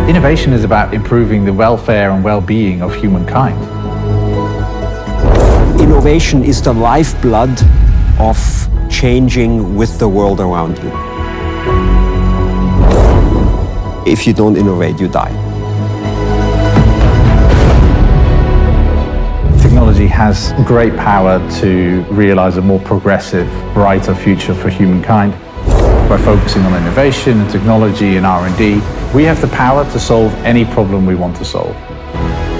Innovation is about improving the welfare and well-being of humankind. Innovation is the lifeblood of changing with the world around you. If you don't innovate, you die. Technology has great power to realize a more progressive, brighter future for humankind. By focusing on innovation and technology and R&D, we have the power to solve any problem we want to solve.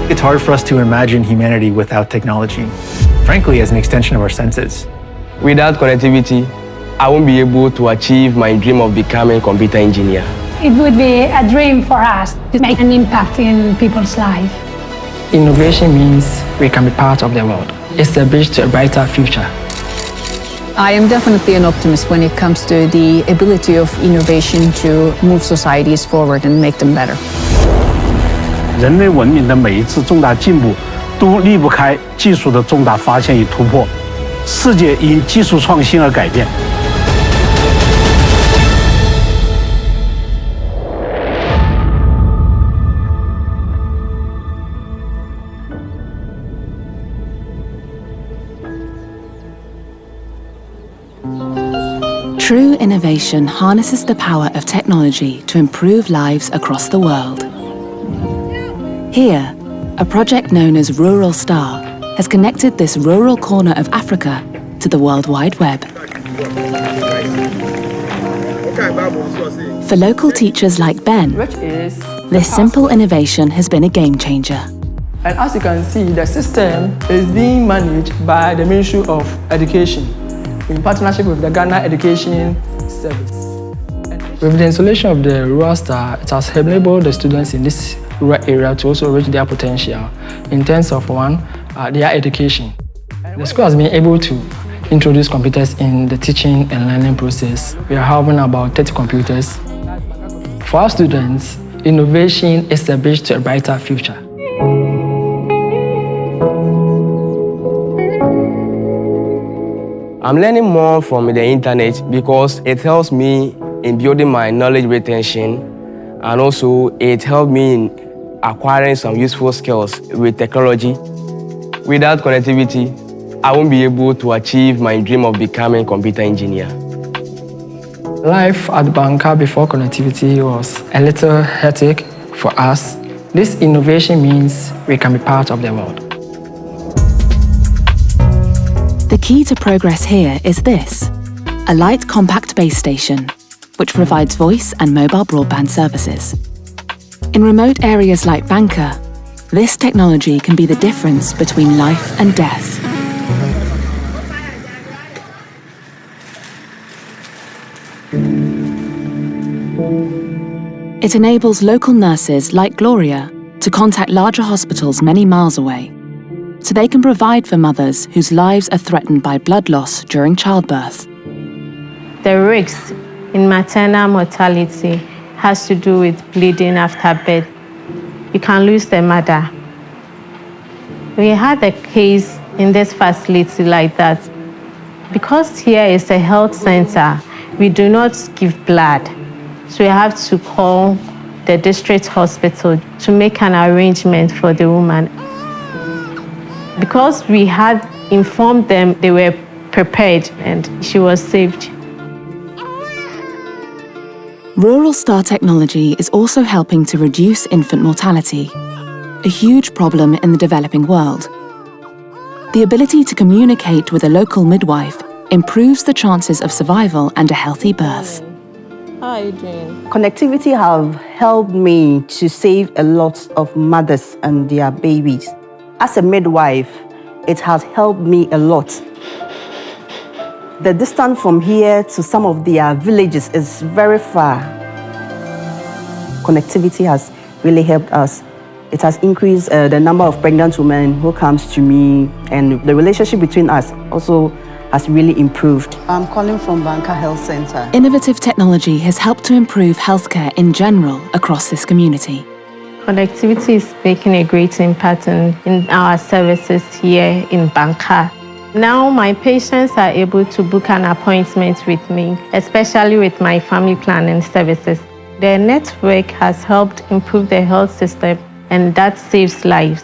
It's hard for us to imagine humanity without technology, frankly, as an extension of our senses. Without connectivity, I won't be able to achieve my dream of becoming a computer engineer. It would be a dream for us to make an impact in people's lives. Innovation means we can be part of the world. It's a bridge to a brighter future. I am definitely an optimist when it comes to the ability of innovation to move societies forward and make them better. 人类文明的每一次重大进步，都离不开技术的重大发现与突破。世界因技术创新而改变。True innovation harnesses the power of technology to improve lives across the world. Here, a project known as Rural Star has connected this rural corner of Africa to the World Wide Web. For local teachers like Ben, this simple innovation has been a game changer. And as you can see, the system is being managed by the Ministry of Education in partnership with the Ghana Education Service. With the installation of the Rural Star, it has enabled the students in this rural area to also reach their potential in terms of their education. The school has been able to introduce computers in the teaching and learning process. We are having about 30 computers. For our students, innovation is a bridge to a brighter future. I'm learning more from the internet because it helps me in building my knowledge retention, and also it helped me in acquiring some useful skills with technology. Without connectivity, I won't be able to achieve my dream of becoming a computer engineer. Life at Banka before connectivity was a little hectic for us. This innovation means we can be part of the world. The key to progress here is this: a light compact base station, which provides voice and mobile broadband services. In remote areas like Banka, this technology can be the difference between life and death. It enables local nurses like Gloria to contact larger hospitals many miles away, so they can provide for mothers whose lives are threatened by blood loss during childbirth. The risk in maternal mortality has to do with bleeding after birth. You can lose the mother. We had a case in this facility like that. Because here is a health center, we do not give blood. So we have to call the district hospital to make an arrangement for the woman. Because we had informed them, they were prepared and she was saved. Rural Star technology is also helping to reduce infant mortality, a huge problem in the developing world. The ability to communicate with a local midwife improves the chances of survival and a healthy birth. How are you doing? Connectivity have helped me to save a lot of mothers and their babies. As a midwife, it has helped me a lot. The distance from here to some of their villages is very far. Connectivity has really helped us. It has increased the number of pregnant women who comes to me, and the relationship between us also has really improved. I'm calling from Banka Health Center. Innovative technology has helped to improve healthcare in general across this community. Connectivity is making a great impact in our services here in Banka. Now my patients are able to book an appointment with me, especially with my family planning services. The network has helped improve the health system, and that saves lives.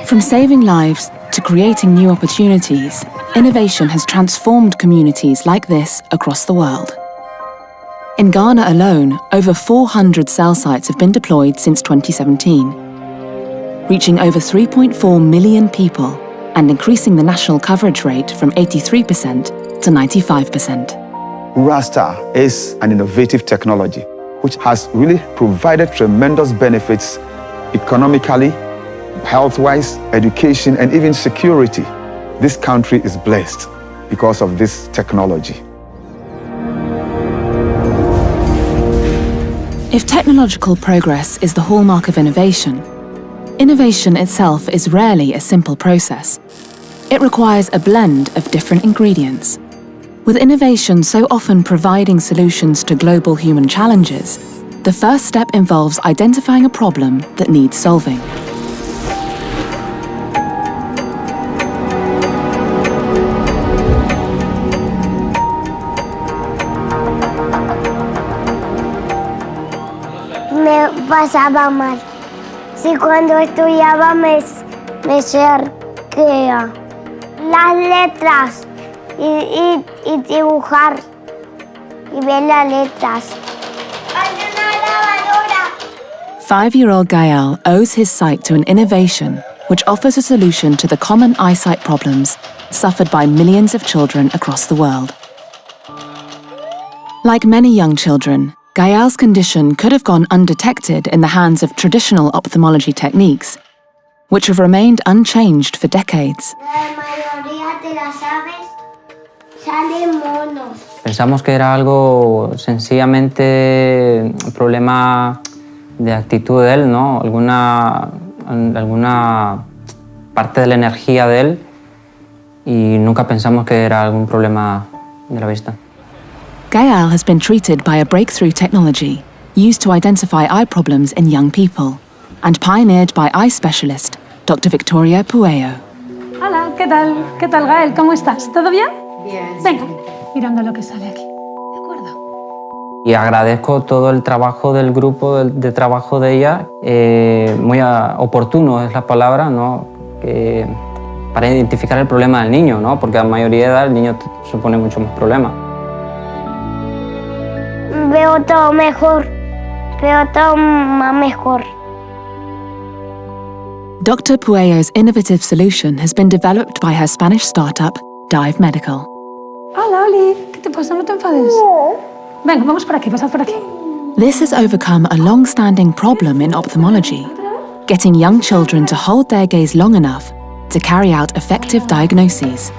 From saving lives to creating new opportunities, innovation has transformed communities like this across the world. In Ghana alone, over 400 cell sites have been deployed since 2017, reaching over 3.4 million people and increasing the national coverage rate from 83% to 95%. Rasta is an innovative technology which has really provided tremendous benefits economically, health-wise, education, and even security. This country is blessed because of this technology. If technological progress is the hallmark of innovation, innovation itself is rarely a simple process. It requires a blend of different ingredients. With innovation so often providing solutions to global human challenges, the first step involves identifying a problem that needs solving. Me pasaba mal. Si cuando estudiaba me cerquea las letras y dibujar y ver las letras. 5-year-old Gael owes his sight to an innovation which offers a solution to the common eyesight problems suffered by millions of children across the world. Like many young children, Gael's condition could have gone undetected in the hands of traditional ophthalmology techniques, which have remained unchanged for decades. Pensamos que era algo sencillamente un problema de actitud de él, ¿no? Alguna parte de la energía de él, y nunca pensamos que era algún problema de la vista. Gael has been treated by a breakthrough technology used to identify eye problems in young people and pioneered by eye specialist Dr. Victoria Puello. Hola, ¿qué tal? ¿Qué tal, Gael? ¿Cómo estás? ¿Todo bien? Bien. Venga, mirando lo que sale aquí. ¿De acuerdo? Y agradezco todo el trabajo del grupo de trabajo de ella, muy oportuno es la palabra, ¿no? Para identificar el problema del niño, ¿no? Porque a la mayoría de edad el niño supone mucho más problema. Veo todo mejor, veo todo más mejor. Dr. Puello's innovative solution has been developed by her Spanish startup, Dive Medical. Hola, Oli. ¿Qué te pasa? No te enfades. Venga, vamos por aquí, pasad por aquí. This has overcome a long-standing problem in ophthalmology, getting young children to hold their gaze long enough to carry out effective diagnoses.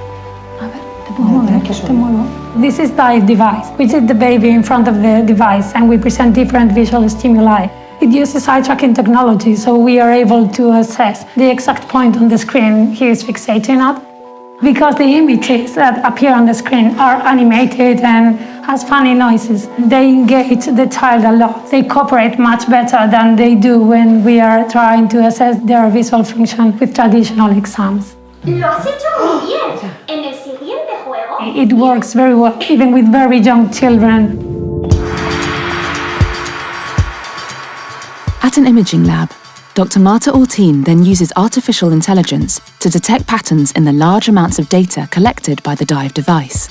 This is Dive device. We sit the baby in front of the device and we present different visual stimuli. It uses eye tracking technology, so we are able to assess the exact point on the screen he is fixating at. Because the images that appear on the screen are animated and has funny noises, they engage the child a lot. They cooperate much better than they do when we are trying to assess their visual function with traditional exams. Lo has hecho muy bien. En el siguiente juego. It works very well, even with very young children. At an imaging lab, Dr. Marta Ortin then uses artificial intelligence to detect patterns in the large amounts of data collected by the Dive device.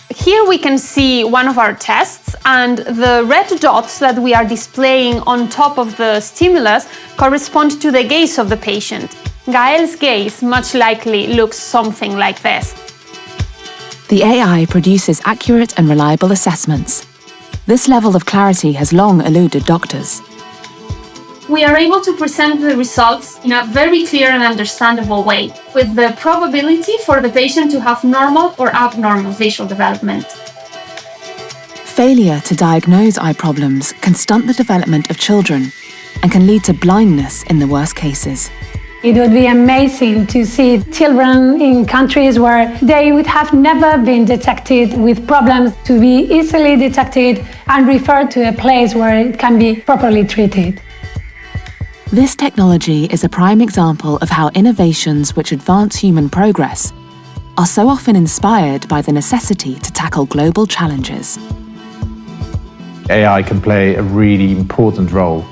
Here we can see one of our tests, and the red dots that we are displaying on top of the stimulus correspond to the gaze of the patient. Gael's gaze much likely looks something like this. The AI produces accurate and reliable assessments. This level of clarity has long eluded doctors. We are able to present the results in a very clear and understandable way, with the probability for the patient to have normal or abnormal visual development. Failure to diagnose eye problems can stunt the development of children and can lead to blindness in the worst cases. It would be amazing to see children in countries where they would have never been detected with problems to be easily detected and referred to a place where it can be properly treated. This technology is a prime example of how innovations which advance human progress are so often inspired by the necessity to tackle global challenges. AI can play a really important role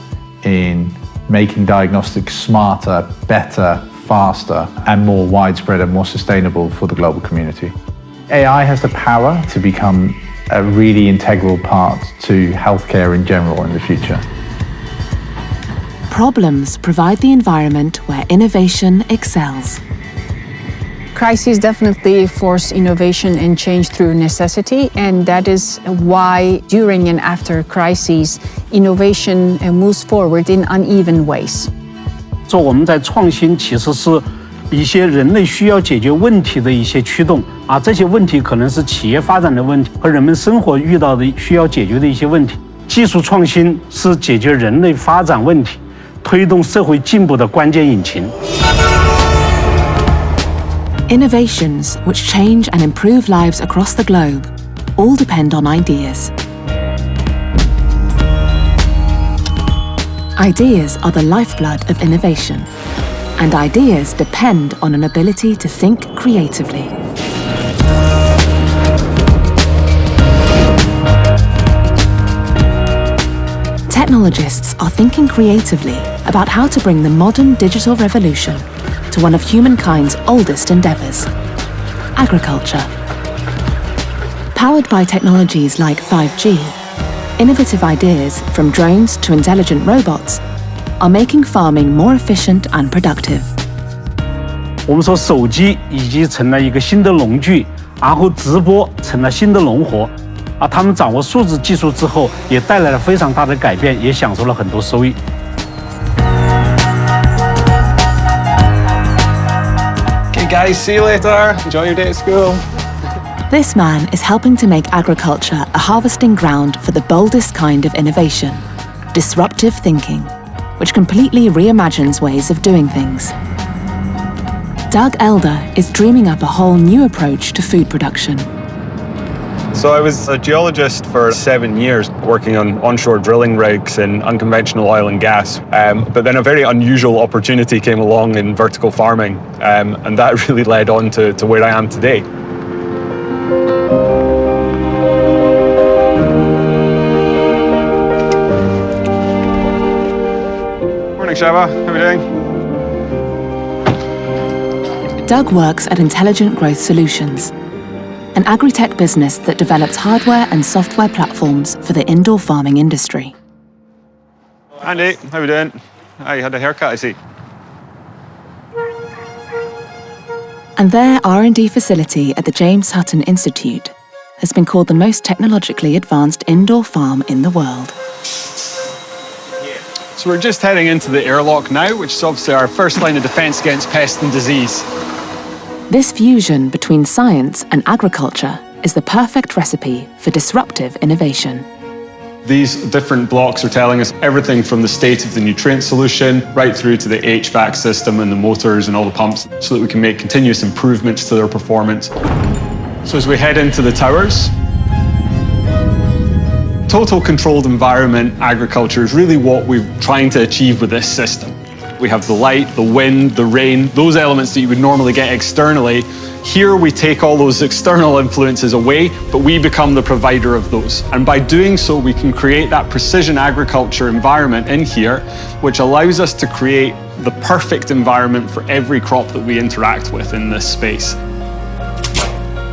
in making diagnostics smarter, better, faster, and more widespread and more sustainable for the global community. AI has the power to become a really integral part to healthcare in general in the future. Problems provide the environment where innovation excels. Crises definitely force innovation and change through necessity, and that is why during and after crises, innovation moves forward in uneven ways. 说我们在创新其实是一些人类需要解决问题的一些驱动啊，这些问题可能是企业发展的问题和人们生活遇到的需要解决的一些问题。技术创新是解决人类发展问题、推动社会进步的关键引擎。Innovations which change and improve lives across the globe all depend on ideas. Ideas are the lifeblood of innovation, and ideas depend on an ability to think creatively. Technologists are thinking creatively about how to bring the modern digital revolution to one of humankind's oldest endeavours, agriculture. Powered by technologies like 5G, innovative ideas from drones to intelligent robots are making farming more efficient and productive. 我们说手机已经成了一个新的农具，然后直播成了新的农活。啊，他们掌握数字技术之后，也带来了非常大的改变，也享受了很多收益。Okay, guys, see you later. Enjoy your day at school. This man is helping to make agriculture a harvesting ground for the boldest kind of innovation, disruptive thinking, which completely reimagines ways of doing things. Doug Elder is dreaming up a whole new approach to food production. So I was a geologist for 7 years, working on onshore drilling rigs in unconventional oil and gas. But then a very unusual opportunity came along in vertical farming, and that really led on to where I am today. Morning, Shaba. How are we doing? Doug works at Intelligent Growth Solutions, an agri-tech business that develops hardware and software platforms for the indoor farming industry. Andy, how are we doing? You had a haircut, I see. And their R&D facility at the James Hutton Institute has been called the most technologically advanced indoor farm in the world. So we're just heading into the airlock now, which is obviously our first line of defence against pest and disease. This fusion between science and agriculture is the perfect recipe for disruptive innovation. These different blocks are telling us everything from the state of the nutrient solution right through to the HVAC system and the motors and all the pumps so that we can make continuous improvements to their performance. So as we head into the towers, total controlled environment agriculture is really what we're trying to achieve with this system. We have the light, the wind, the rain, those elements that you would normally get externally. Here we take all those external influences away, but we become the provider of those. And by doing so, we can create that precision agriculture environment in here, which allows us to create the perfect environment for every crop that we interact with in this space.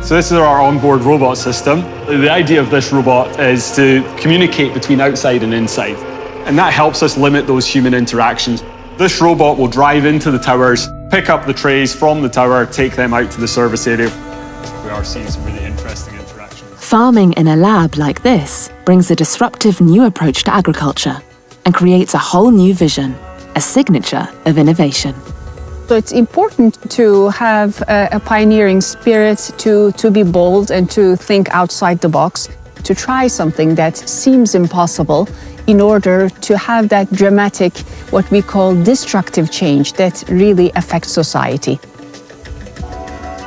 So this is our onboard robot system. The idea of this robot is to communicate between outside and inside, and that helps us limit those human interactions. This robot will drive into the towers, pick up the trays from the tower, take them out to the service area. We are seeing some really interesting interactions. Farming in a lab like this brings a disruptive new approach to agriculture and creates a whole new vision, a signature of innovation. So it's important to have a pioneering spirit, to be bold and to think outside the box, to try something that seems impossible in order to have that dramatic, what we call destructive change that really affects society.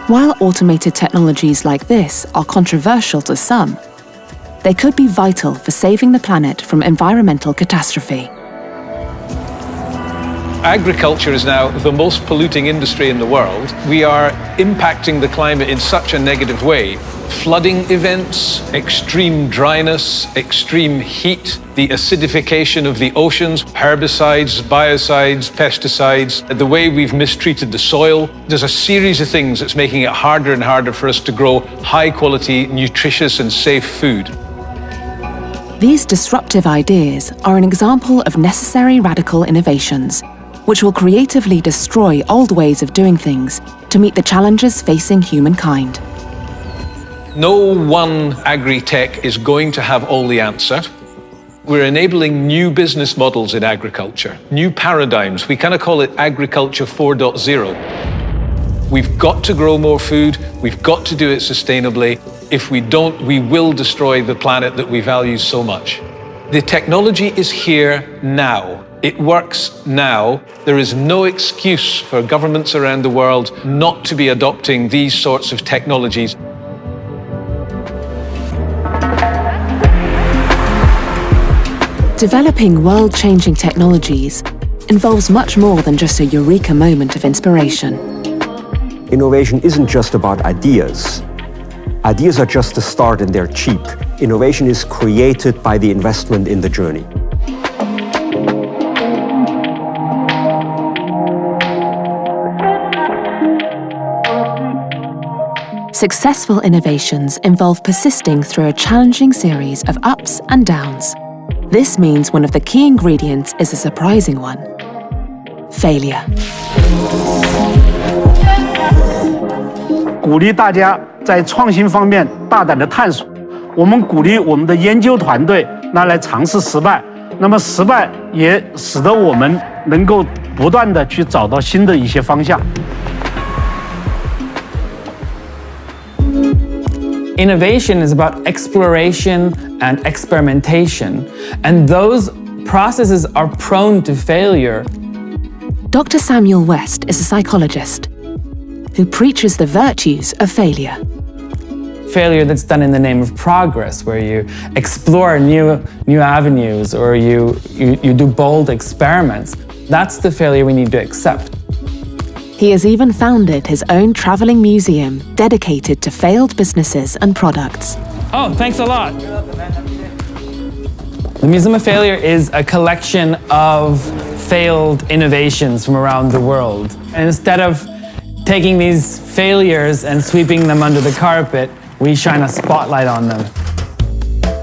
While automated technologies like this are controversial to some, they could be vital for saving the planet from environmental catastrophe. Agriculture is now the most polluting industry in the world. We are impacting the climate in such a negative way. Flooding events, extreme dryness, extreme heat, the acidification of the oceans, herbicides, biocides, pesticides, the way we've mistreated the soil. There's a series of things that's making it harder and harder for us to grow high-quality, nutritious and safe food. These disruptive ideas are an example of necessary radical innovations, which will creatively destroy old ways of doing things to meet the challenges facing humankind. No one agri-tech is going to have all the answer. We're enabling new business models in agriculture, new paradigms. We kind of call it agriculture 4.0. We've got to grow more food. We've got to do it sustainably. If we don't, we will destroy the planet that we value so much. The technology is here now. It works now. There is no excuse for governments around the world not to be adopting these sorts of technologies. Developing world-changing technologies involves much more than just a eureka moment of inspiration. Innovation isn't just about ideas. Ideas are just a start and they're cheap. Innovation is created by the investment in the journey. Successful innovations involve persisting through a challenging series of ups and downs. This means one of the key ingredients is a surprising one: failure. 鼓励大家在创新方面大胆的探索。我们鼓励我们的研究团队来尝试失败，那么失败也使得我们能够不断的去找到新的一些方向。 Innovation is about exploration and experimentation, and those processes are prone to failure. Dr. Samuel West is a psychologist who preaches the virtues of failure. Failure that's done in the name of progress, where you explore new avenues or you do bold experiments. That's the failure we need to accept. He has even founded his own traveling museum dedicated to failed businesses and products. Oh, thanks a lot. The Museum of Failure is a collection of failed innovations from around the world. And instead of taking these failures and sweeping them under the carpet, we shine a spotlight on them.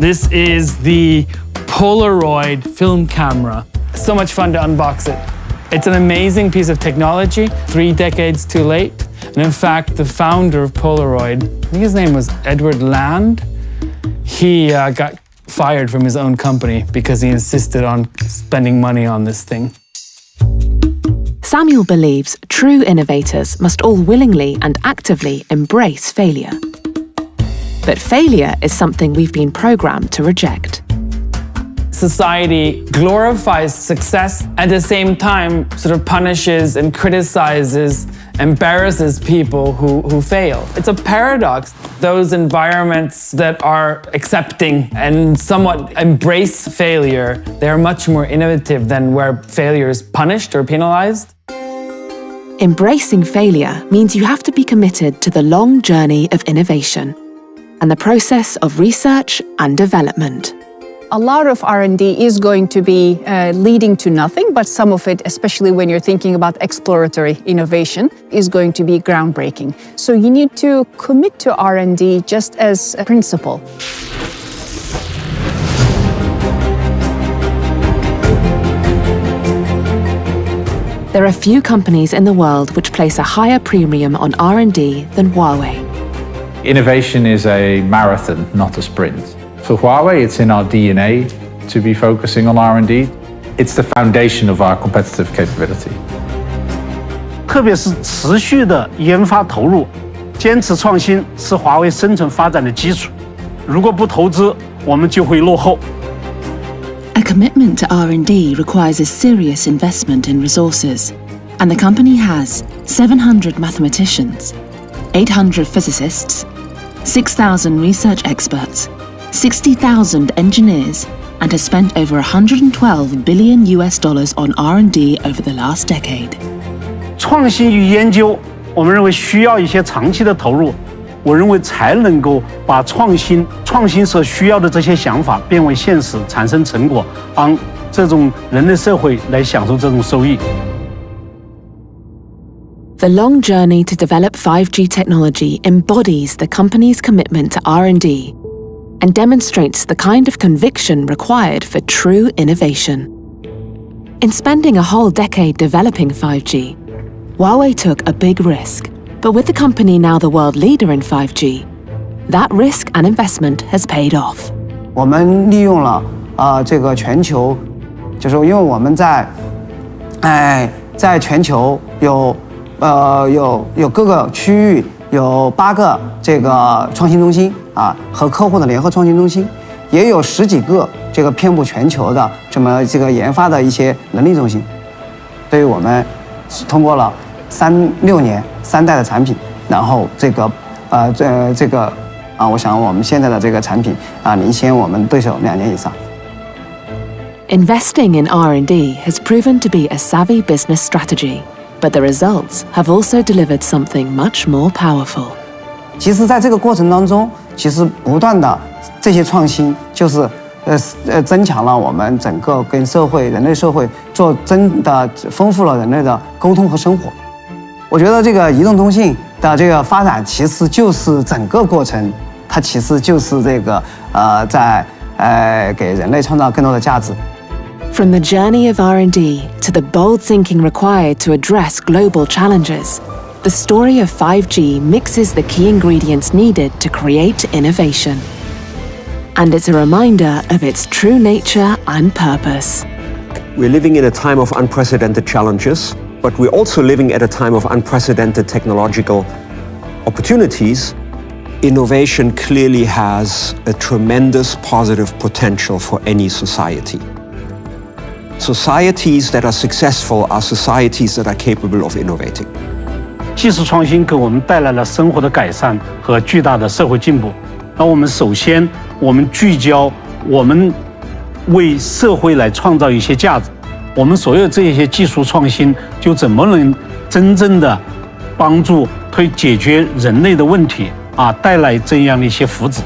This is the Polaroid film camera. So much fun to unbox it. It's an amazing piece of technology, 3 decades too late. And in fact, the founder of Polaroid, I think his name was Edward Land, he got fired from his own company because he insisted on spending money on this thing. Samuel believes true innovators must all willingly and actively embrace failure. But failure is something we've been programmed to reject. Society glorifies success, at the same time sort of punishes and criticizes, embarrasses people who fail. It's a paradox. Those environments that are accepting and somewhat embrace failure, they're much more innovative than where failure is punished or penalized. Embracing failure means you have to be committed to the long journey of innovation and the process of research and development. A lot of R&D is going to be leading to nothing, but some of it, especially when you're thinking about exploratory innovation, is going to be groundbreaking. So you need to commit to R&D just as a principle. There are few companies in the world which place a higher premium on R&D than Huawei. Innovation is a marathon, not a sprint. For Huawei, it's in our DNA to be focusing on R&D. It's the foundation of our competitive capability. 特别是持续的研发投入，坚持创新是华为生存发展的基础。如果不投资，我们就会落后。 A commitment to R&D requires a serious investment in resources, and the company has 700 mathematicians, 800 physicists, 6,000 research experts, 60,000 engineers, and has spent over $112 billion on R&D over the last decade. 创新与研究，我们认为需要一些长期的投入，我认为才能够把创新所需要的这些想法变为现实，产生成果，让这种人类社会来享受这种收益。The long journey to develop 5G technology embodies the company's commitment to R&D and demonstrates the kind of conviction required for true innovation. In spending a whole decade developing 5G, Huawei took a big risk, but with the company now the world leader in 5G, that risk and investment has paid off. 我们利用了这个全球，就是因为我们在全球有各个区域有8个这个创新中心啊，和客户的联合创新中心，也有10几个这个遍布全球的这么这个研发的一些能力中心。对于我们通过了6年3代的产品，然后我想我们现在的这个产品领先我们对手2年以上。Investing in R&D has proven to be a savvy business strategy, but the results have also delivered something much more powerful. 其实在这个过程当中，其实不断的这些创新就是增强了我们整个跟人类社会真的丰富了人类的沟通和生活。我觉得这个移动通信的这个发展其实就是整个过程，它其实就是这个在给人类创造更多的价值。From the journey of R&D to the bold thinking required to address global challenges, the story of 5G mixes the key ingredients needed to create innovation. And it's a reminder of its true nature and purpose. We're living in a time of unprecedented challenges, but we're also living at a time of unprecedented technological opportunities. Innovation clearly has a tremendous positive potential for any society. Societies that are successful are societies that are capable of innovating. 技术创新给我们带来了生活的改善和巨大的社会进步。那我们首先，我们聚焦，我们为社会来创造一些价值。我们所有这些技术创新，就怎么能真正的帮助解决人类的问题带来这样的一些福祉。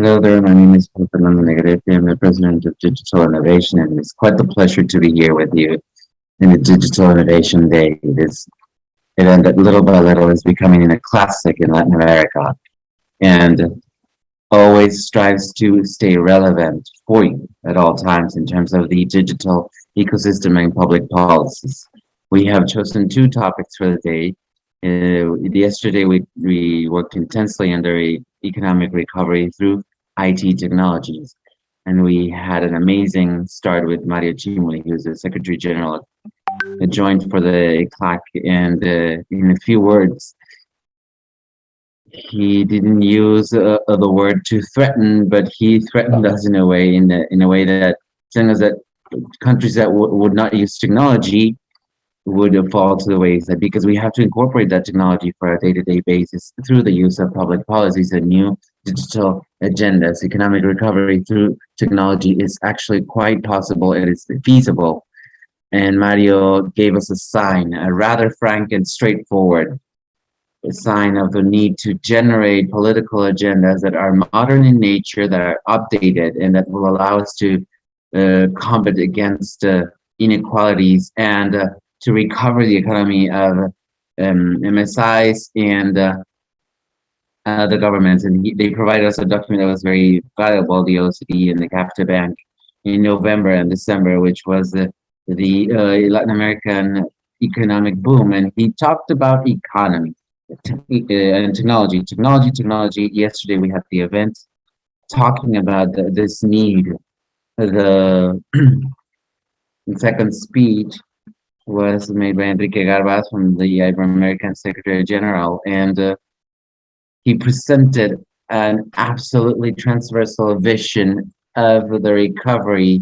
Hello there, my name is Fernando Negrete. I'm the president of Digital Innovation, and it's quite the pleasure to be here with you in the Digital Innovation Day. This event that little by little is becoming a classic in Latin America and always strives to stay relevant for you at all times in terms of the digital ecosystem and public policies. We have chosen two topics for the day. Yesterday, we worked intensely under economic recovery through IT technologies. And we had an amazing start with Mario Cimoli, who's the Secretary General, joined for the ECLAC. And in a few words, he didn't use the word to threaten, but he threatened us in a way, in a way that telling us that countries that would not use technology would fall to the wayside, because we have to incorporate that technology for a day-to-day basis through the use of public policies and new digital agendas. Economic recovery through technology is actually quite possible. It is feasible. And Mario gave us a sign, a rather frank and straightforward a sign of the need to generate political agendas that are modern in nature, that are updated, and that will allow us to combat against inequalities and to recover the economy of MSIs and the governments. And they provided us a document that was very valuable, the OECD and the Capita Bank, in November and December, which was the Latin American economic boom. And he talked about economy and technology. Yesterday we had the event talking about this need. The second speech was made by Enrique Garbas from the Ibero-American Secretary General, and he presented an absolutely transversal vision of the recovery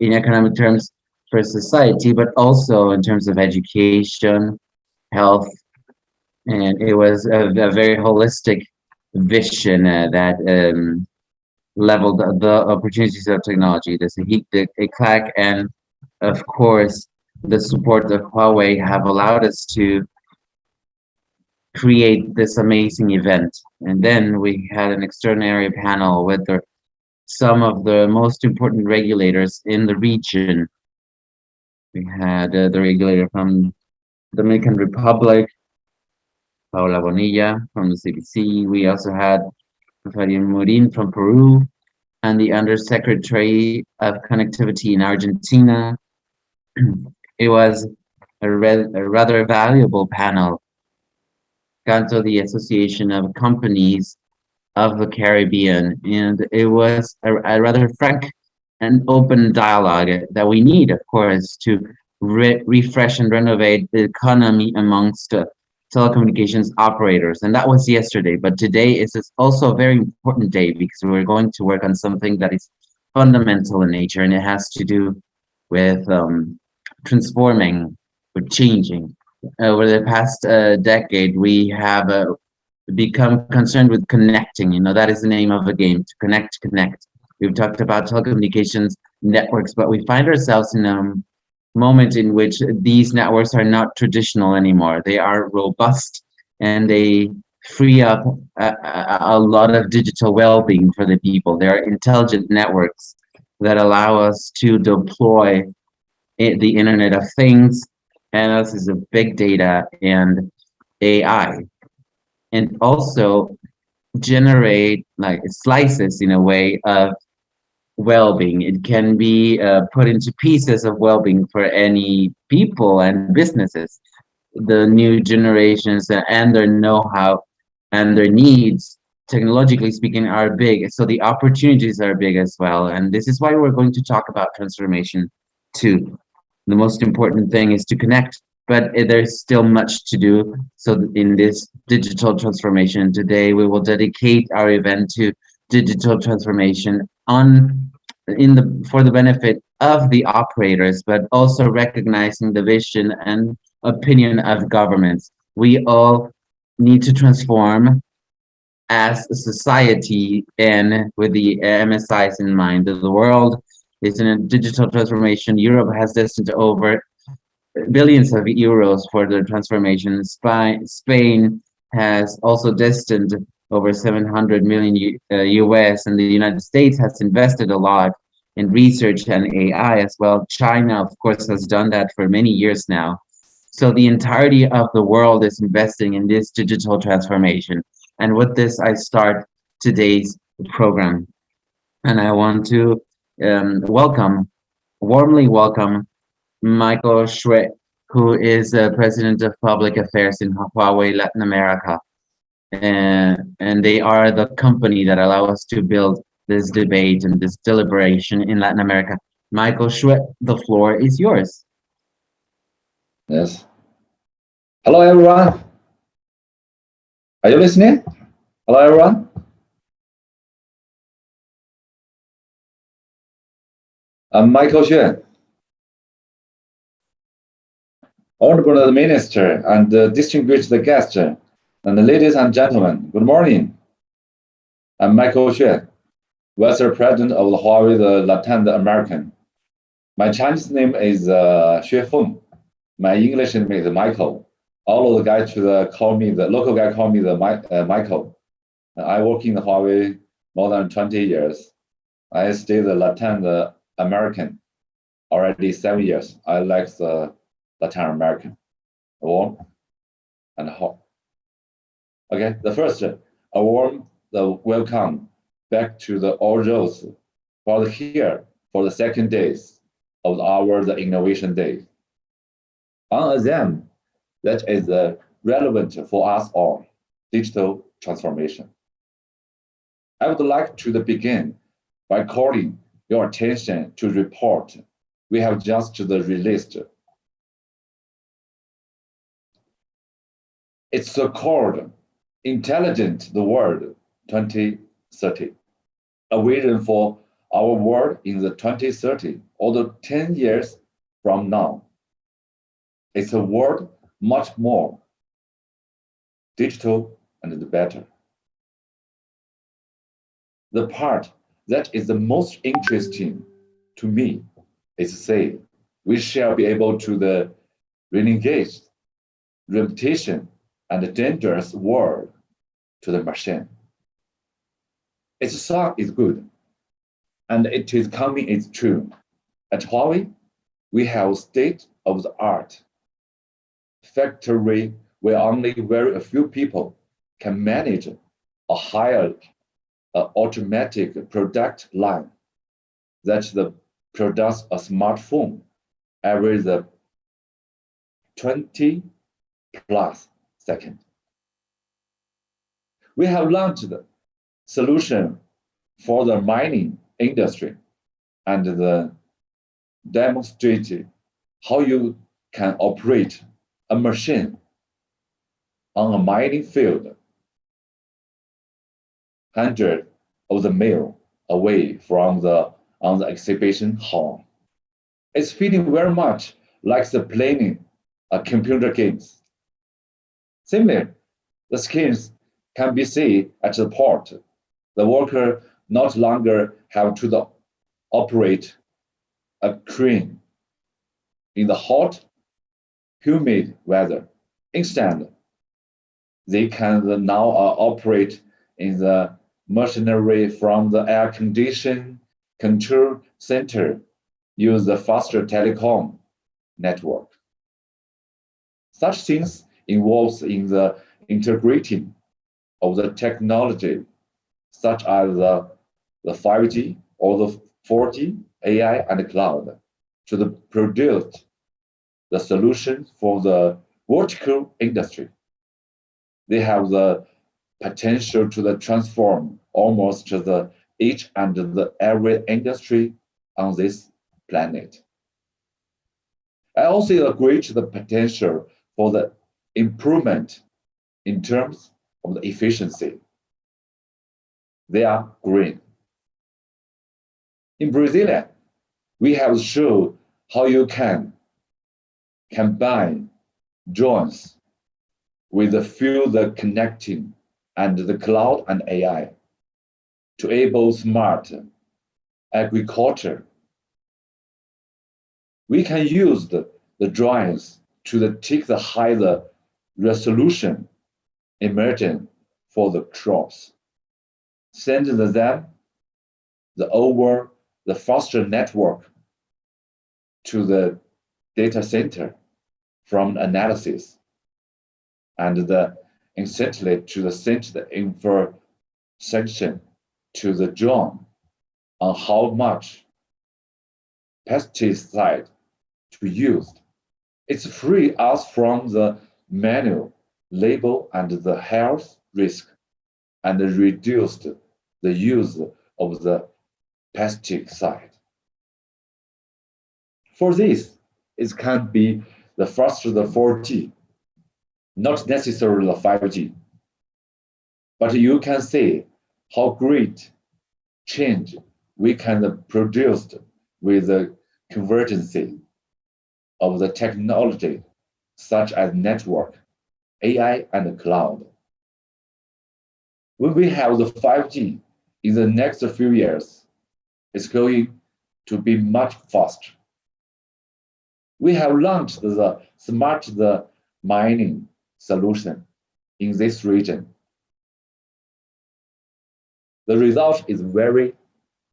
in economic terms for society, but also in terms of education, health, and it was a very holistic vision that leveled the opportunities of technology. The ECLAC and, of course, the support of Huawei have allowed us to create this amazing event. And then we had an extraordinary panel with some of the most important regulators in the region. We had the regulator from Dominican Republic, Paola Bonilla from the CBC. We also had Fabian Murin from Peru, and the Undersecretary of Connectivity in Argentina. It was a rather valuable panel. Canto, the Association of Companies of the Caribbean, and it was a rather frank and open dialogue that we need, of course, to refresh and renovate the economy amongst telecommunications operators. And that was yesterday, but today is also a very important day because we're going to work on something that is fundamental in nature, and it has to do with transforming, with changing. Over the past decade, we have become concerned with connecting. You know, that is the name of the game, to connect. We've talked about telecommunications networks, but we find ourselves in a moment in which these networks are not traditional anymore. They are robust, and they free up a lot of digital well-being for the people. They are intelligent networks that allow us to deploy the Internet of Things, analysis of big data and AI, and also generate like slices in a way of well-being. It can be put into pieces of well-being for any people and businesses. The new generations and their know-how and their needs, technologically speaking, are big. So the opportunities are big as well. And this is why we're going to talk about transformation too. The most important thing is to connect, but there's still much to do. So in this digital transformation today, we will dedicate our event to digital transformation for the benefit of the operators, but also recognizing the vision and opinion of governments. We all need to transform as a society, and with the MSIs in mind. The world is in a digital transformation. Europe has destined over billions of euros for the transformation. Spain has also destined over 700 million US, and the United States has invested a lot in research and AI as well. China, of course, has done that for many years now. So the entirety of the world is investing in this digital transformation. And with this, I start today's program. And I want to warmly welcome Michael Schwett, who is the President of Public Affairs in Huawei Latin America. And they are the company that allow us to build this debate and this deliberation in Latin America. Michael Schwett, the floor is yours. Yes. Hello, everyone. Are you listening? Hello, everyone. I'm Michael Xue. Honorable Minister and distinguished guests, and ladies and gentlemen, good morning. I'm Michael Xue, Vice President of the Huawei Latin American. My Chinese name is Xue Feng. My English name is Michael. All of the guys the local guy call me Michael. I work in the Huawei more than 20 years. I stay the Latin American already 7 years. I like the Latin American, warm and hot. Okay, the first, a warm welcome back to the all those who are here for the second days of the Innovation Day. On them, that is relevant for us all, digital transformation. I would like to begin by calling your attention to the report we have just released. It's called Intelligent the World 2030, a vision for our world in the 2030, or the 10 years from now. It's a world much more digital and better. The part that is the most interesting to me is say we shall be able to re-engage repetition and the dangerous world to the machine. Its song is good, and it is coming is true. At Huawei, we have state-of-the-art factory where only very few people can manage a higher automatic product line that produce a smartphone every 20 plus seconds. We have launched the solution for the mining industry and demonstrated how you can operate a machine on a mining field 100 of the mile away from on the exhibition hall. It's feeling very much like playing computer games. Similar, the skins can be seen at the port. The worker not longer have to operate a crane in the hot, humid weather. Instead, they can now operate in the machinery from the air condition control center, use the faster telecom network. Such things involves in the integrating of the technology, such as the 5G or the 4G, AI and cloud, to produce the solution for the vertical industry. They have the potential to transform almost each and every industry on this planet. I also agree to the potential for the improvement in terms of the efficiency. They are green. In Brazil, we have shown how you can combine drones with the field connecting and the cloud and AI to enable smart agriculture. We can use the drones to take the higher resolution emerging for the crops. Send them over the faster network to the data center from analysis, and instantly to send the information to the drone on how much pesticide to use. It's free us from the manual label and the health risk, and reduced the use of the pesticide. For this, it can be the first the 4G, not necessarily the 5G. But you can see how great change we can produce with the convergence of the technology, such as network, AI, and cloud. When we have the 5G in the next few years, it's going to be much faster. We have launched the smart mining solution in this region. The result is very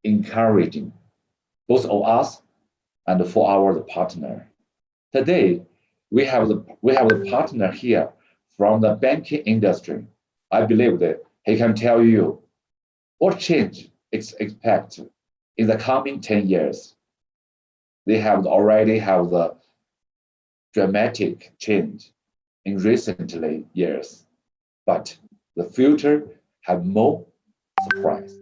encouraging, both of us and for our partner. Today, we have the partner here from the banking industry. I believe that he can tell you what change is expected in the coming 10 years. They have already have the dramatic change in recent years, but the future have more surprise.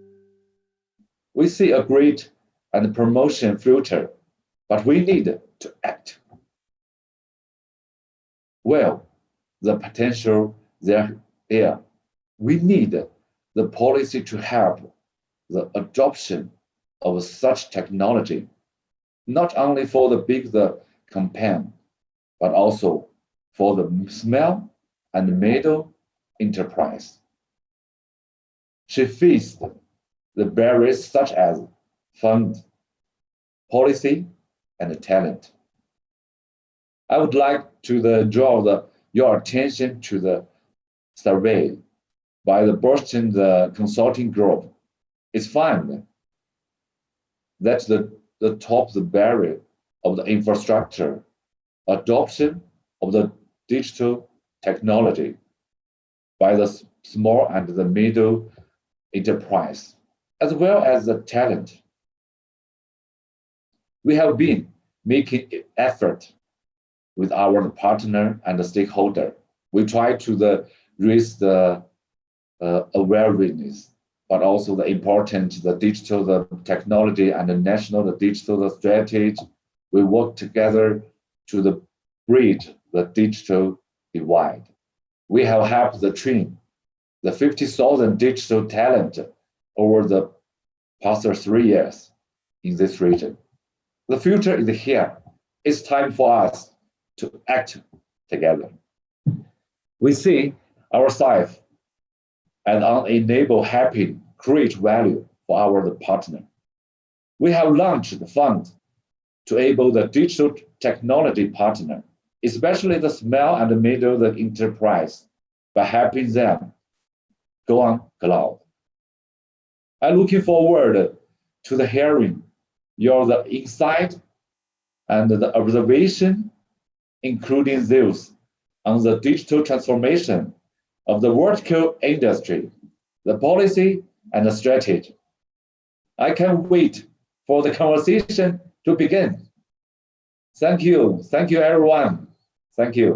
We see a great and promotion future, but we need to act. Well, the potential there. We need the policy to help the adoption of such technology, not only for the big campaign, but also for the small and middle enterprise. She faced the barriers such as fund, policy, and talent. I would like to draw your attention to the survey by the Boston Consulting Group. It's found that the top barrier of the infrastructure, adoption of the digital technology by the small and the middle enterprise, as well as the talent. We have been making effort with our partner and the stakeholder. We try to raise the awareness, but also the important digital technology and the national digital strategy. We work together to bridge the digital divide. We have helped train the 50,000 digital talent over the past 3 years in this region. The future is here. It's time for us to act together. We see ourselves as enable helping create value for our partner. We have launched the fund to enable the digital technology partner, especially the small and middle enterprise, by helping them go on cloud. I'm looking forward to hearing your insight and the observation, including those on the digital transformation of the vertical industry, the policy, and the strategy. I can't wait for the conversation to begin. Thank you. Thank you, everyone. Thank you.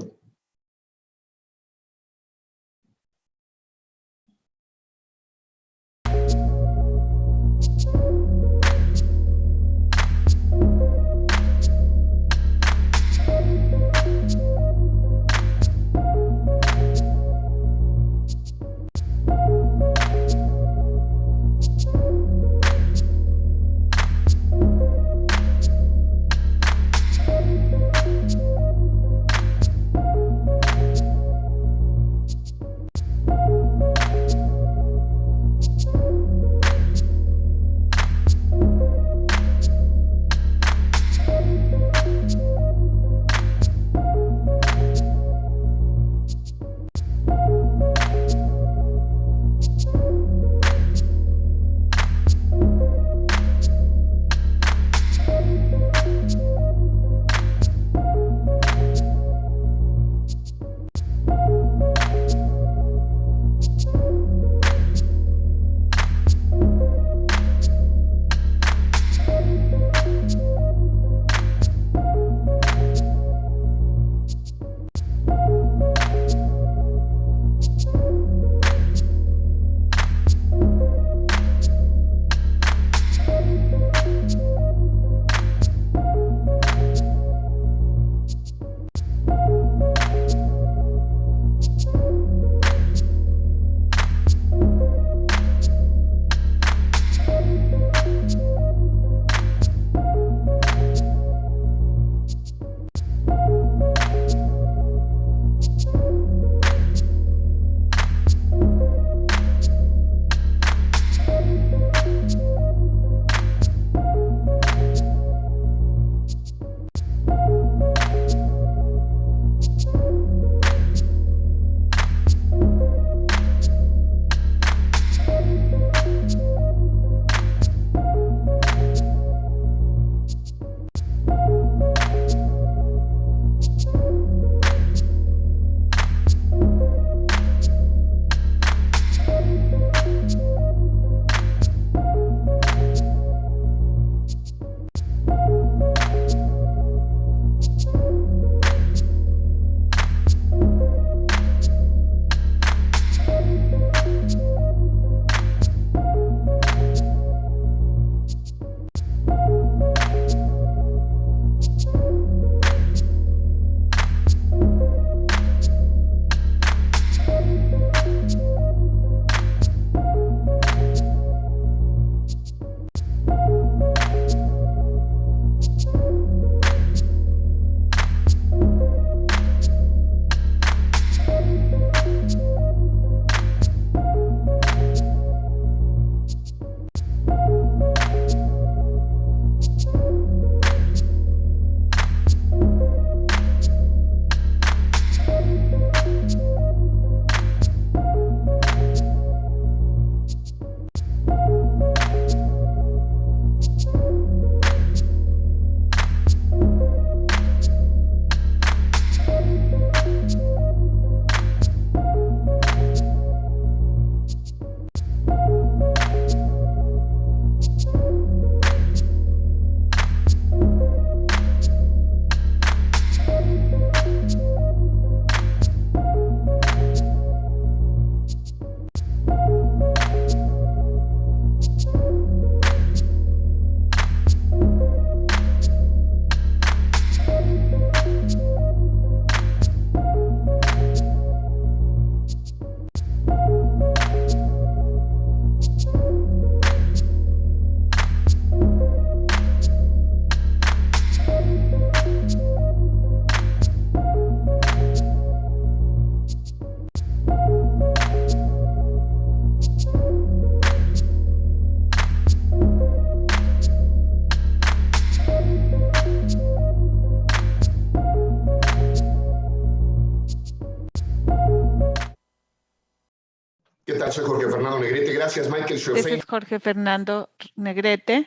¿Qué tal? Soy Jorge Fernando Negrete. Gracias, Michael This is Jorge Fernando Negrete,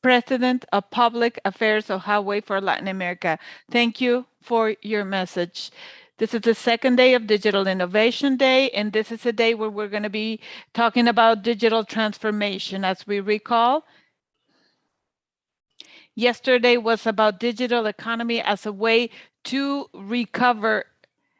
President of Public Affairs of Huawei for Latin America. Thank you for your message. This is the second day of Digital Innovation Day, and this is a day where we're going to be talking about digital transformation. As we recall, yesterday was about digital economy as a way to recover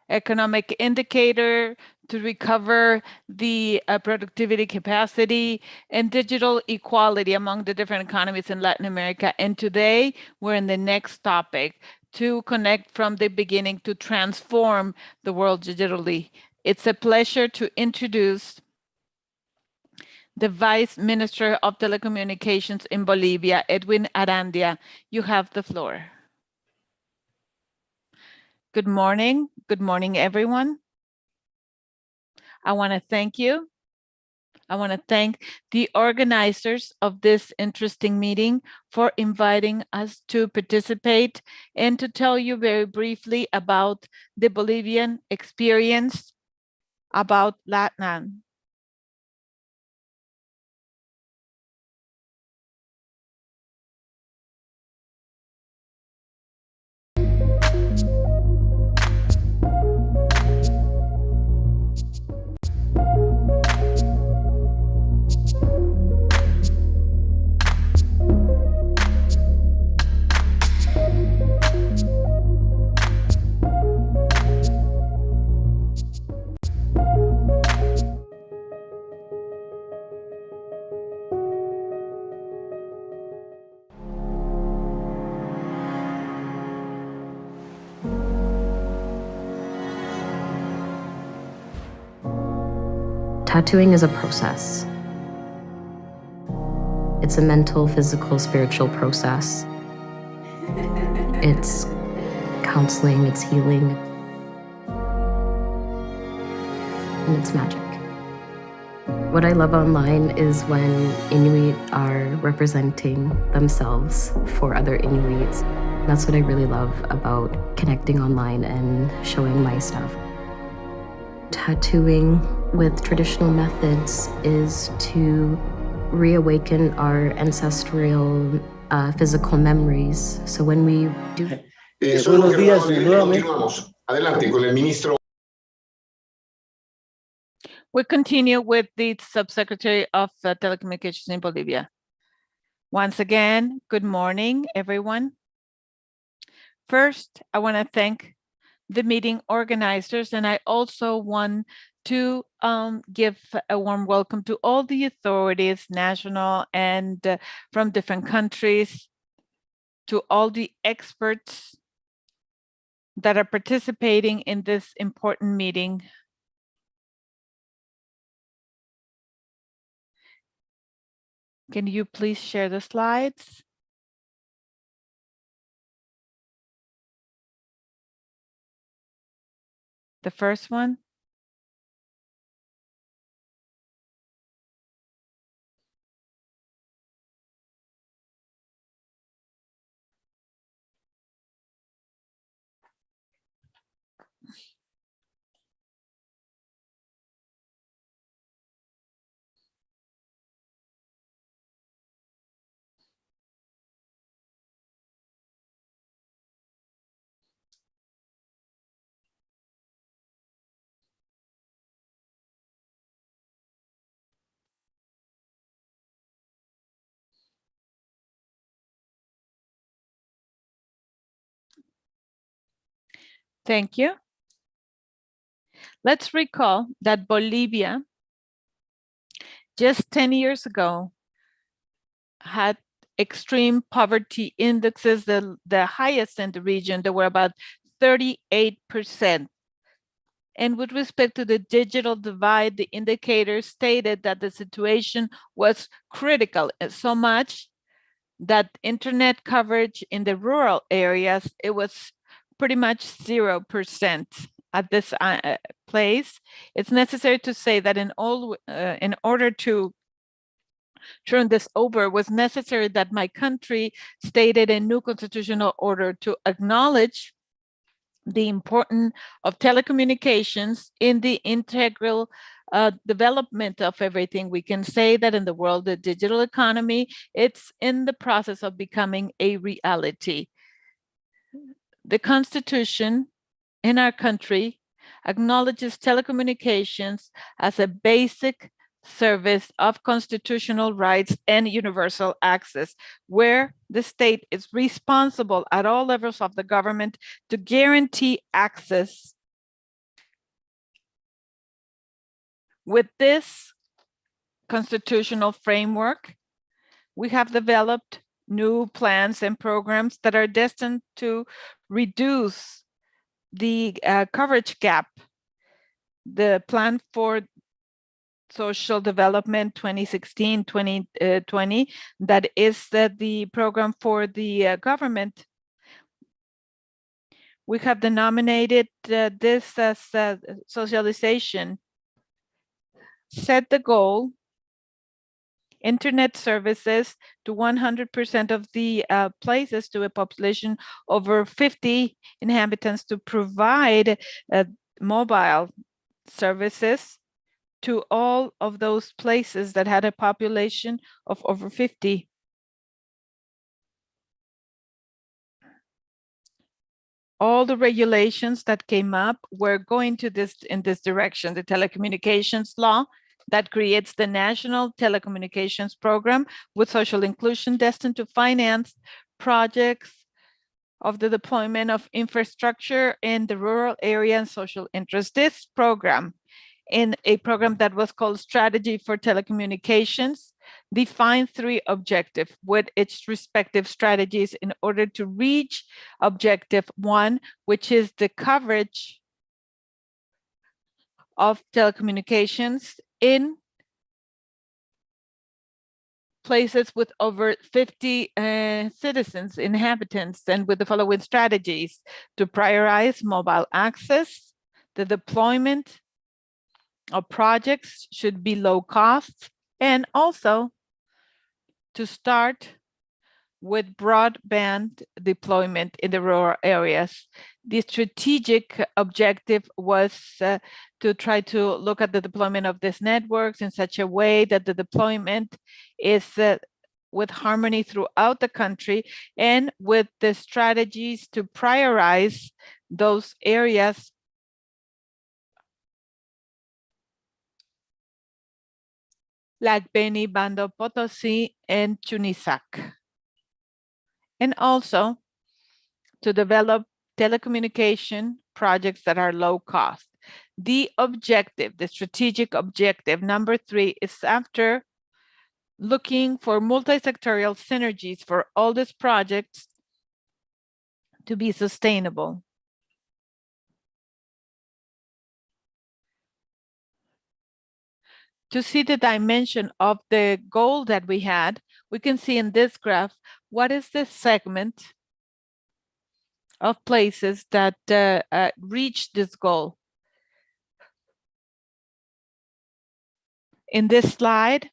economic indicator, to recover the productivity capacity and digital equality among the different economies in Latin America. And today we're in the next topic, to connect from the beginning to transform the world digitally. It's a pleasure to introduce the Vice Minister of Telecommunications in Bolivia, Edwin Arandia. You have the floor. Good morning. Good morning, everyone. I want to thank you. I want to thank the organizers of this interesting meeting for inviting us to participate and to tell you very briefly about the Bolivian experience about LATAM. Tattooing is a process. It's a mental, physical, spiritual process. It's counseling, it's healing, and it's magic. What I love online is when Inuit are representing themselves for other Inuits. That's what I really love about connecting online and showing my stuff. Tattooing with traditional methods is to reawaken our ancestral physical memories. So when we do... Buenos días, continuamos. Adelante con el ministro. We continue with the Subsecretary of Telecommunications in Bolivia. Once again, good morning, everyone. First, I want to thank the meeting organizers, and I also want to give a warm welcome to all the authorities, national and from different countries, to all the experts that are participating in this important meeting. Can you please share the slides? The first one. Thank you. Let's recall that Bolivia, just 10 years ago, had extreme poverty indexes, the highest in the region. There were about 38%. And with respect to the digital divide, the indicators stated that the situation was critical, so much that internet coverage in the rural areas, it was pretty much 0% at this place. It's necessary to say that in order to turn this over, it was necessary that my country stated a new constitutional order to acknowledge the importance of telecommunications in the integral development of everything. We can say that in the world, the digital economy, it's in the process of becoming a reality. The Constitution in our country acknowledges telecommunications as a basic service of constitutional rights and universal access, where the state is responsible at all levels of the government to guarantee access. With this constitutional framework, we have developed new plans and programs that are destined to reduce the coverage gap. The plan for social development 2016-2020, that is the program for the government. We have denominated this as socialization. Set the goal, internet services to 100% of the places to a population over 50 inhabitants, to provide mobile services to all of those places that had a population of over 50. All the regulations that came up were going to in this direction. The telecommunications law that creates the National Telecommunications Program with social inclusion, destined to finance projects of the deployment of infrastructure in the rural area and social interest. This program, in a program that was called Strategy for Telecommunications, defined 3 objectives with its respective strategies in order to reach objective 1, which is the coverage of telecommunications in places with over 50 citizens, inhabitants, and with the following strategies: to prioritize mobile access, the deployment of projects should be low cost, and also to start with broadband deployment in the rural areas. The strategic objective was to try to look at the deployment of these networks in such a way that the deployment is with harmony throughout the country, and with the strategies to prioritize those areas like Beni, Bando, Potosi, and Chunisac. And also to develop telecommunication projects that are low cost. The objective, the strategic objective number 3, is after looking for multi-sectorial synergies for all these projects to be sustainable. To see the dimension of the goal that we had, we can see in this graph what is the segment of places that reach this goal. In this slide,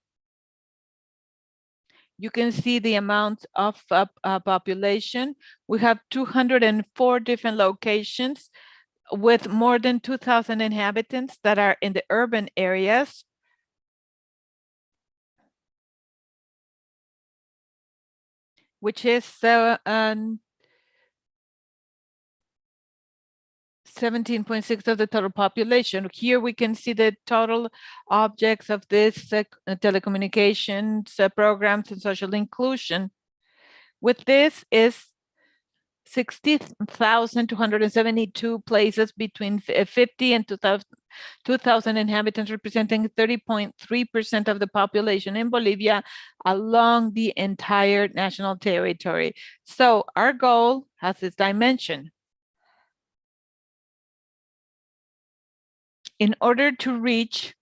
you can see the amount of population. We have 204 different locations with more than 2,000 inhabitants that are in the urban areas. Which is 17.6% of the total population. Here we can see the total objects of this telecommunications programs and social inclusion. With this is 60,272 places between 50 and 2,000 inhabitants, representing 30.3% of the population in Bolivia along the entire national territory. So our goal has this dimension. In order to reach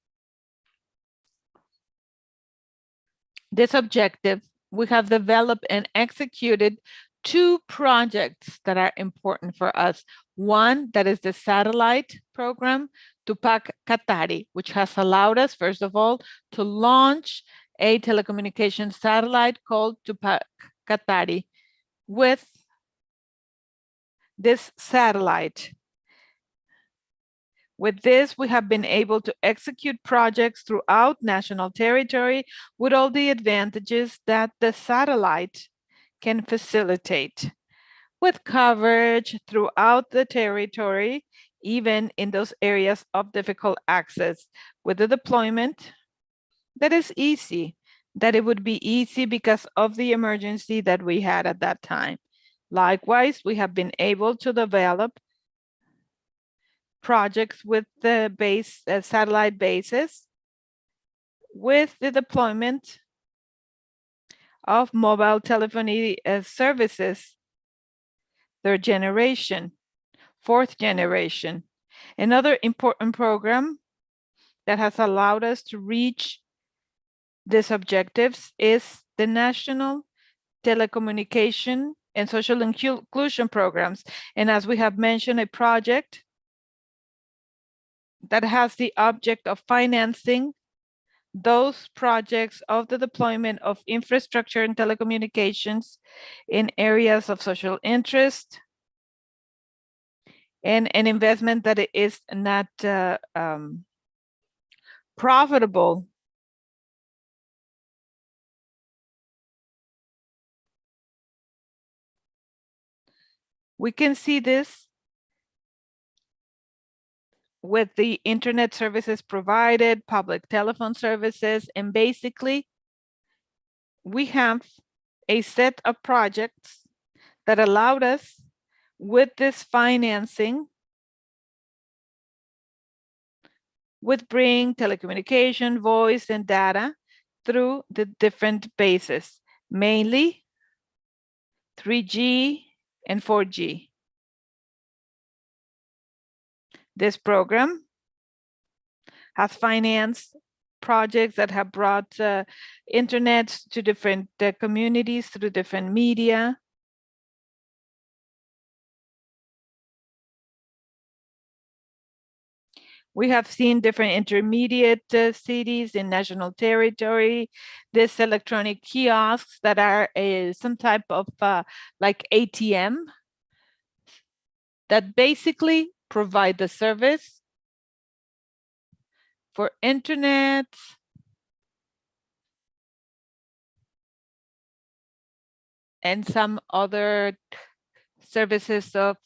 this objective, we have developed and executed 2 projects that are important for us. One, that is the satellite program, Tupac Katari, which has allowed us, first of all, to launch a telecommunications satellite called Tupac Katari with this satellite. With this, we have been able to execute projects throughout national territory with all the advantages that the satellite can facilitate, with coverage throughout the territory, even in those areas of difficult access, with a deployment that is easy, that it would be easy because of the emergency that we had at that time. Likewise, we have been able to develop projects with the satellite bases, with the deployment of mobile telephony services, third generation, fourth generation. Another important program that has allowed us to reach these objectives is the National Telecommunication and Social Inclusion Programs. And as we have mentioned, a project that has the object of financing those projects of the deployment of infrastructure and telecommunications in areas of social interest, and an investment that is not profitable. We can see this with the internet services provided, public telephone services, and basically we have a set of projects that allowed us with this financing with bring telecommunication, voice, and data through the different bases, mainly 3G and 4G. This program has financed projects that have brought internet to different communities through different media. We have seen different intermediate cities in national territory, this electronic kiosks that are some type of like ATM that basically provide the service for internet, and some other services of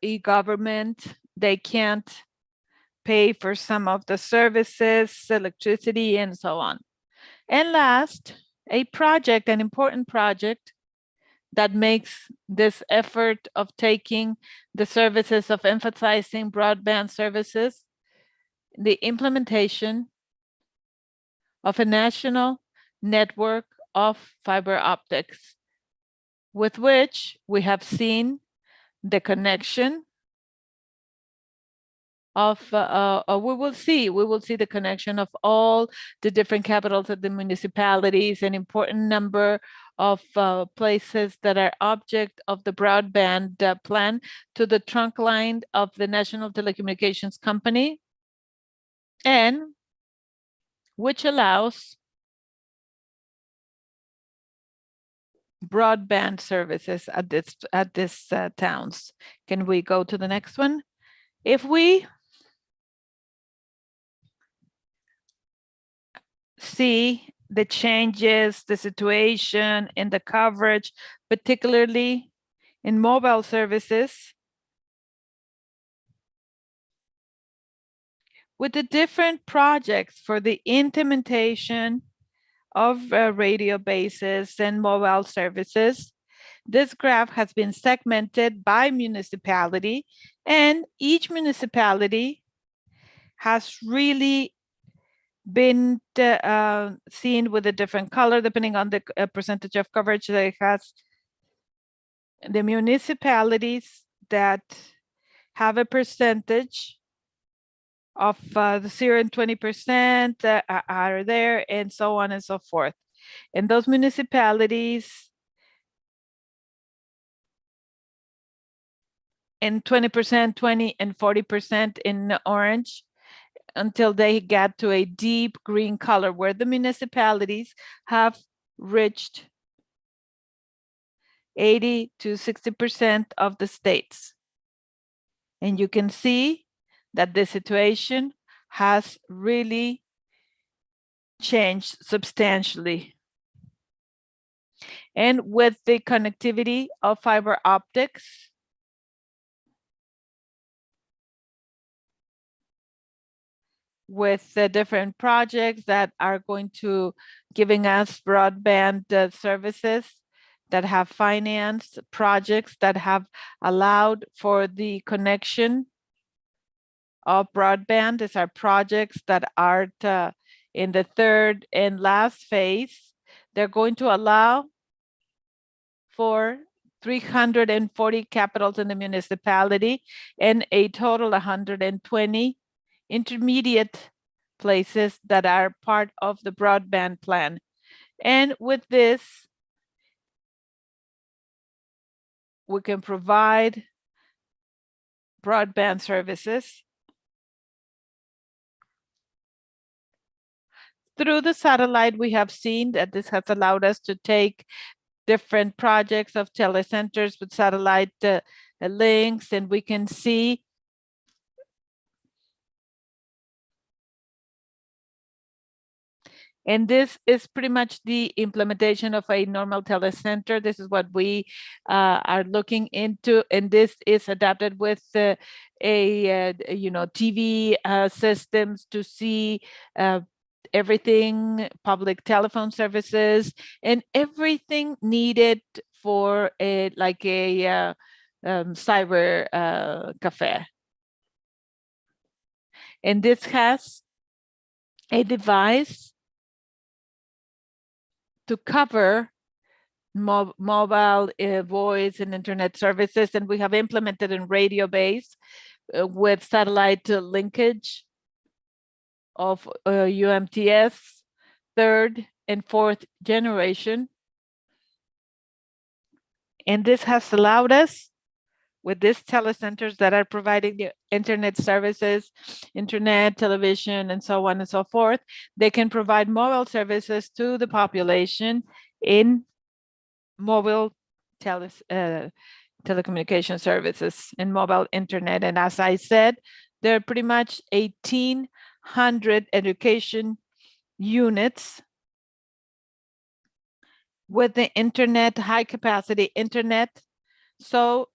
e-government. They can't pay for some of the services, electricity, and so on. And last, a project, an important project that makes this effort of taking the services of emphasizing broadband services, the implementation of a national network of fiber optics, with which we have seen the connection of, we will see the connection of all the different capitals of the municipalities, an important number of places that are object of the broadband plan to the trunk line of the National Telecommunications Company, and which allows broadband services at this towns. Can we go to the next one? If we see the changes, the situation in the coverage, particularly in mobile services, with the different projects for the implementation of radio bases and mobile services. This graph has been segmented by municipality, and each municipality has really been seen with a different color depending on the percentage of coverage that it has. The municipalities that have a percentage of the 0 and 20% are there, and so on and so forth. And those municipalities in 20%, 20 and 40% in orange, until they get to a deep green color, where the municipalities have reached 80 to 60% of the states. And you can see that the situation has really changed substantially. And with the connectivity of fiber optics, with the different projects that are going to giving us broadband services that have financed projects that have allowed for the connection of broadband. These are projects that are in the third and last phase. They're going to allow for 340 capitals in the municipality and a total 120 intermediate places that are part of the broadband plan. And with this, we can provide broadband services through the satellite. We have seen that this has allowed us to take different projects of telecenters with satellite links, and we can see and this is pretty much the implementation of a normal telecenter. This is what we are looking into, and this is adapted with TV systems to see everything, public telephone services, and everything needed for a cyber cafe. And this has a device to cover mobile voice and internet services, and we have implemented in radio base with satellite linkage of UMTS third and fourth generation. And this has allowed us with these telecenters that are providing the internet services, internet, television, and so on and so forth. They can provide mobile services to the population in mobile telecommunication services and mobile internet. And as I said, there are pretty much 1,800 education units with the internet, high capacity internet. So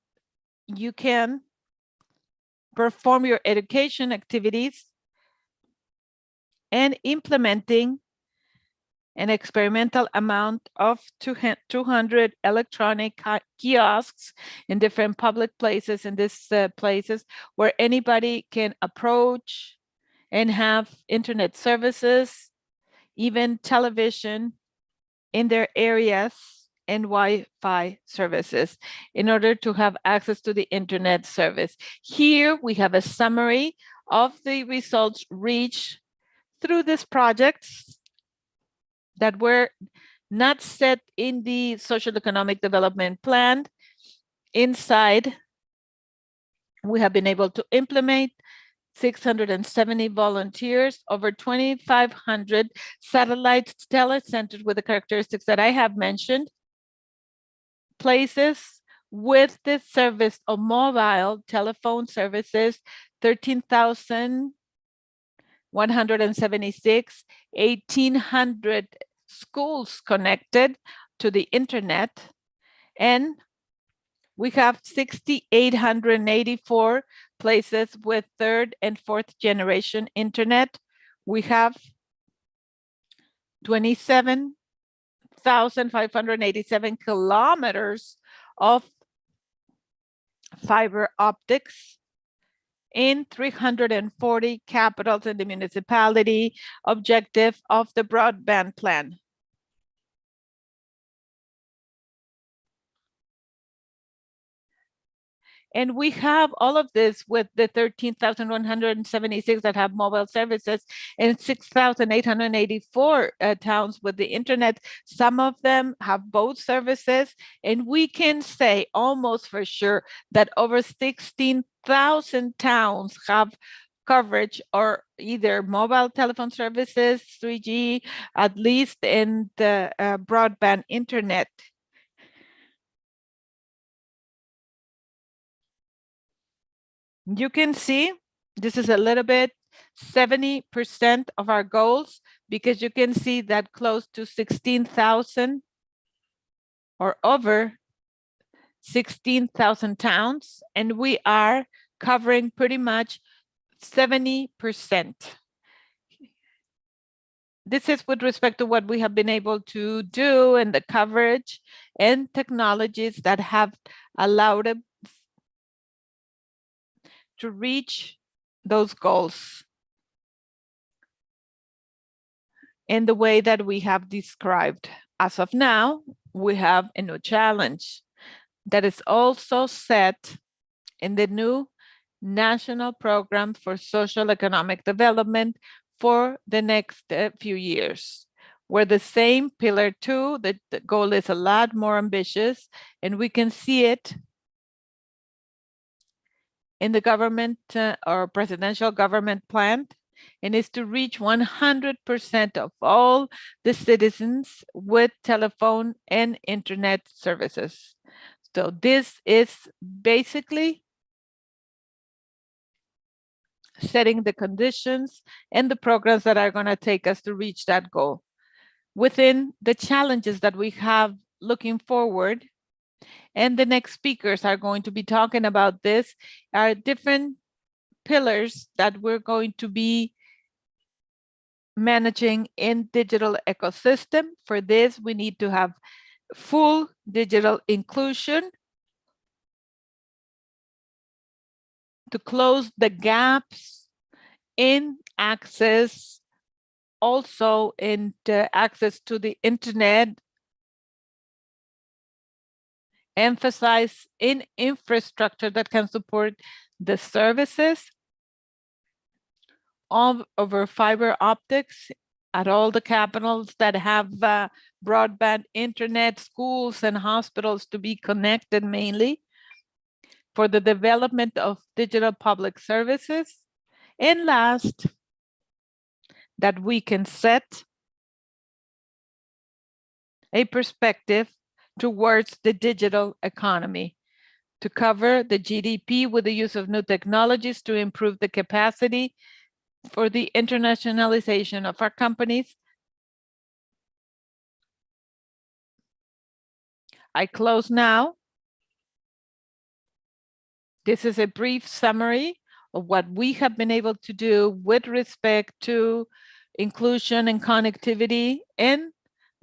you can perform your education activities and implementing an experimental amount of 200 electronic kiosks in different public places, in these places where anybody can approach and have internet services, even television in their areas, and Wi-Fi services in order to have access to the internet service. Here we have a summary of the results reached through this project that were not set in the social economic development plan. Inside, we have been able to implement 670 volunteers, over 2,500 satellite telecenters with the characteristics that I have mentioned, places with the service of mobile telephone services, 13,176, 1,800 schools connected to the internet, and we have 6,884 places with third and fourth generation internet. We have 27,587 kilometers of fiber optics in 340 capitals in the municipality, objective of the broadband plan. And we have all of this with the 13,176 that have mobile services and 6,884 towns with the internet. Some of them have both services, and we can say almost for sure that over 16,000 towns have coverage or either mobile telephone services, 3G, at least in the broadband internet. You can see this is a little bit 70% of our goals, because you can see that close to 16,000 or over 16,000 towns, and we are covering pretty much 70%. This is with respect to what we have been able to do and the coverage and technologies that have allowed us to reach those goals in the way that we have described. As of now, we have a new challenge that is also set in the new National Program for Social Economic Development for the next few years, where the same Pillar 2, the goal is a lot more ambitious, and we can see it in the government or presidential government plan, and is to reach 100% of all the citizens with telephone and internet services. So this is basically setting the conditions and the programs that are going to take us to reach that goal. Within the challenges that we have looking forward, and the next speakers are going to be talking about this, are different pillars that we're going to be managing in digital ecosystem. For this, we need to have full digital inclusion to close the gaps in access, also in access to the internet, emphasize in infrastructure that can support the services over fiber optics at all the capitals that have broadband internet, schools and hospitals to be connected mainly, for the development of digital public services. And last, that we can set a perspective towards the digital economy to cover the GDP with the use of new technologies to improve the capacity for the internationalization of our companies. I close now. This is a brief summary of what we have been able to do with respect to inclusion and connectivity and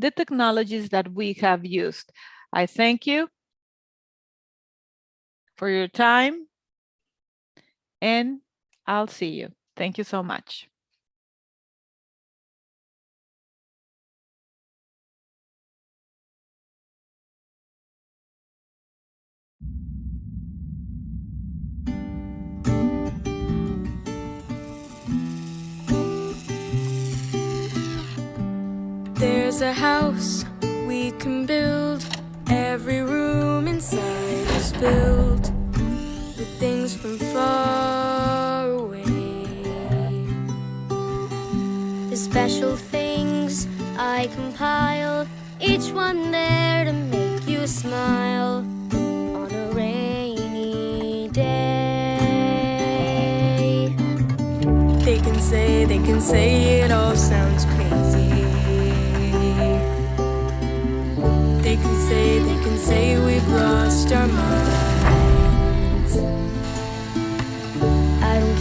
the technologies that we have used. I thank you for your time, and I'll see you. Thank you so much. There's a house we can build. Every room inside is filled with things from far away. The special things I compile, each one there to make you smile on a rainy day. They can say it all sounds crazy. They can say we've lost our minds. I don't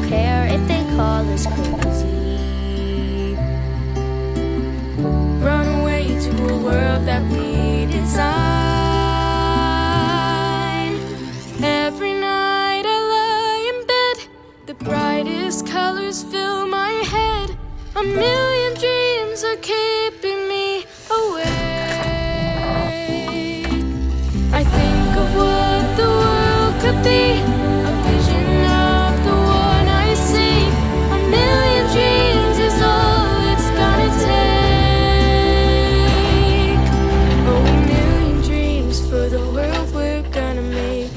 care if they call us crazy. Run away to a world that we design. Every night I lie in bed, the brightest colors fill my head. A million dreams are keeping me awake. I think of what the world could be, a vision of the one I see. A million dreams is all it's gonna take. Oh, a million dreams for the world we're gonna make.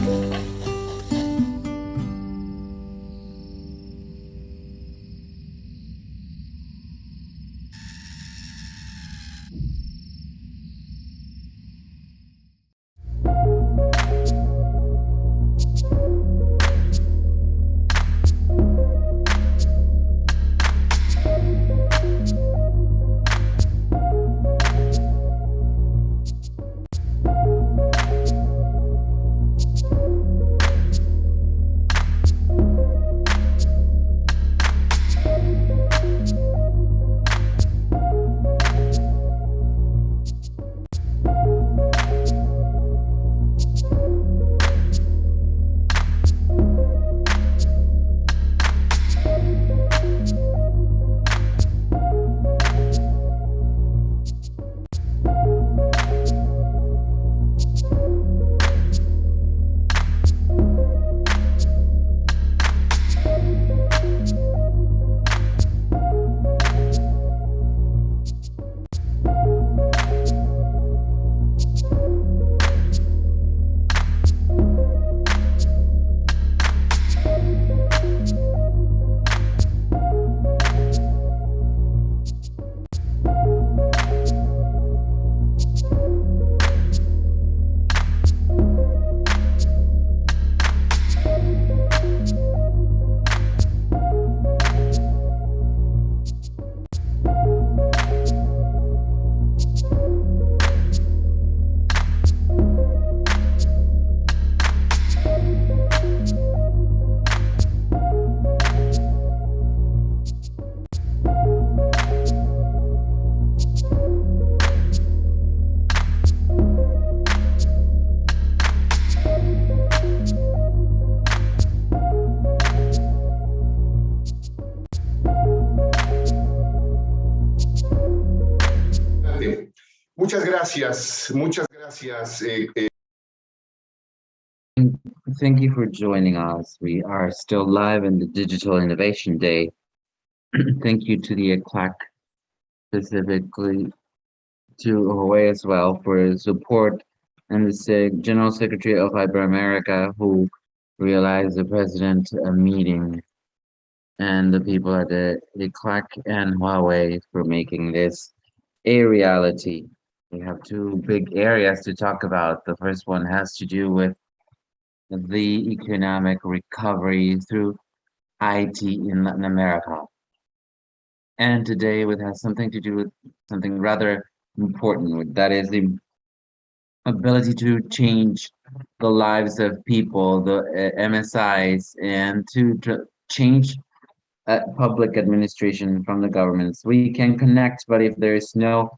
Muchas gracias, muchas gracias. Thank you for joining us. We are still live in the Digital Innovation Day. Thank you to the ECLAC, specifically to Hawaii as well, for support, and the General Secretary of Iberoamerica, who realized the President meeting, and the people at the ECLAC and Huawei for making this a reality. We have two big areas to talk about. The first one has to do with the economic recovery through IT in Latin America. And today it has something to do with something rather important, that is the ability to change the lives of people, the MSIs, and to change public administration from the governments. We can connect, but if there is no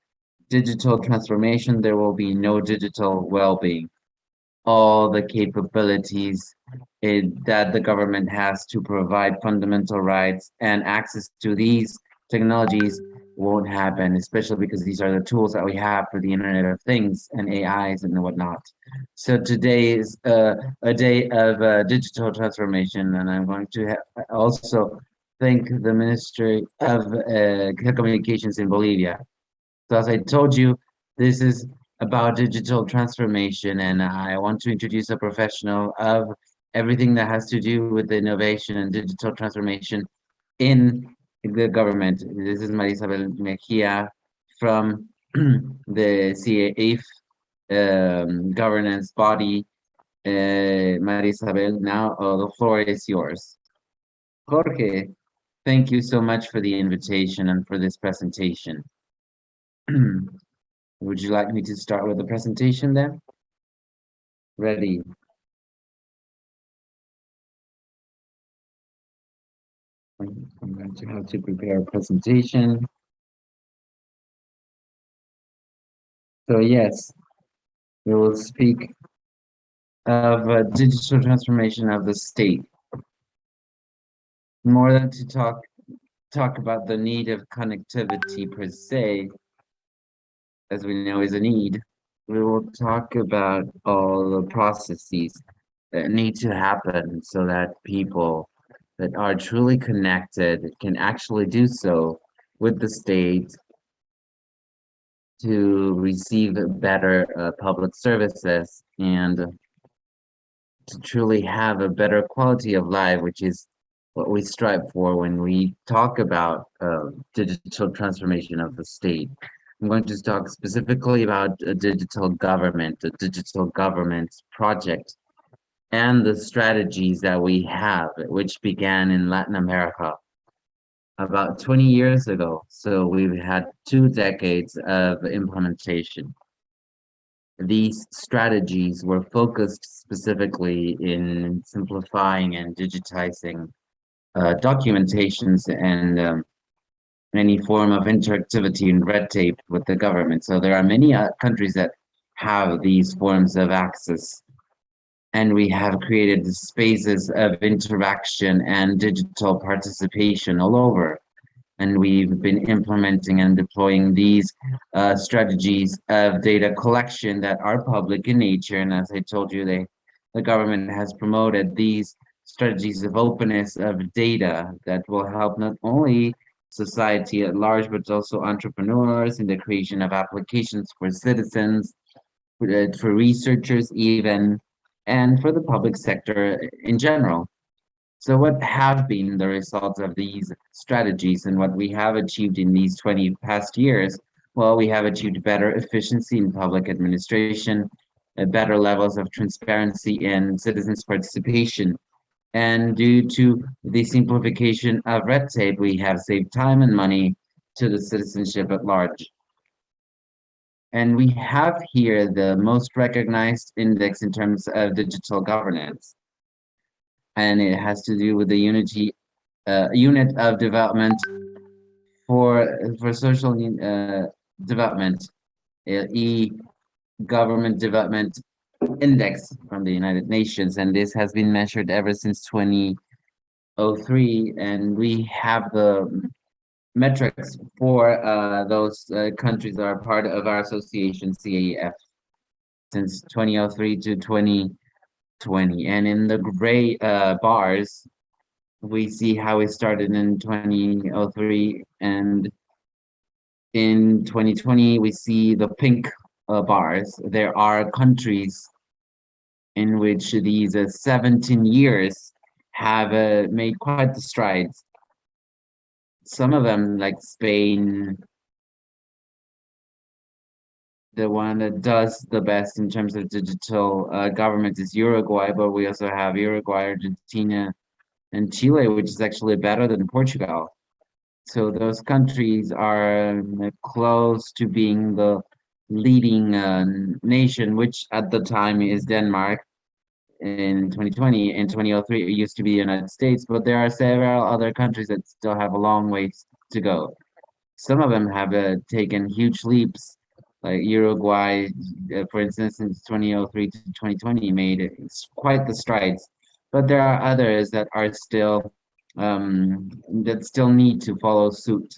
digital transformation, there will be no digital well-being. All the capabilities that the government has to provide fundamental rights and access to these technologies won't happen, especially because these are the tools that we have for the Internet of Things and AIs and whatnot. So today is a day of digital transformation, and I'm going to also thank the Ministry of Communications in Bolivia. So as I told you, this is about digital transformation, and I want to introduce a professional of everything that has to do with innovation and digital transformation in the government. This is Marisabel Mejia from the CAIF governance body. Marisabel, now the floor is yours. Jorge, thank you so much for the invitation and for this presentation. Would you like me to start with the presentation then? Ready. I'm going to have to prepare a presentation. So yes, we will speak of digital transformation of the state. More than to talk about the need of connectivity per se, as we know is a need, we will talk about all the processes that need to happen so that people that are truly connected can actually do so with the state to receive better public services and to truly have a better quality of life, which is what we strive for when we talk about digital transformation of the state. I'm going to talk specifically about a digital government project, and the strategies that we have, which began in Latin America about 20 years ago. So we've had 2 decades of implementation. These strategies were focused specifically in simplifying and digitizing documentations and any form of interactivity and red tape with the government. So there are many countries that have these forms of access, and we have created spaces of interaction and digital participation all over. And we've been implementing and deploying these strategies of data collection that are public in nature. And as I told you, the government has promoted these strategies of openness of data that will help not only society at large, but also entrepreneurs in the creation of applications for citizens, for researchers even, and for the public sector in general. So what have been the results of these strategies and what we have achieved in these 20 past years? Well, we have achieved better efficiency in public administration, better levels of transparency and citizens' participation. And due to the simplification of red tape, we have saved time and money to the citizenship at large. And we have here the most recognized index in terms of digital governance. And it has to do with the unit of development for social development, e-government development index from the United Nations. And this has been measured ever since 2003. And we have the metrics for those countries that are part of our association, CAEF, since 2003 to 2020. And in the gray bars, we see how it started in 2003, and in 2020 we see the pink bars. There are countries in which these 17 years have made quite the strides. Some of them, like Spain, the one that does the best in terms of digital government is Uruguay, but we also have Uruguay, Argentina, and Chile, which is actually better than Portugal. So those countries are close to being the leading nation, which at the time is Denmark. In 2020, in 2003, it used to be the United States, but there are several other countries that still have a long way to go. Some of them have taken huge leaps, like Uruguay, for instance, since 2003 to 2020, made it quite the strides. But there are others that are still that still need to follow suit.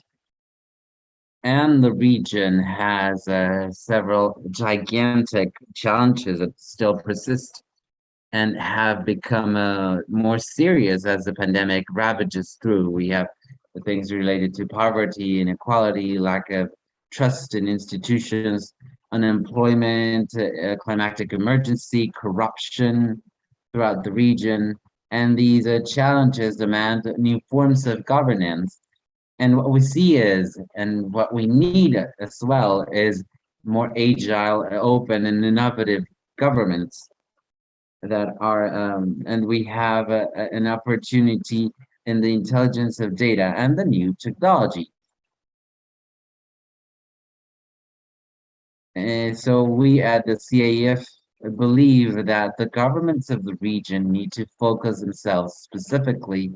And the region has several gigantic challenges that still persist and have become more serious as the pandemic ravages through. We have the things related to poverty, inequality, lack of trust in institutions, unemployment, climatic emergency, corruption throughout the region. And these challenges demand new forms of governance. And what we see is, and what we need as well, is more agile, open, and innovative governments that are, and we have an opportunity in the intelligence of data and the new technology. And so we at the CAF believe that the governments of the region need to focus themselves specifically,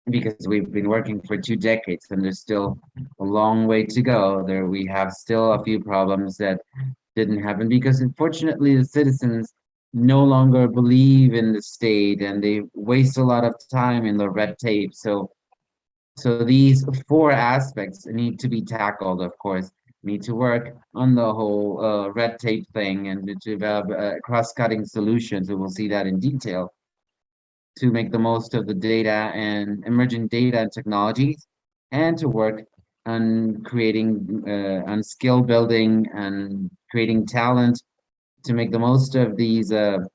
because we've been working for 2 decades and there's still a long way to go. There we have still a few problems that didn't happen because unfortunately the citizens no longer believe in the state and they waste a lot of time in the red tape. So these 4 aspects need to be tackled, of course. Need to work on the whole red tape thing and to develop cross-cutting solutions. And we'll see that in detail, to make the most of the data and emerging data and technologies, and to work on creating on skill building and creating talent to make the most of these to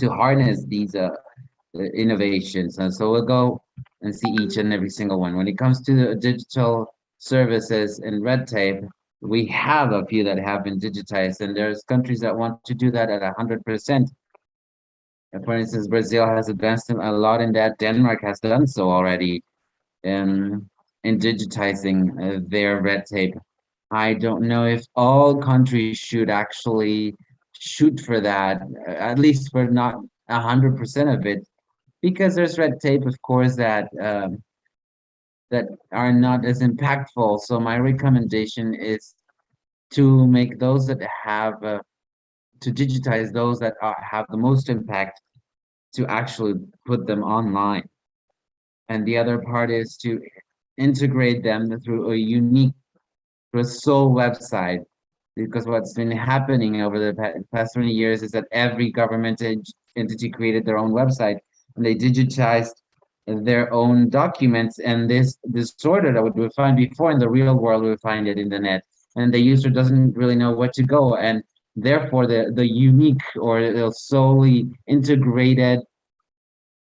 harness these innovations. And so we'll go and see each and every single one. When it comes to the digital services and red tape, we have a few that have been digitized, and there's countries that want to do that at 100%. For instance, Brazil has advanced a lot in that. Denmark has done so already in digitizing their red tape. I don't know if all countries should actually shoot for that, at least for not 100% of it, because there's red tape, of course, that that are not as impactful. So my recommendation is to make those that have to digitize those that have the most impact, to actually put them online. And the other part is to integrate them through a sole website, because what's been happening over the past 20 years is that every government entity created their own website and they digitized their own documents, and this disorder that we would find before in the real world, we would find it in the net, and the user doesn't really know where to go, and therefore the unique or the solely integrated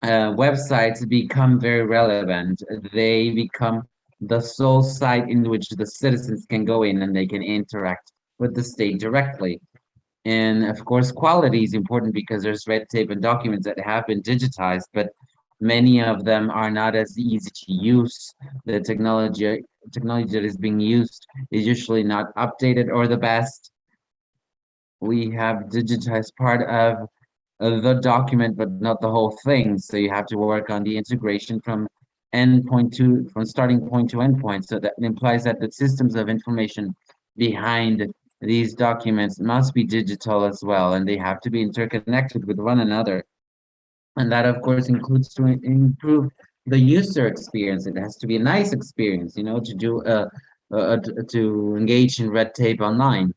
websites become very relevant. They become the sole site in which the citizens can go in and they can interact with the state directly. And of course, quality is important because there's red tape and documents that have been digitized, but many of them are not as easy to use. The technology that is being used is usually not updated or the best. We have digitized part of the document, but not the whole thing. So you have to work on the integration from starting point to endpoint. So that implies that the systems of information behind these documents must be digital as well, and they have to be interconnected with one another. And that, of course, includes to improve the user experience. It has to be a nice experience, you know, to do to engage in red tape online.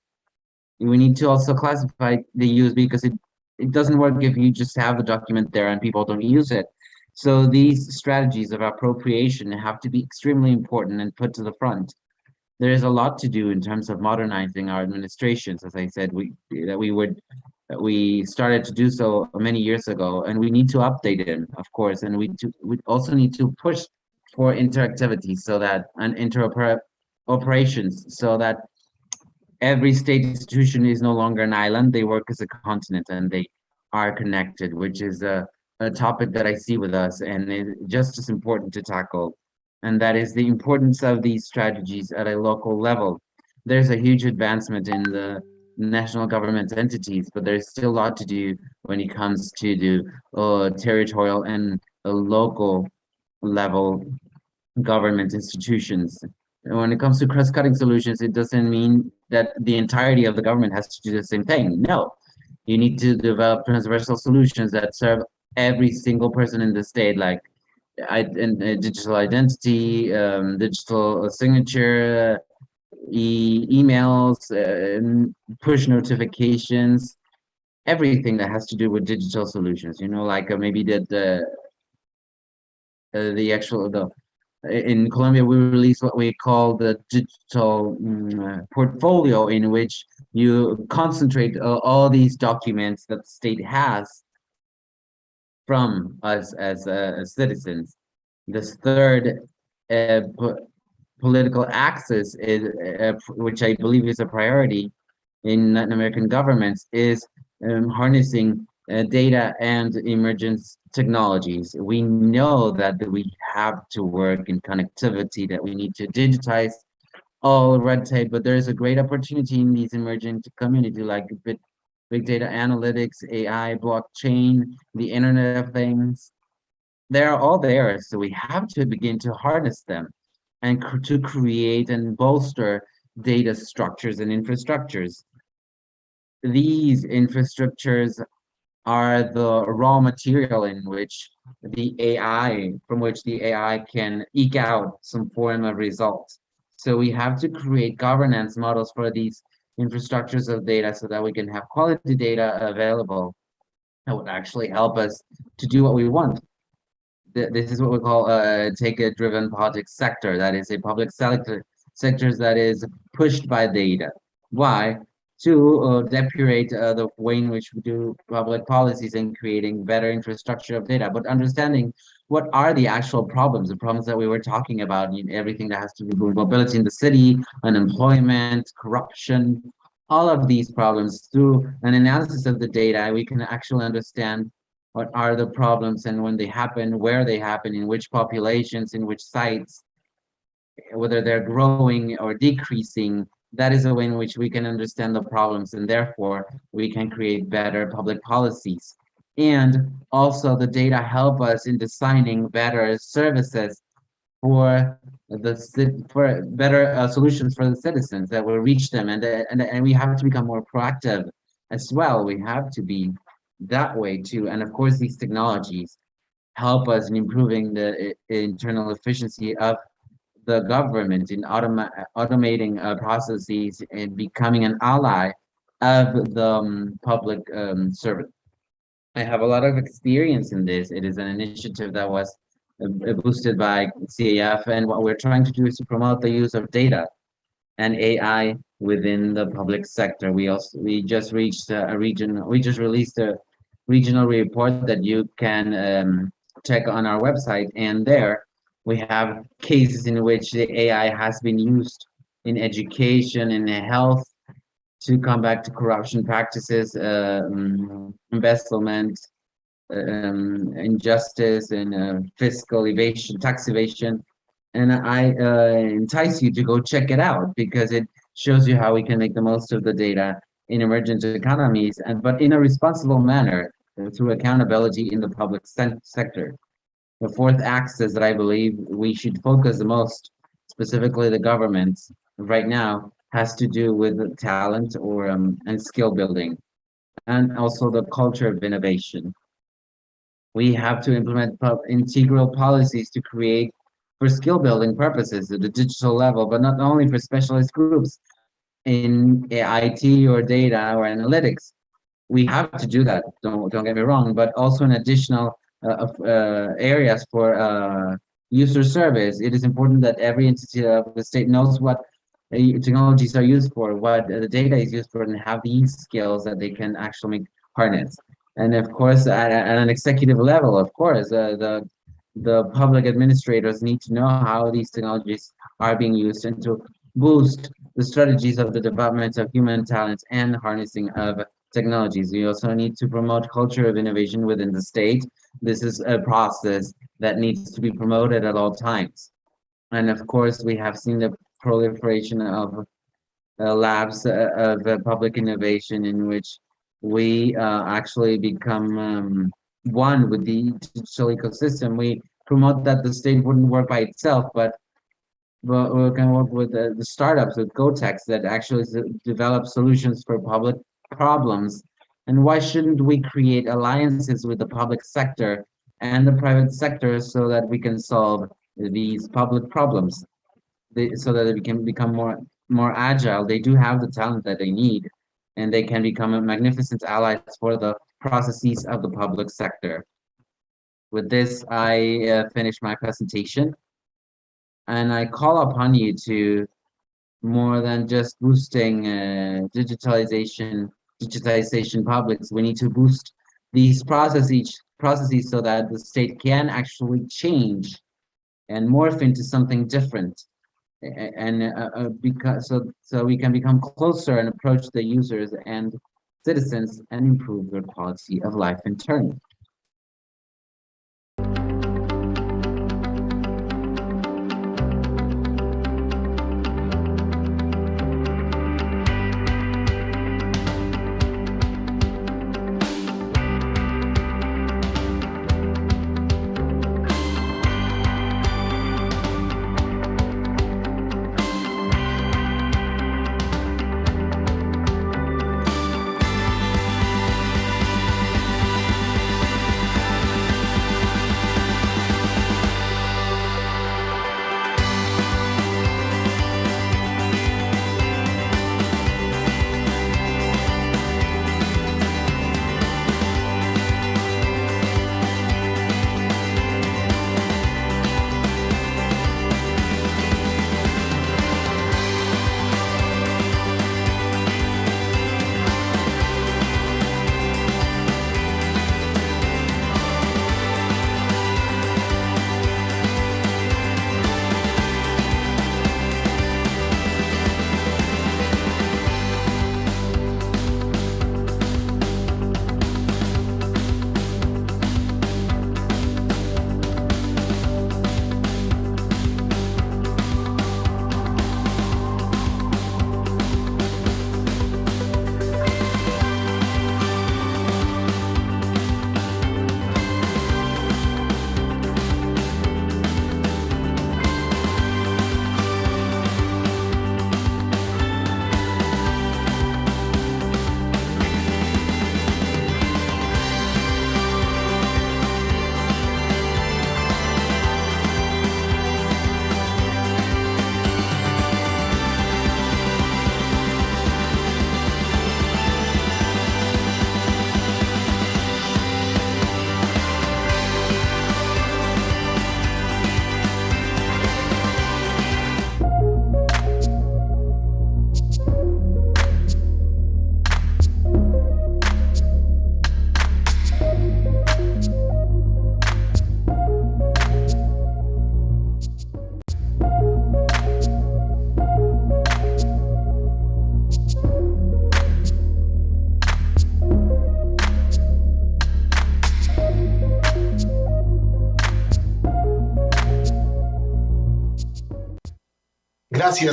We need to also classify the use, because it doesn't work if you just have the document there and people don't use it. So these strategies of appropriation have to be extremely important and put to the front. There is a lot to do in terms of modernizing our administrations. As I said, we started to do so many years ago, and we need to update them, of course, and we also need to push for interactivity, so that and operations, so that every state institution is no longer an island. They work as a continent, and they are connected, which is a topic that I see with us, and it's just as important to tackle. And that is the importance of these strategies at a local level. There's a huge advancement in the national government entities, but there's still a lot to do when it comes to the territorial and local level government institutions. And when it comes to cross-cutting solutions, it doesn't mean that the entirety of the government has to do the same thing. No, you need to develop transversal solutions that serve every single person in the state, like digital identity, digital signature, emails, push notifications, everything that has to do with digital solutions. You know, like maybe the actual the in Colombia, we release what we call the digital portfolio, in which you concentrate all these documents that the state has from us as citizens. This third political axis, is, which I believe is a priority in Latin American governments, is harnessing data and emergence technologies. We know that we have to work in connectivity, that we need to digitize all red tape, but there is a great opportunity in these emerging community, like big data analytics, AI, blockchain, the Internet of Things. They're all there, so we have to begin to harness them and to create and bolster data structures and infrastructures. These infrastructures are the raw material in which from which the AI can eke out some form of result. So we have to create governance models for these infrastructures of data, so that we can have quality data available that would actually help us to do what we want. This is what we call a data-driven politics sector. That is a public sector that is pushed by data. Why? To depurate the way in which we do public policies and creating better infrastructure of data, but understanding what are the actual problems, the problems that we were talking about, everything that has to do with mobility in the city, unemployment, corruption, all of these problems. Through an analysis of the data, we can actually understand what are the problems, and when they happen, where they happen, in which populations, in which sites, whether they're growing or decreasing. That is a way in which we can understand the problems, and therefore we can create better public policies. And also the data help us in designing better services for better solutions for the citizens that will reach them, and we have to become more proactive as well. We have to be that way too. And of course, these technologies help us in improving the internal efficiency of the government, in automating processes and becoming an ally of the public servant. I have a lot of experience in this. It is an initiative that was boosted by CAF, and what we're trying to do is to promote the use of data and AI within the public sector. We just released a regional report that you can check on our website, and there we have cases in which the AI has been used in education and health to come back to corruption practices, embezzlement, injustice, and fiscal evasion, tax evasion. And I entice you to go check it out, because it shows you how we can make the most of the data in emergent economies, but in a responsible manner, through accountability in the public sector. The fourth axis that I believe we should focus the most, specifically the governments right now, has to do with talent and skill building, and also the culture of innovation. We have to implement integral policies to create for skill building purposes at the digital level, but not only for specialist groups in IT or data or analytics. We have to do that, don't get me wrong, but also in additional areas for user service. It is important that every entity of the state knows what technologies are used for, what the data is used for, and have these skills that they can actually harness. And of course, at an executive level, of course, the public administrators need to know how these technologies are being used and to boost the strategies of the development of human talents and harnessing of technologies. We also need to promote culture of innovation within the state. This is a process that needs to be promoted at all times. And of course, we have seen the proliferation of labs of public innovation in which we actually become one with the digital ecosystem. We promote that the state wouldn't work by itself, but we can work with the startups, with GoTechs that actually develop solutions for public problems. And why shouldn't we create alliances with the public sector and the private sector so that we can solve these public problems, so that we can become more agile? They do have the talent that they need, and they can become a magnificent allies for the processes of the public sector. With this, I finish my presentation, and I call upon you to more than just boosting digitization publics. We need to boost these processes so that the state can actually change and morph into something different, and because so we can become closer and approach the users and citizens and improve their quality of life in turn.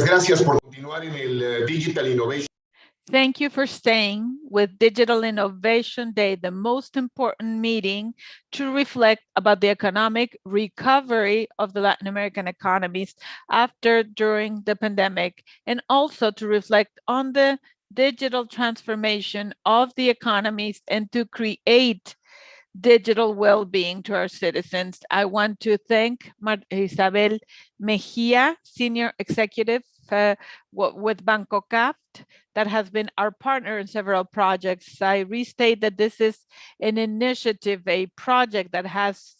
Gracias por continuar en el Digital Innovation. Thank you for staying with Digital Innovation Day, the most important meeting to reflect about the economic recovery of the Latin American economies after, during the pandemic, and also to reflect on the digital transformation of the economies and to create digital well-being to our citizens. I want to thank Isabel Mejia, Senior Executive with Banco CAFT, that has been our partner in several projects. I restate that this is an initiative, a project that has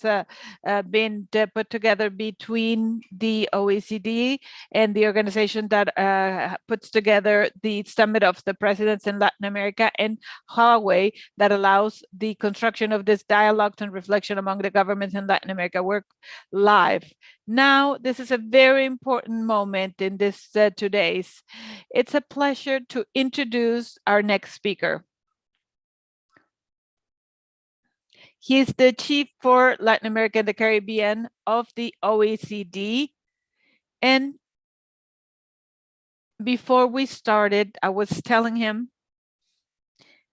been put together between the OECD and the organization that puts together the Summit of the Presidents in Latin America, and Huawei, that allows the construction of this dialogue and reflection among the governments in Latin America work live. Now, this is a very important moment in this today's. It's a pleasure to introduce our next speaker. He is the chief for Latin America and the Caribbean of the OECD. And before we started, I was telling him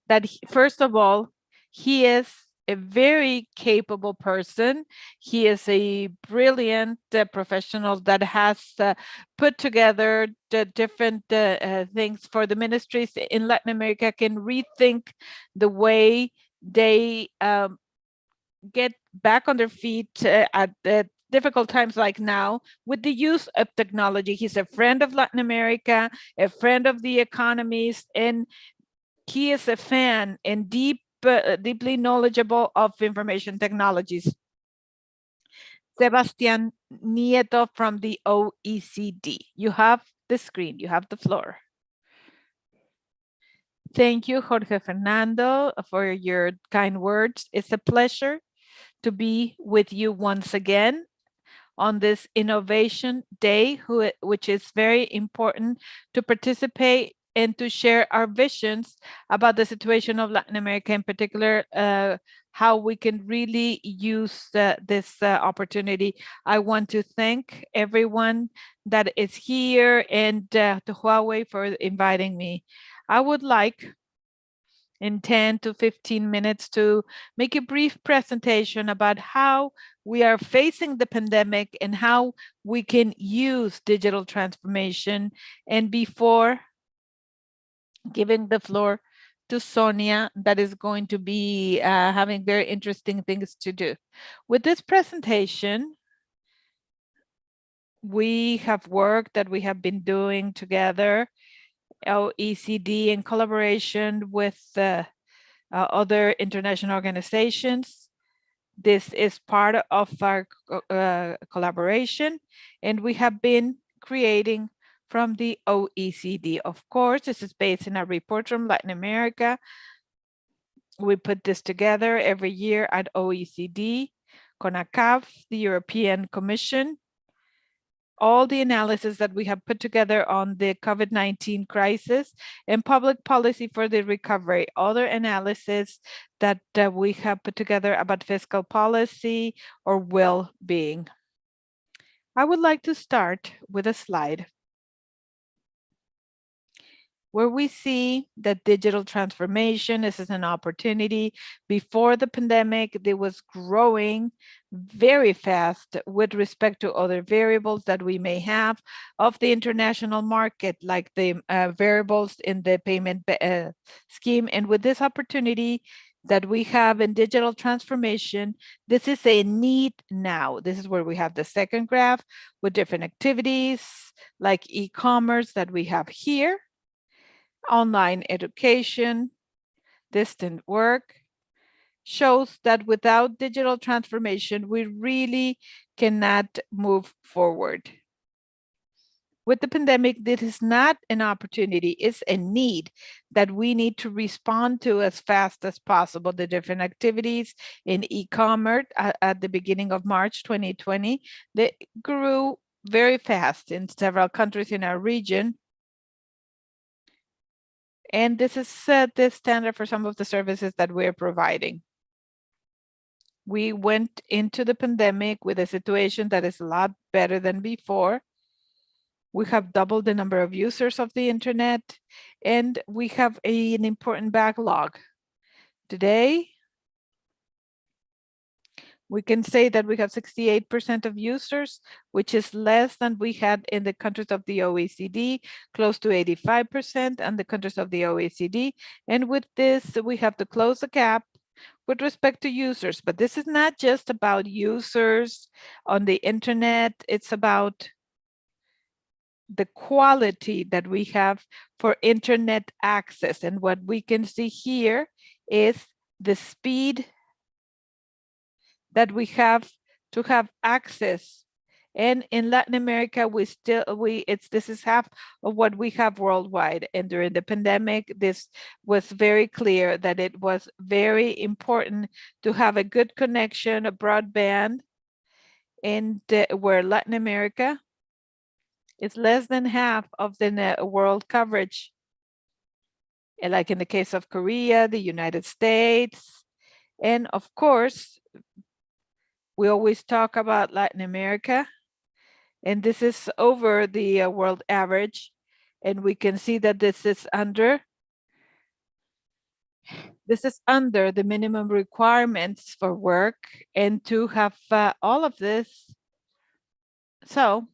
that first of all, he is a very capable person. He is a brilliant professional that has put together the different things for the ministries in Latin America, can rethink the way they get back on their feet at difficult times like now with the use of technology. He's a friend of Latin America, a friend of the economies, and he is a fan and deeply knowledgeable of information technologies. Sebastián Nieto from the OECD. You have the screen, you have the floor. Thank you, Jorge Fernando, for your kind words. It's a pleasure to be with you once again on this Innovation Day, which is very important to participate and to share our visions about the situation of Latin America, in particular, how we can really use this opportunity. I want to thank everyone that is here and to Huawei for inviting me. I would like in 10 to 15 minutes to make a brief presentation about how we are facing the pandemic and how we can use digital transformation. And before giving the floor to Sonia, that is going to be having very interesting things to do. With this presentation, we have work that we have been doing together, OECD, in collaboration with other international organizations. This is part of our collaboration, and we have been creating from the OECD. Of course, this is based in a report from Latin America. We put this together every year at OECD, CONACAF, the European Commission. All the analysis that we have put together on the COVID-19 crisis and public policy for the recovery, other analysis that we have put together about fiscal policy or well-being. I would like to start with a slide where we see that digital transformation is an opportunity. Before the pandemic, it was growing very fast with respect to other variables that we may have of the international market, like the variables in the payment scheme. And with this opportunity that we have in digital transformation, this is a need now. This is where we have the second graph with different activities like e-commerce that we have here, online education, distant work, shows that without digital transformation, we really cannot move forward. With the pandemic, this is not an opportunity, it's a need that we need to respond to as fast as possible. The different activities in e-commerce at the beginning of March 2020, they grew very fast in several countries in our region. And this is the standard for some of the services that we're providing. We went into the pandemic with a situation that is a lot better than before. We have doubled the number of users of the internet, and we have an important backlog. Today, we can say that we have 68% of users, which is less than we had in the countries of the OECD, close to 85% in the countries of the OECD. And with this, we have to close the gap with respect to users. But this is not just about users on the internet, it's about the quality that we have for internet access. And what we can see here is the speed that we have to have access. And in Latin America, this is half of what we have worldwide. And during the pandemic, this was very clear that it was very important to have a good connection, a broadband, and where Latin America is less than half of the world coverage. And like in the case of Korea, the United States, and of course, we always talk about Latin America, and this is over the world average. And we can see that this is under the minimum requirements for work, and to have all of this. So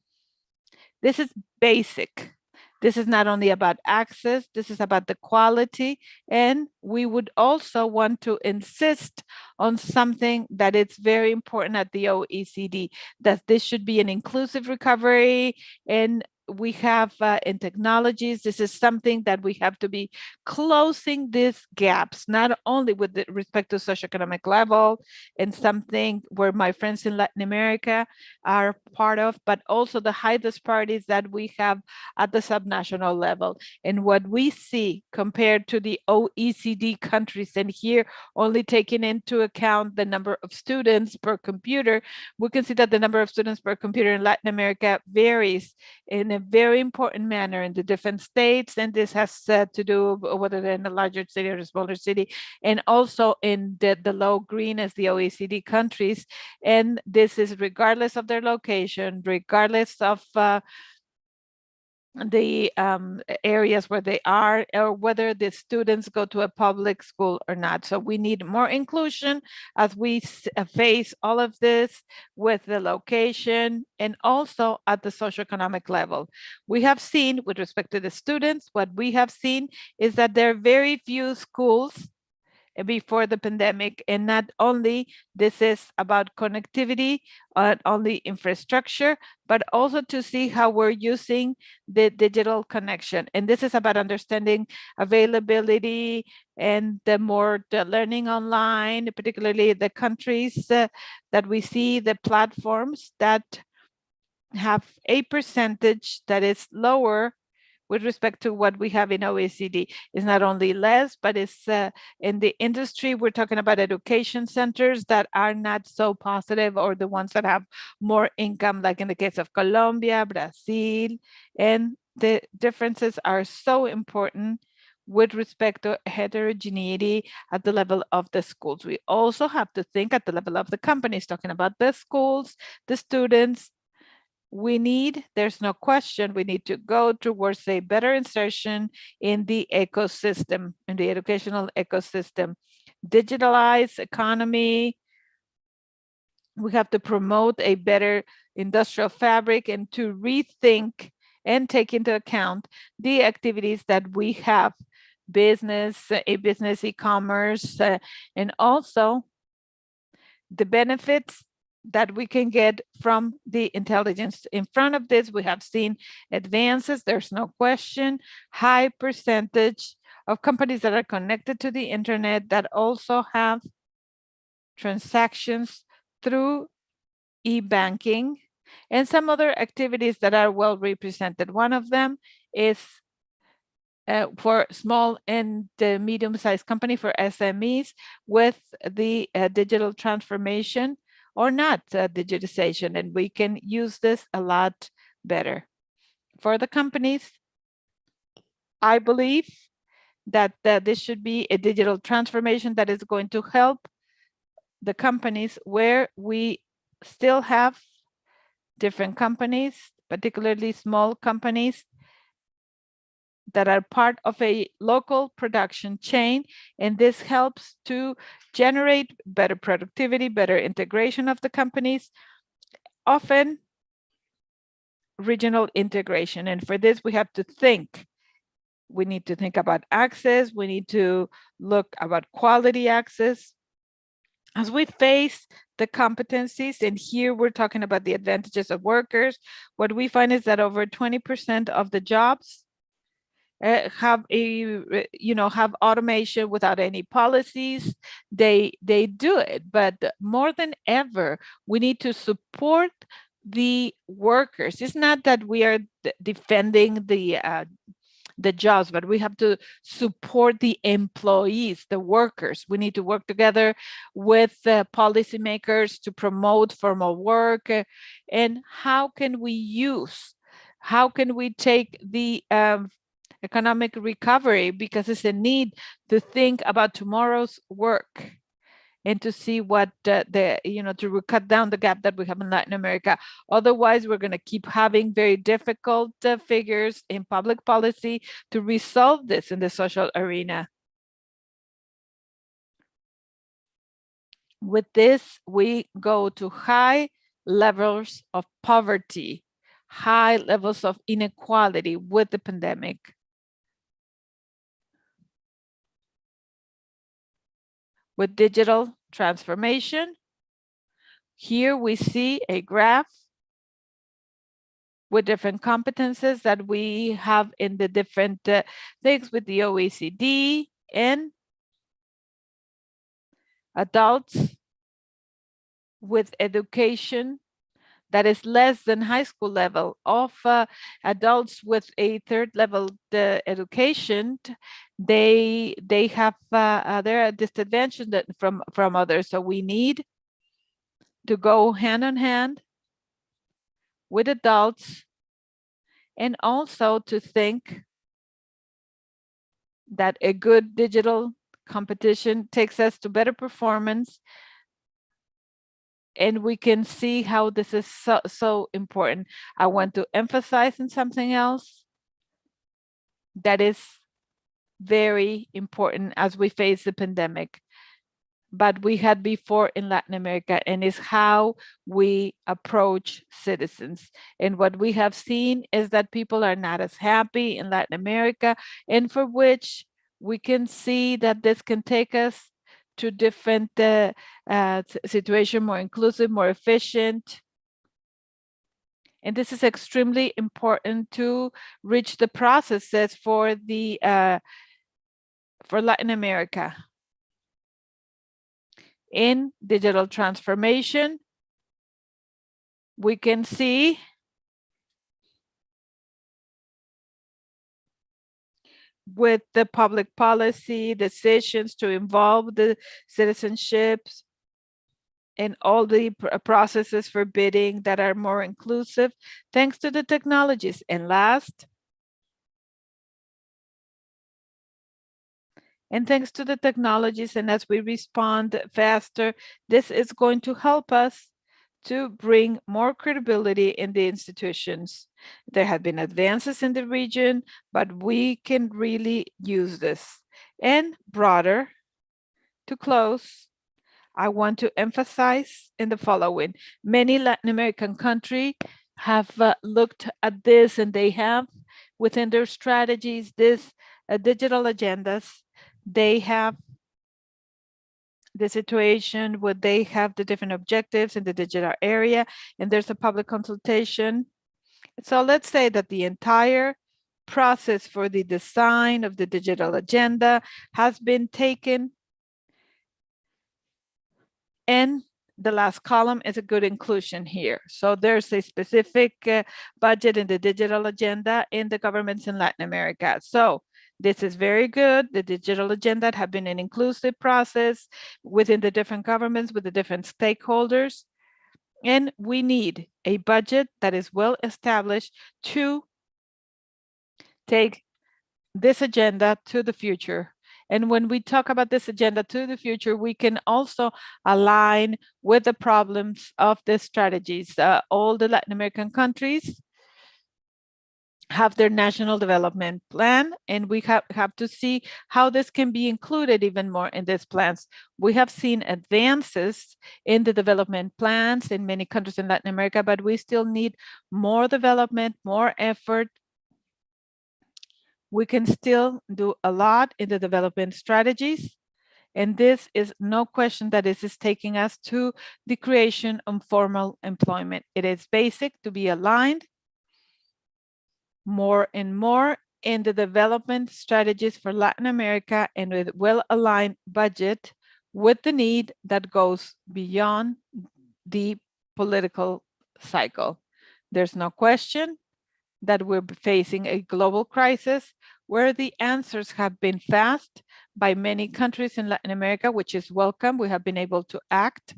this is basic. This is not only about access, this is about the quality. And we would also want to insist on something that it's very important at the OECD, that this should be an inclusive recovery. And we have in technologies, this is something that we have to be closing these gaps, not only with respect to socioeconomic level, and something where my friends in Latin America are part of, but also the high disparities that we have at the subnational level. And what we see compared to the OECD countries, and here only taking into account the number of students per computer, we can see that the number of students per computer in Latin America varies in a very important manner in the different states. And this has to do whether they're in a larger city or a smaller city, and also in the low green as the OECD countries. And this is regardless of their location, regardless of the areas where they are, or whether the students go to a public school or not. So we need more inclusion as we face all of this with the location and also at the socioeconomic level. We have seen, with respect to the students, what we have seen is that there are very few schools before the pandemic. And not only this is about connectivity, only infrastructure, but also to see how we're using the digital connection. And this is about understanding availability and the learning online, particularly the countries that we see, the platforms that have a percentage that is lower with respect to what we have in OECD. Is not only less, but it's in the industry, we're talking about education centers that are not so positive, or the ones that have more income, like in the case of Colombia, Brazil. And the differences are so important with respect to heterogeneity at the level of the schools. We also have to think at the level of the companies, talking about the schools, the students. There's no question, we need to go towards a better insertion in the ecosystem, in the educational ecosystem. Digitalized economy, we have to promote a better industrial fabric and to rethink and take into account the activities that we have, business, e-commerce, and also the benefits that we can get from the intelligence. In front of this, we have seen advances, there's no question, high percentage of companies that are connected to the internet that also have transactions through e-banking and some other activities that are well represented. One of them is for small and medium-sized company, for SMEs, with the digital transformation or not digitization, and we can use this a lot better. For the companies, I believe that this should be a digital transformation that is going to help the companies where we still have different companies, particularly small companies that are part of a local production chain. And this helps to generate better productivity, better integration of the companies, often regional integration. And for this, we have to think. We need to think about access. We need to look about quality access. As we face the competencies, and here we're talking about the advantages of workers, what we find is that over 20% of the jobs have have automation without any policies. They do it, but more than ever, we need to support the workers. It's not that we are defending the jobs, but we have to support the employees, the workers. We need to work together with policymakers to promote formal work. And how can we take the economic recovery, because it's a need to think about tomorrow's work and to see what to cut down the gap that we have in Latin America. Otherwise, we're going to keep having very difficult figures in public policy to resolve this in the social arena. With this, we go to high levels of poverty, high levels of inequality with the pandemic. With digital transformation, here we see a graph with different competences that we have in the different things with the OECD, and adults with education that is less than high school level, of adults with a third level education, they have they're at disadvantage from others. So we need to go hand in hand with adults, and also to think that a good digital competition takes us to better performance. And we can see how this is so important. I want to emphasize on something else that is very important as we face the pandemic, but we had before in Latin America, and is how we approach citizens. And what we have seen is that people are not as happy in Latin America, and for which we can see that this can take us to different situation, more inclusive, more efficient. And this is extremely important to reach the processes for the for Latin America. In digital transformation, we can see with the public policy decisions to involve the citizenships and all the processes for bidding that are more inclusive, thanks to the technologies. And last, and thanks to the technologies, and as we respond faster, this is going to help us to bring more credibility in the institutions. There have been advances in the region, but we can really use this. And broader, to close, I want to emphasize in the following. Many Latin American countries have looked at this, and they have within their strategies this digital agendas. They have the situation where they have the different objectives in the digital area, and there's a public consultation. So let's say that the entire process for the design of the digital agenda has been taken, and the last column is a good inclusion here. So there's a specific budget in the digital agenda in the governments in Latin America. So this is very good. The digital agenda have been an inclusive process within the different governments, with the different stakeholders. And we need a budget that is well established to take this agenda to the future. And when we talk about this agenda to the future, we can also align with the problems of the strategies. All the Latin American countries have their national development plan, and we have to see how this can be included even more in these plans. We have seen advances in the development plans in many countries in Latin America, but we still need more development, more effort. We can still do a lot in the development strategies, And this is no question that this is taking us to the creation of formal employment. It is basic to be aligned more and more in the development strategies for Latin America and with well-aligned budget with the need that goes beyond the political cycle. There's no question that we're facing a global crisis where the answers have been fast by many countries in Latin America, which is welcome. We have been able to act.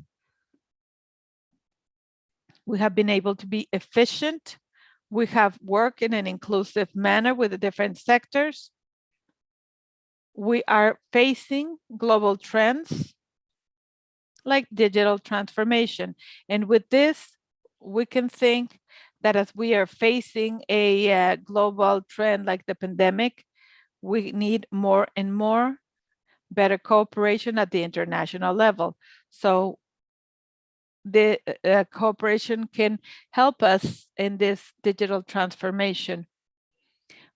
We have been able to be efficient. We have worked in an inclusive manner with the different sectors. We are facing global trends like digital transformation. And with this, we can think that as we are facing a global trend like the pandemic, we need more and more better cooperation at the international level. So the cooperation can help us in this digital transformation.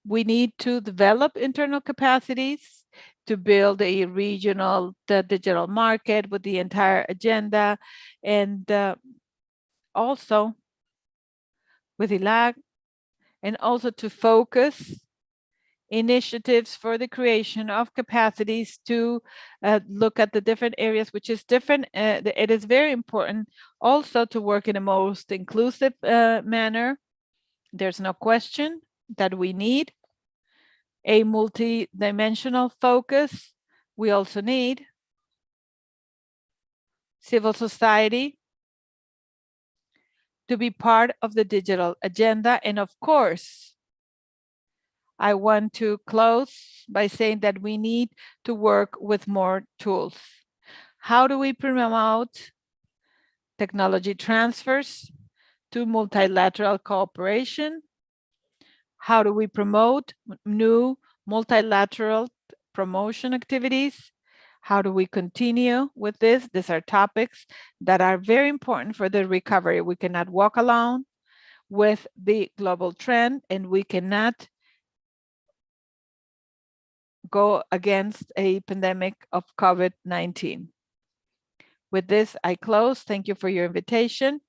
We need to develop internal capacities to build a regional digital market with the entire agenda, and also with ILAG, and also to focus initiatives for the creation of capacities to look at the different areas, which is different. It is very important also to work in a most inclusive manner. There's no question that we need a multi-dimensional focus. We also need civil society to be part of the digital agenda. And of course, I want to close by saying that we need to work with more tools. How do we promote technology transfers to multilateral cooperation? How do we promote new multilateral promotion activities? How do we continue with this? These are topics that are very important for the recovery. We cannot walk alone with the global trend, and we cannot go against a pandemic of COVID-19. With this, I close. Thank you for your invitation.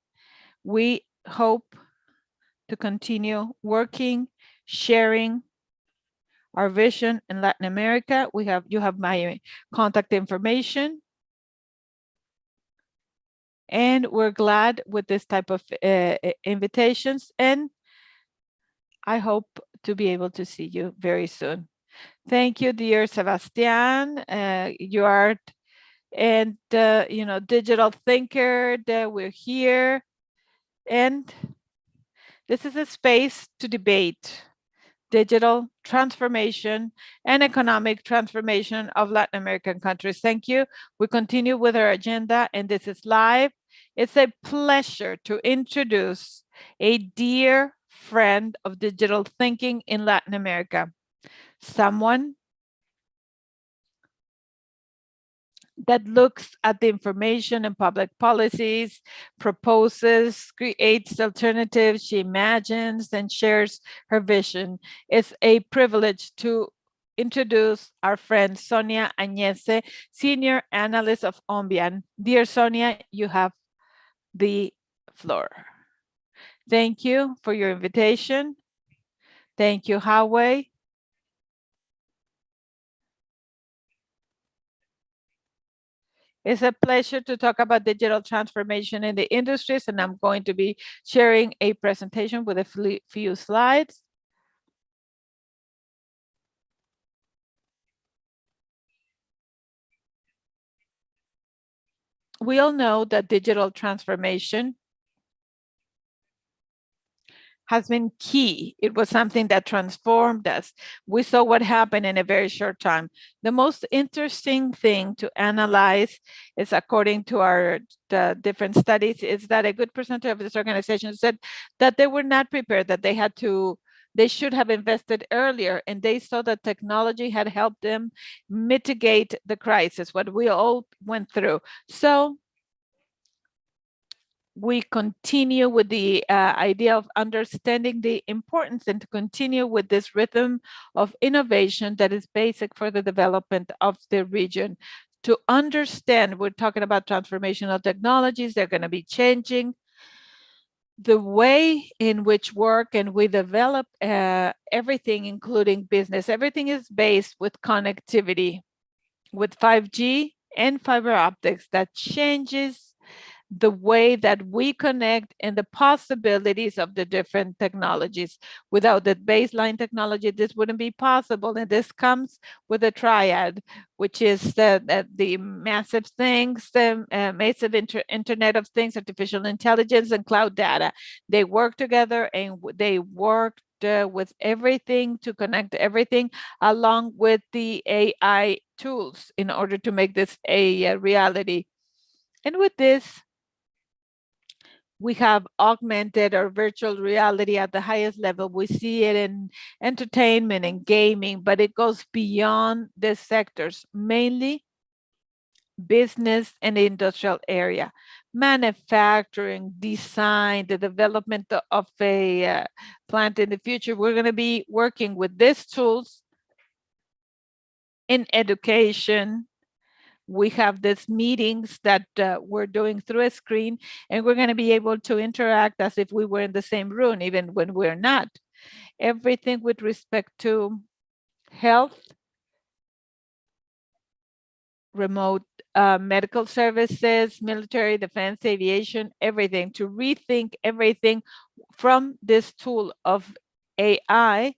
We hope to continue working, sharing our vision in Latin America. You have my contact information. And we're glad with this type of invitations, and I hope to be able to see you very soon. Thank you, dear Sebastian. You are, and digital thinker. We're here, and this is a space to debate digital transformation and economic transformation of Latin American countries. Thank you. We continue with our agenda, and this is live. It's a pleasure to introduce a dear friend of digital thinking in Latin America, someone that looks at the information and public policies, proposes, creates alternatives, she imagines and shares her vision. It's a privilege to introduce our friend Sonia Añese, Senior Analyst of Ombian. Dear Sonia, you have the floor. Thank you for your invitation. Thank you, Howie. It's a pleasure to talk about digital transformation in the industries, and I'm going to be sharing a presentation with a few slides. We all know that digital transformation has been key. It was something that transformed us. We saw what happened in a very short time. The most interesting thing to analyze is, according to the different studies, is that a good percentage of this organization said that they were not prepared, that they should have invested earlier, and they saw that technology had helped them mitigate the crisis, what we all went through. So we continue with the idea of understanding the importance, and to continue with this rhythm of innovation that is basic for the development of the region. to understand, we're talking about transformational technologies, they're going to be changing the way in which work, and we develop everything, including business. Everything is based with connectivity, with 5G and fiber optics that changes the way that we connect and the possibilities of the different technologies. Without the baseline technology, this wouldn't be possible. And this comes with a triad, which is the massive things, the massive Internet of Things, artificial intelligence, and cloud data. They work together, and they work with everything to connect everything, along with the AI tools, in order to make this a reality. And with this, we have augmented or virtual reality at the highest level. We see it in entertainment and gaming, but it goes beyond the sectors, mainly business and industrial area, manufacturing, design, the development of a plant in the future. We're going to be working with these tools in education. We have these meetings that we're doing through a screen, and we're going to be able to interact as if we were in the same room, even when we're not. Everything with respect to health, remote medical services, military, defense, aviation, everything, to rethink everything from this tool of AI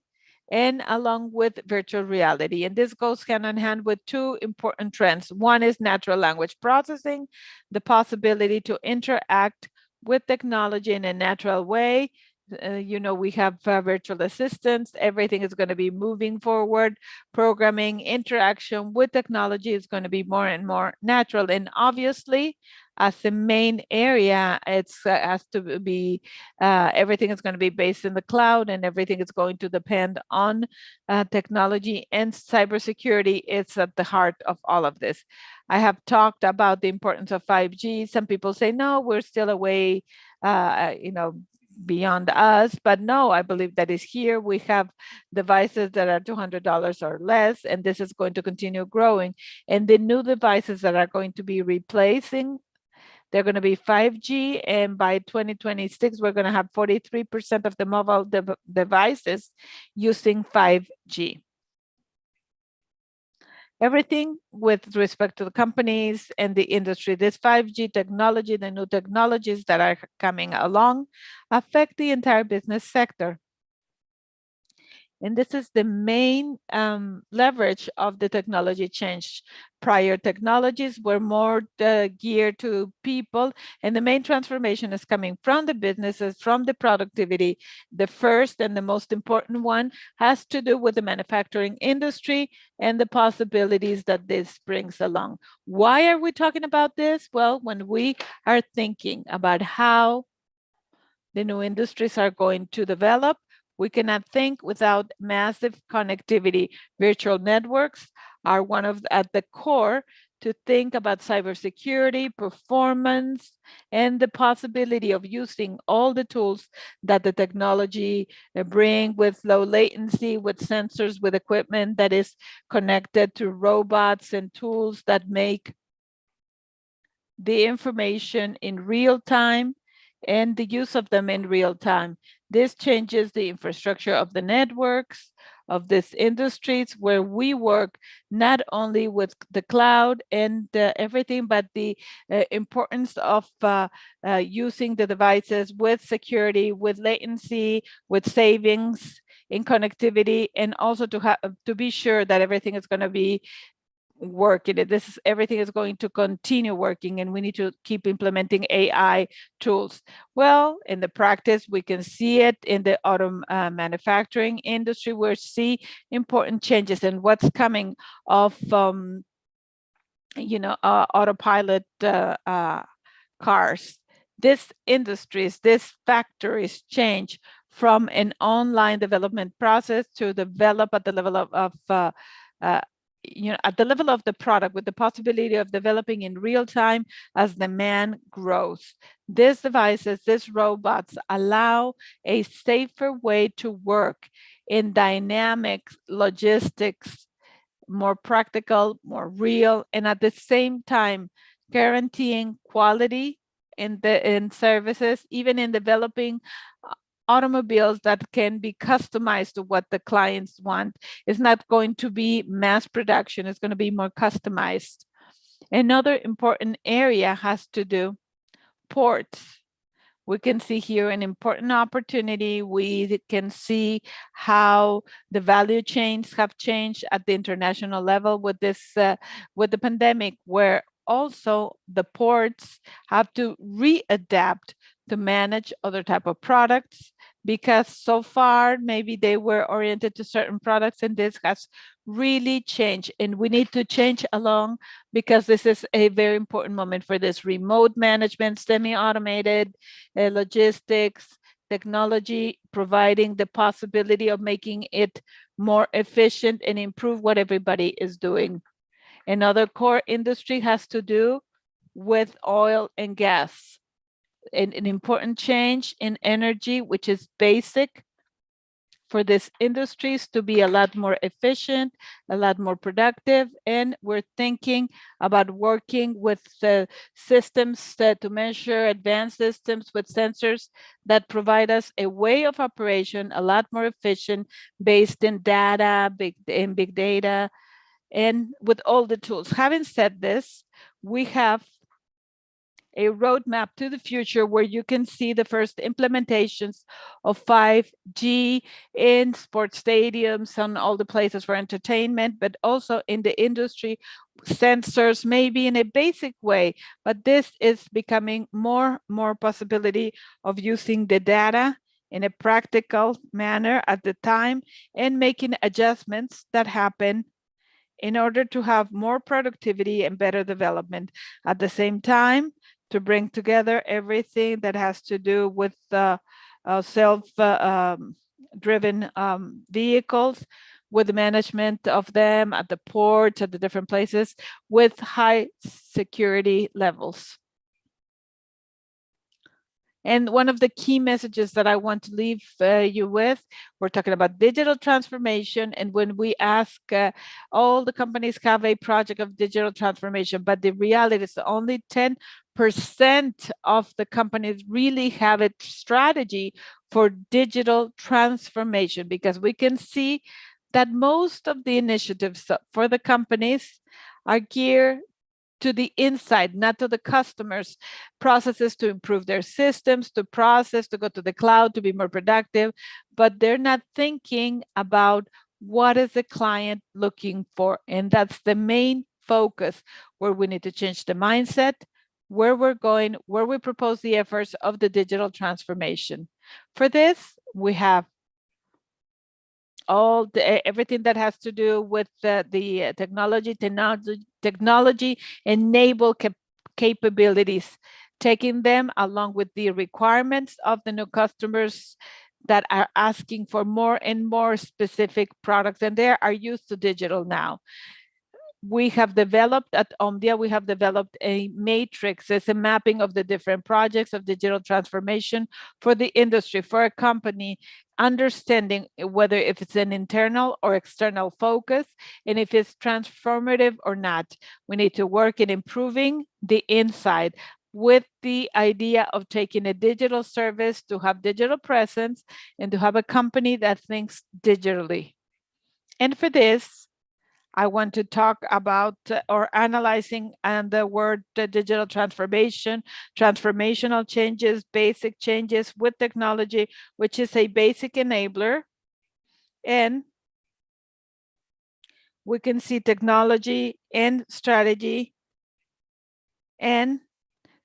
and along with virtual reality. And this goes hand in hand with two important trends. One is natural language processing, the possibility to interact with technology in a natural way. We have virtual assistants. Everything is going to be moving forward. Programming, interaction with technology is going to be more and more natural. And obviously, as the main area, it has to be, everything is going to be based in the cloud, and everything is going to depend on technology, and cybersecurity is at the heart of all of this. I have talked about the importance of 5G. Some people say, no, we're still away, beyond us, but no, I believe that is here. We have devices that are $200 or less, and this is going to continue growing. And the new devices that are going to be replacing, they're going to be 5G, and by 2026, we're going to have 43% of the mobile devices using 5G. Everything with respect to the companies and the industry. This 5G technology, the new technologies that are coming along, affect the entire business sector. And this is the main leverage of the technology change. Prior technologies were more geared to people, and the main transformation is coming from the businesses, from the productivity. The first and the most important one has to do with the manufacturing industry and the possibilities that this brings along. Why are we talking about this? Well, when we are thinking about how the new industries are going to develop, we cannot think without massive connectivity. Virtual networks are one of at the core to think about cybersecurity, performance, and the possibility of using all the tools that the technology bring, with low latency, with sensors, with equipment that is connected to robots and tools that make the information in real time and the use of them in real time. This changes the infrastructure of the networks of these industries where we work, not only with the cloud and everything, but the importance of using the devices with security, with latency, with savings in connectivity, and also to be sure that everything is going to be working. Everything is going to continue working, and we need to keep implementing AI tools. Well, in the practice, we can see it in the auto manufacturing industry. We see important changes in what's coming of autopilot cars. This industries, this factories change from an online development process to develop at the level at the level of the product, with the possibility of developing in real time as demand grows. These devices, these robots, allow a safer way to work in dynamic logistics more practical, more real, and at the same time guaranteeing quality in services, even in developing automobiles that can be customized to what the clients want. It's not going to be mass production, it's going to be more customized. Another important area has to do ports. We can see here an important opportunity. We can see how the value chains have changed at the international level with this, with the pandemic, where also the ports have to readapt to manage other type of products, because so far maybe they were oriented to certain products, and this has really changed, and we need to change along, because this is a very important moment for this remote management, semi-automated logistics, technology, providing the possibility of making it more efficient and improve what everybody is doing. Another core industry has to do with oil and gas. An important change in energy, which is basic for these industries to be a lot more efficient, a lot more productive. And we're thinking about working with the systems to measure, advanced systems with sensors that provide us a way of operation a lot more efficient based in data, big data, and with all the tools. Having said this, we have a roadmap to the future where you can see the first implementations of 5G in sports stadiums and all the places for entertainment, but also in the industry, sensors, maybe in a basic way, but this is becoming more possibility of using the data in a practical manner at the time and making adjustments that happen in order to have more productivity and better development. At the same time, to bring together everything that has to do with self-driven vehicles, with the management of them at the ports, at the different places, with high security levels. And one of the key messages that I want to leave you with, we're talking about digital transformation. And when we ask, all the companies have a project of digital transformation, but the reality is only 10% of the companies really have a strategy for digital transformation, because we can see that most of the initiatives for the companies are geared to the inside, not to the customers. Processes to improve their systems, to process, to go to the cloud, to be more productive, but they're not thinking about what is the client looking for. And that's the main focus where we need to change the mindset, where we're going, where we propose the efforts of the digital transformation. For this, we have everything that has to do with the technology enable capabilities, taking them along with the requirements of the new customers that are asking for more and more specific products, and they are used to digital now. We have developed at Omdia, we have developed a matrix. It's a mapping of the different projects of digital transformation for the industry, for a company, understanding whether if it's an internal or external focus, and if it's transformative or not. We need to work in improving the inside with the idea of taking a digital service to have digital presence and to have a company that thinks digitally. And for this, I want to talk about or analyzing and the word digital transformation, transformational changes, basic changes with technology, which is a basic enabler. And we can see technology and strategy. And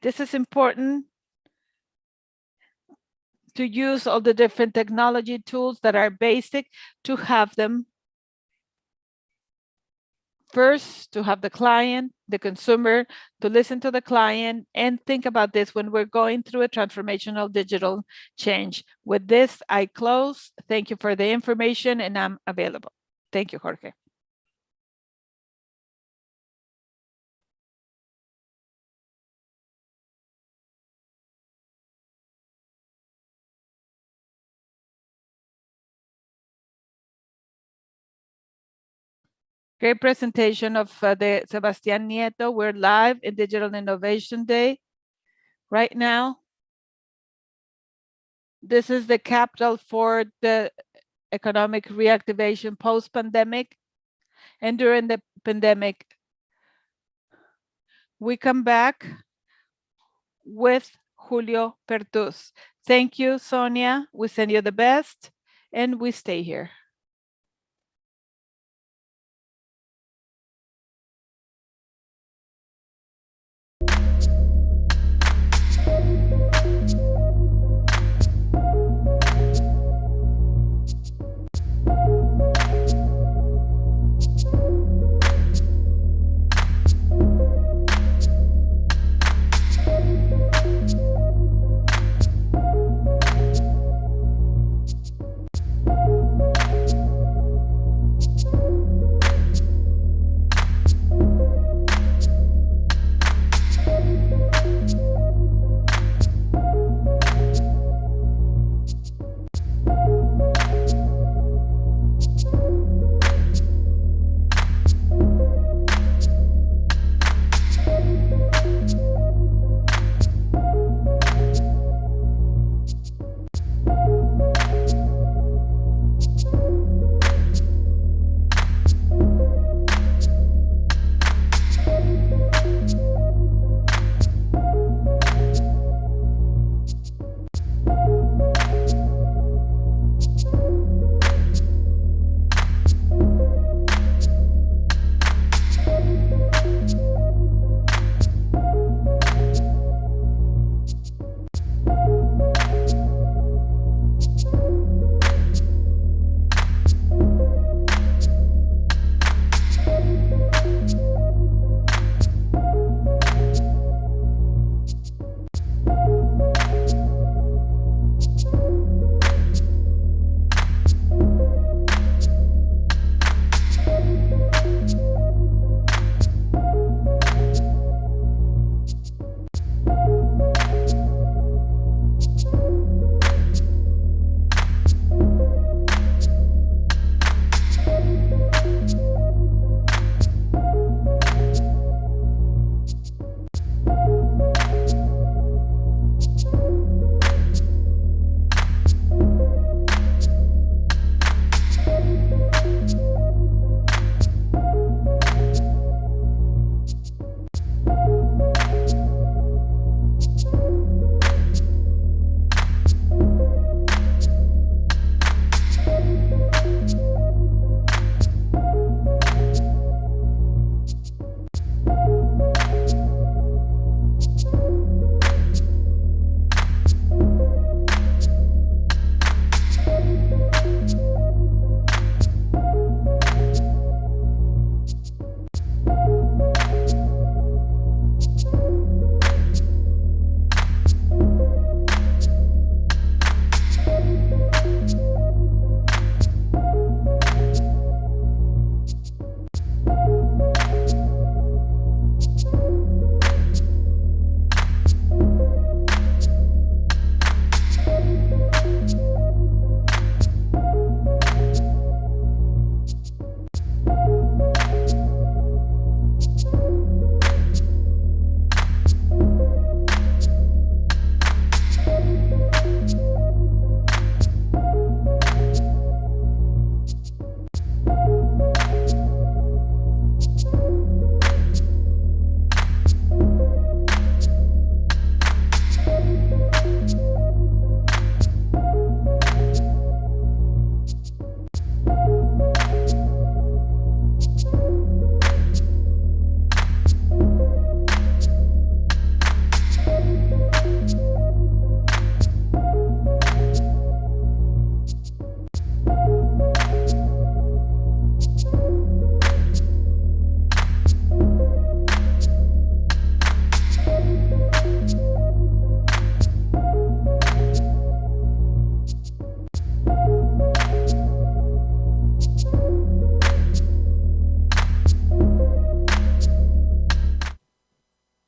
this is important to use all the different technology tools that are basic, to have them first, to have the client, the consumer, to listen to the client and think about this when we're going through a transformational digital change. With this, I close. Thank you for the information, and I'm available. Thank you, Jorge. Great presentation of the Sebastián Nieto. We're live in Digital Innovation Day right now. This is the capital for the economic reactivation post-pandemic. And during the pandemic, we come back with Julio Pertús. Thank you, Sonia. We send you the best, and we stay here.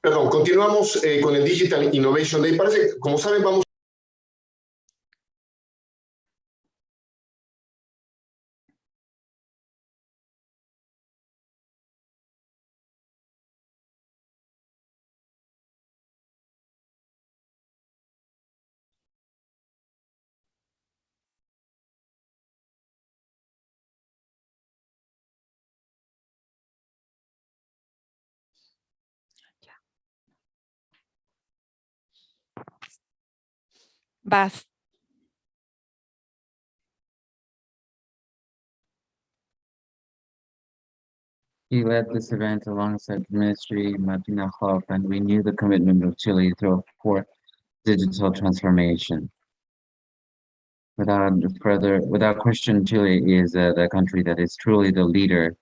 Perdón, continuamos con el Digital Innovation Day. Parece, como saben, vamos Bas. He led this event alongside Ministry Martina Hoff, and we knew the commitment of Chile for digital transformation. Without question, Chile is the country that is truly the leader.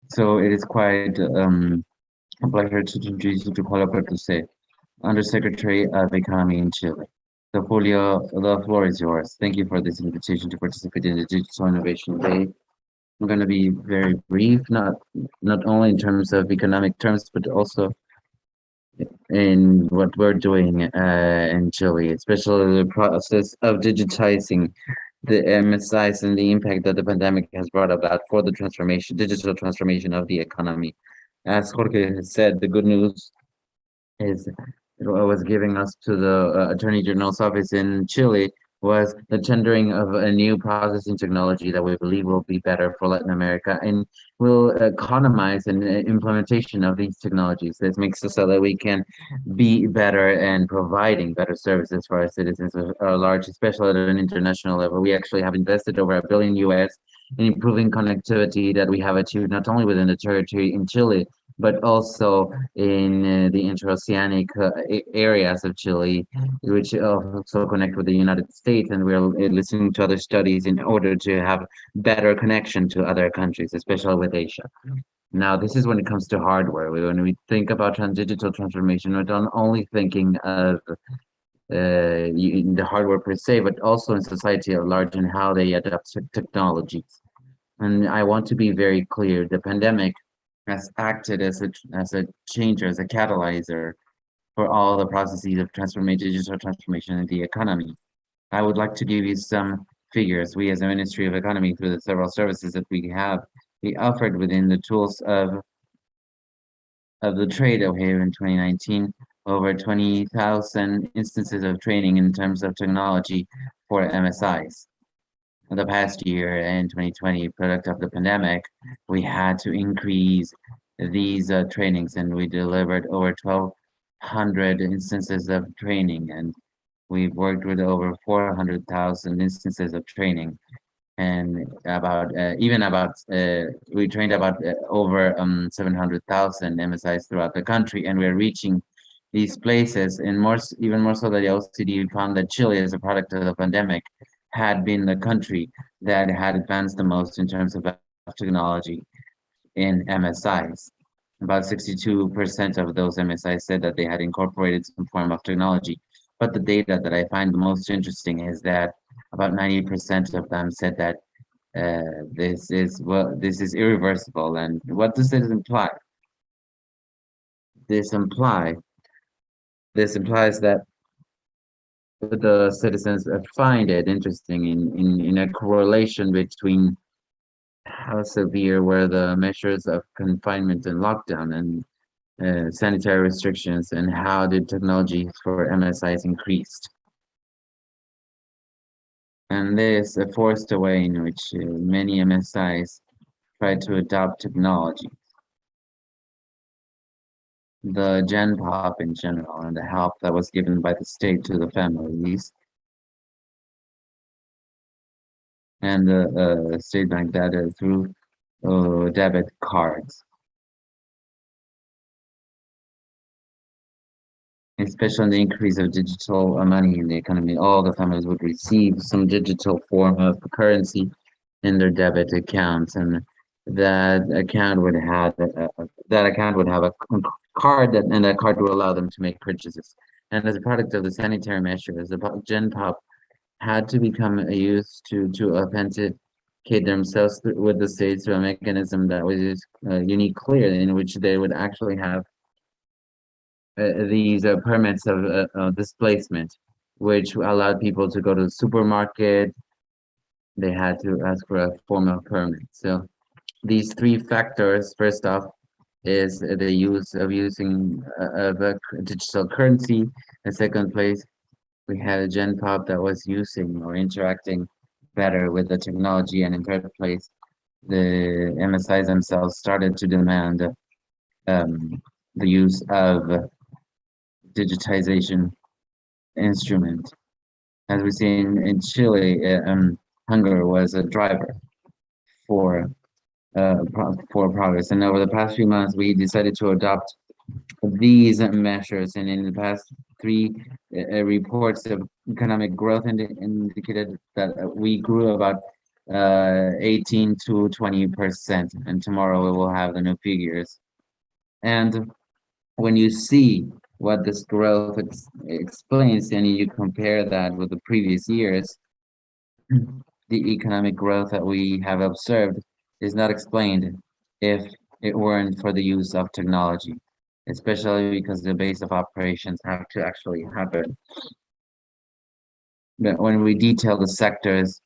So it is quite a pleasure to introduce you to Paula Pertuse, Undersecretary of Economy in Chile. So Julio, the floor is yours. Thank you for this invitation to participate in the Digital Innovation Day. I'm going to be very brief, not only in terms of economic terms, but also in what we're doing in Chile, especially the process of digitizing the MSIs and the impact that the pandemic has brought about for the digital transformation of the economy. As Jorge has said, the good news is was giving us to the Attorney General's office in Chile was the tendering of a new processing technology that we believe will be better for Latin America and will economize an implementation of these technologies. This makes it so that we can be better and providing better services for our citizens at large, especially at an international level. We actually have invested over $1 billion US in improving connectivity that we have achieved not only within the territory in Chile, but also in the interoceanic areas of Chile, which also connect with the United States. And we're listening to other studies in order to have better connection to other countries, especially with Asia. Now, this is when it comes to hardware. When we think about digital transformation, we're not only thinking of the hardware per se, but also in society at large and how they adapt technologies. And I want to be very clear, the pandemic has acted as a changer, as a catalyzer for all the processes of digital transformation in the economy. I would like to give you some figures. We as a Ministry of Economy, through the several services that we offered within the tools of the trade that we have in 2019, over 20,000 instances of training in terms of technology for MSIs. The past year in 2020, product of the pandemic, we had to increase these trainings, and we delivered over 1,200 instances of training, and we've worked with over 400,000 instances of training, and we trained about over 700,000 MSIs throughout the country, and we're reaching these places, and even more so that the OECD found that Chile, as a product of the pandemic, had been the country that had advanced the most in terms of technology in MSIs. About 62% of those MSIs said that they had incorporated some form of technology. But the data that I find the most interesting is that about 90% of them said that this is irreversible. And what does this imply? This implies that the citizens find it interesting in a correlation between how severe were the measures of confinement and lockdown and sanitary restrictions, and how did technology for MSIs increased. And this forced a way in which many MSIs tried to adopt technology. The Gen Pop in general and the help that was given by the state to the families and the state bank data through debit cards. Especially in the increase of digital money in the economy, all the families would receive some digital form of currency in their debit accounts, and that account would have a card, and that card will allow them to make purchases. And as a product of the sanitary measures, the Gen Pop had to become used to authenticate themselves with the state through a mechanism that was unique, clear, in which they would actually have these permits of displacement, which allowed people to go to the supermarket. They had to ask for a form of permit. So these three factors, first off, is the use of using a digital currency. In second place, we had a Gen Pop that was using or interacting better with the technology. And in third place, the MSIs themselves started to demand the use of digitization instrument. As we see in Chile, hunger was a driver for progress. And over the past few months, we decided to adopt these measures. And in the past three reports of economic growth indicated that we grew about 18 to 20%. And tomorrow we will have the new figures. And when you see what this growth explains, and you compare that with the previous years, the economic growth that we have observed is not explained if it weren't for the use of technology, especially because the base of operations have to actually happen. But when we detail the sectors,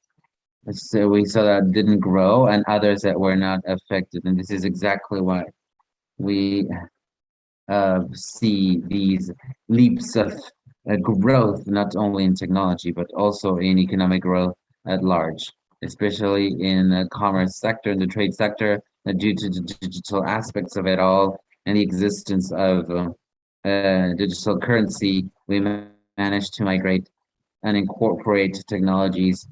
so we saw that didn't grow and others that were not affected. And this is exactly why we see these leaps of growth, not only in technology, but also in economic growth at large, especially in the commerce sector, in the trade sector, due to the digital aspects of it all and the existence of digital currency. We managed to migrate and incorporate technologies,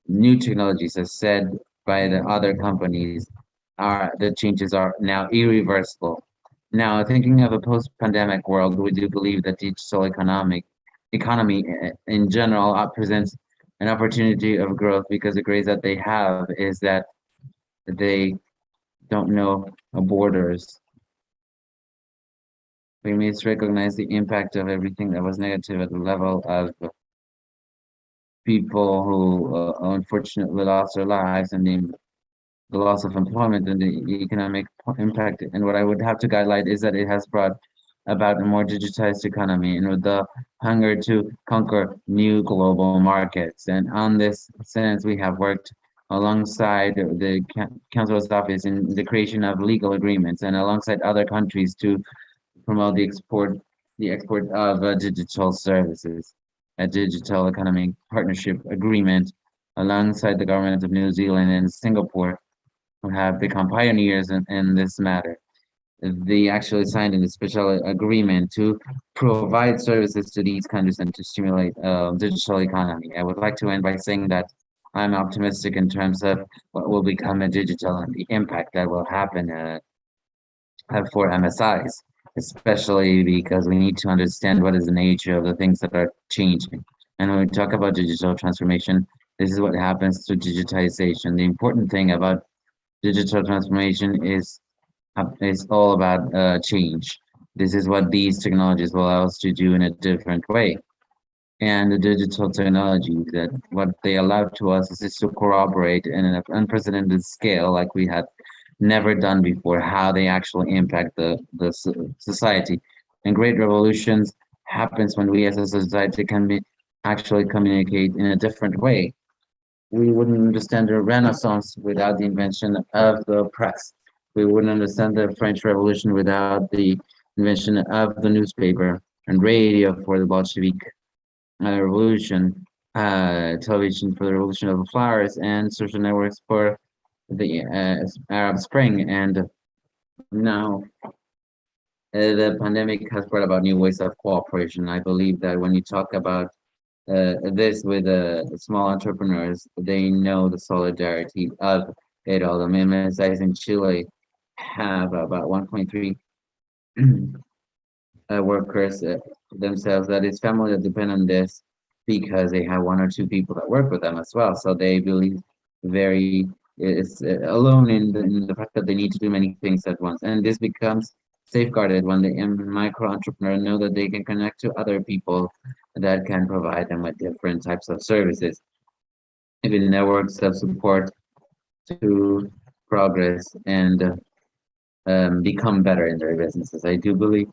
new technologies, as said by the other companies. The changes are now irreversible. Now, thinking of a post-pandemic world, we do believe that digital economy in general presents an opportunity of growth, because the grace that they have is that they don't know borders. We must recognize the impact of everything that was negative at the level of people who unfortunately lost their lives, and the loss of employment and the economic impact. And what I would have to highlight is that it has brought about a more digitized economy, and with the hunger to conquer new global markets. And on this sense, we have worked alongside the Council's office in the creation of legal agreements, and alongside other countries to promote the export of digital services. A digital economic partnership agreement alongside the government of New Zealand and Singapore, who have become pioneers in this matter. They actually signed a special agreement to provide services to these countries and to stimulate digital economy. I would like to end by saying that I'm optimistic in terms of what will become a digital and the impact that will happen for MSIs, especially because we need to understand what is the nature of the things that are changing. And when we talk about digital transformation, this is what happens through digitization. The important thing about digital transformation is all about change. This is what these technologies will allow us to do in a different way. And the digital technologies, that what they allow to us is to corroborate in an unprecedented scale, like we had never done before, how they actually impact the society. And great revolutions happens when we as a society can actually communicate in a different way. We wouldn't understand the Renaissance without the invention of the press. We wouldn't understand the French Revolution without the invention of the newspaper and radio for the Bolshevik revolution, television for the revolution of the flowers, and social networks for the Arab Spring. And now the pandemic has brought about new ways of cooperation. I believe that when you talk about this with small entrepreneurs, they know the solidarity of it all. The MSIs in Chile have about 1.3 workers themselves. That is family that depend on this because they have one or two people that work with them as well. So they believe very alone in the fact that they need to do many things at once. And this becomes safeguarded when the micro entrepreneur know that they can connect to other people that can provide them with different types of services, even networks of support to progress and become better in their businesses. I do believe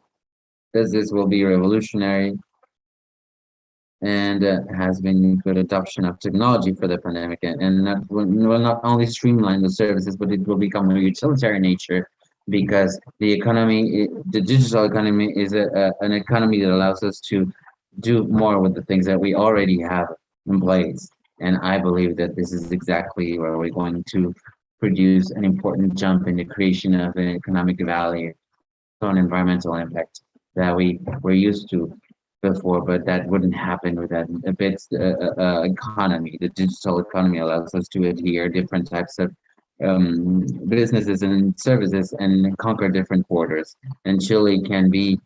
that this will be revolutionary and has been good adoption of technology for the pandemic, and that will not only streamline the services, but it will become a utilitarian nature, because the economy, the digital economy, is an economy that allows us to do more with the things that we already have in place. And I believe that this is exactly where we're going to produce an important jump in the creation of an economic value, an environmental impact that we're used to before, but that wouldn't happen with that. A bit economy, the digital economy allows us to adhere different types of businesses and services and conquer different borders. And Chile can be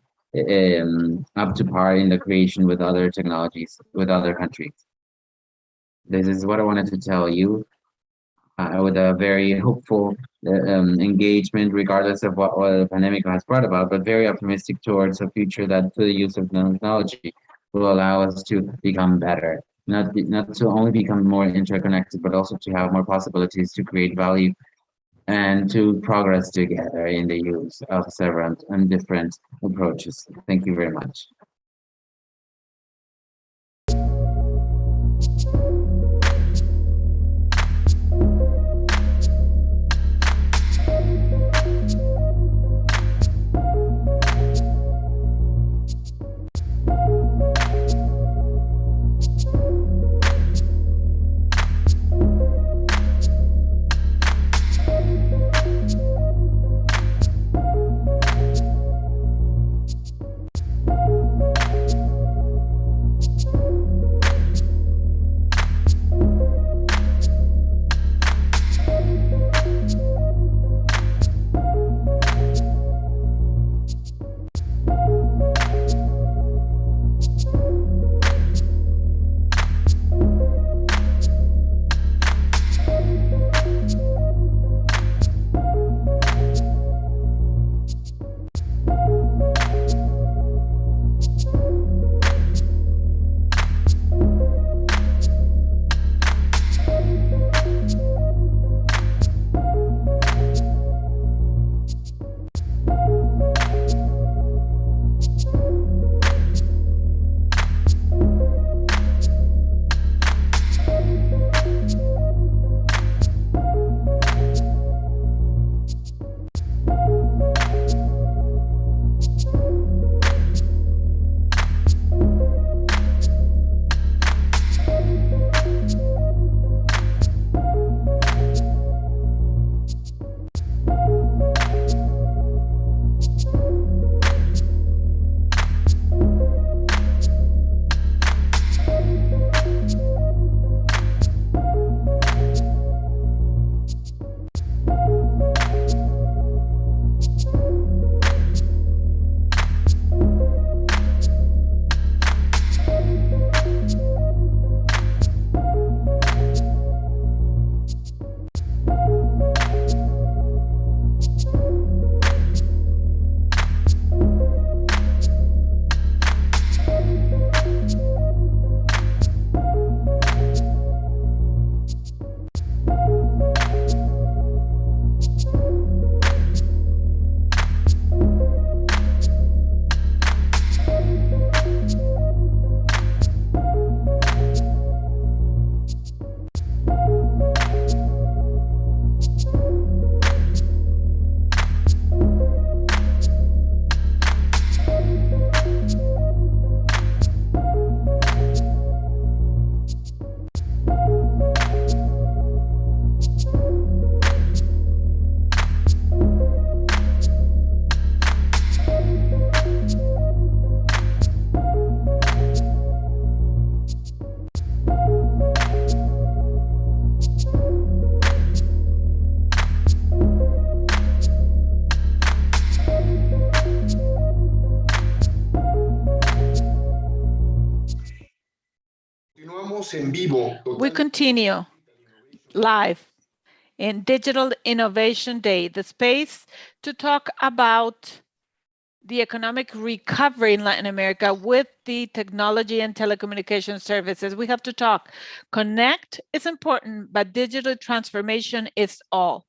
up to par in the creation with other technologies, with other countries. This is what I wanted to tell you. With a very hopeful engagement, regardless of what the pandemic has brought about, but very optimistic towards a future that through the use of technology will allow us to become better. Not to only become more interconnected, but also to have more possibilities to create value and to progress together in the use of several and different approaches. Thank you very much. We continue live in Digital Innovation Day, the space to talk about the economic recovery in Latin America with the technology and telecommunication services. We have to talk. Connect is important, but digital transformation is all.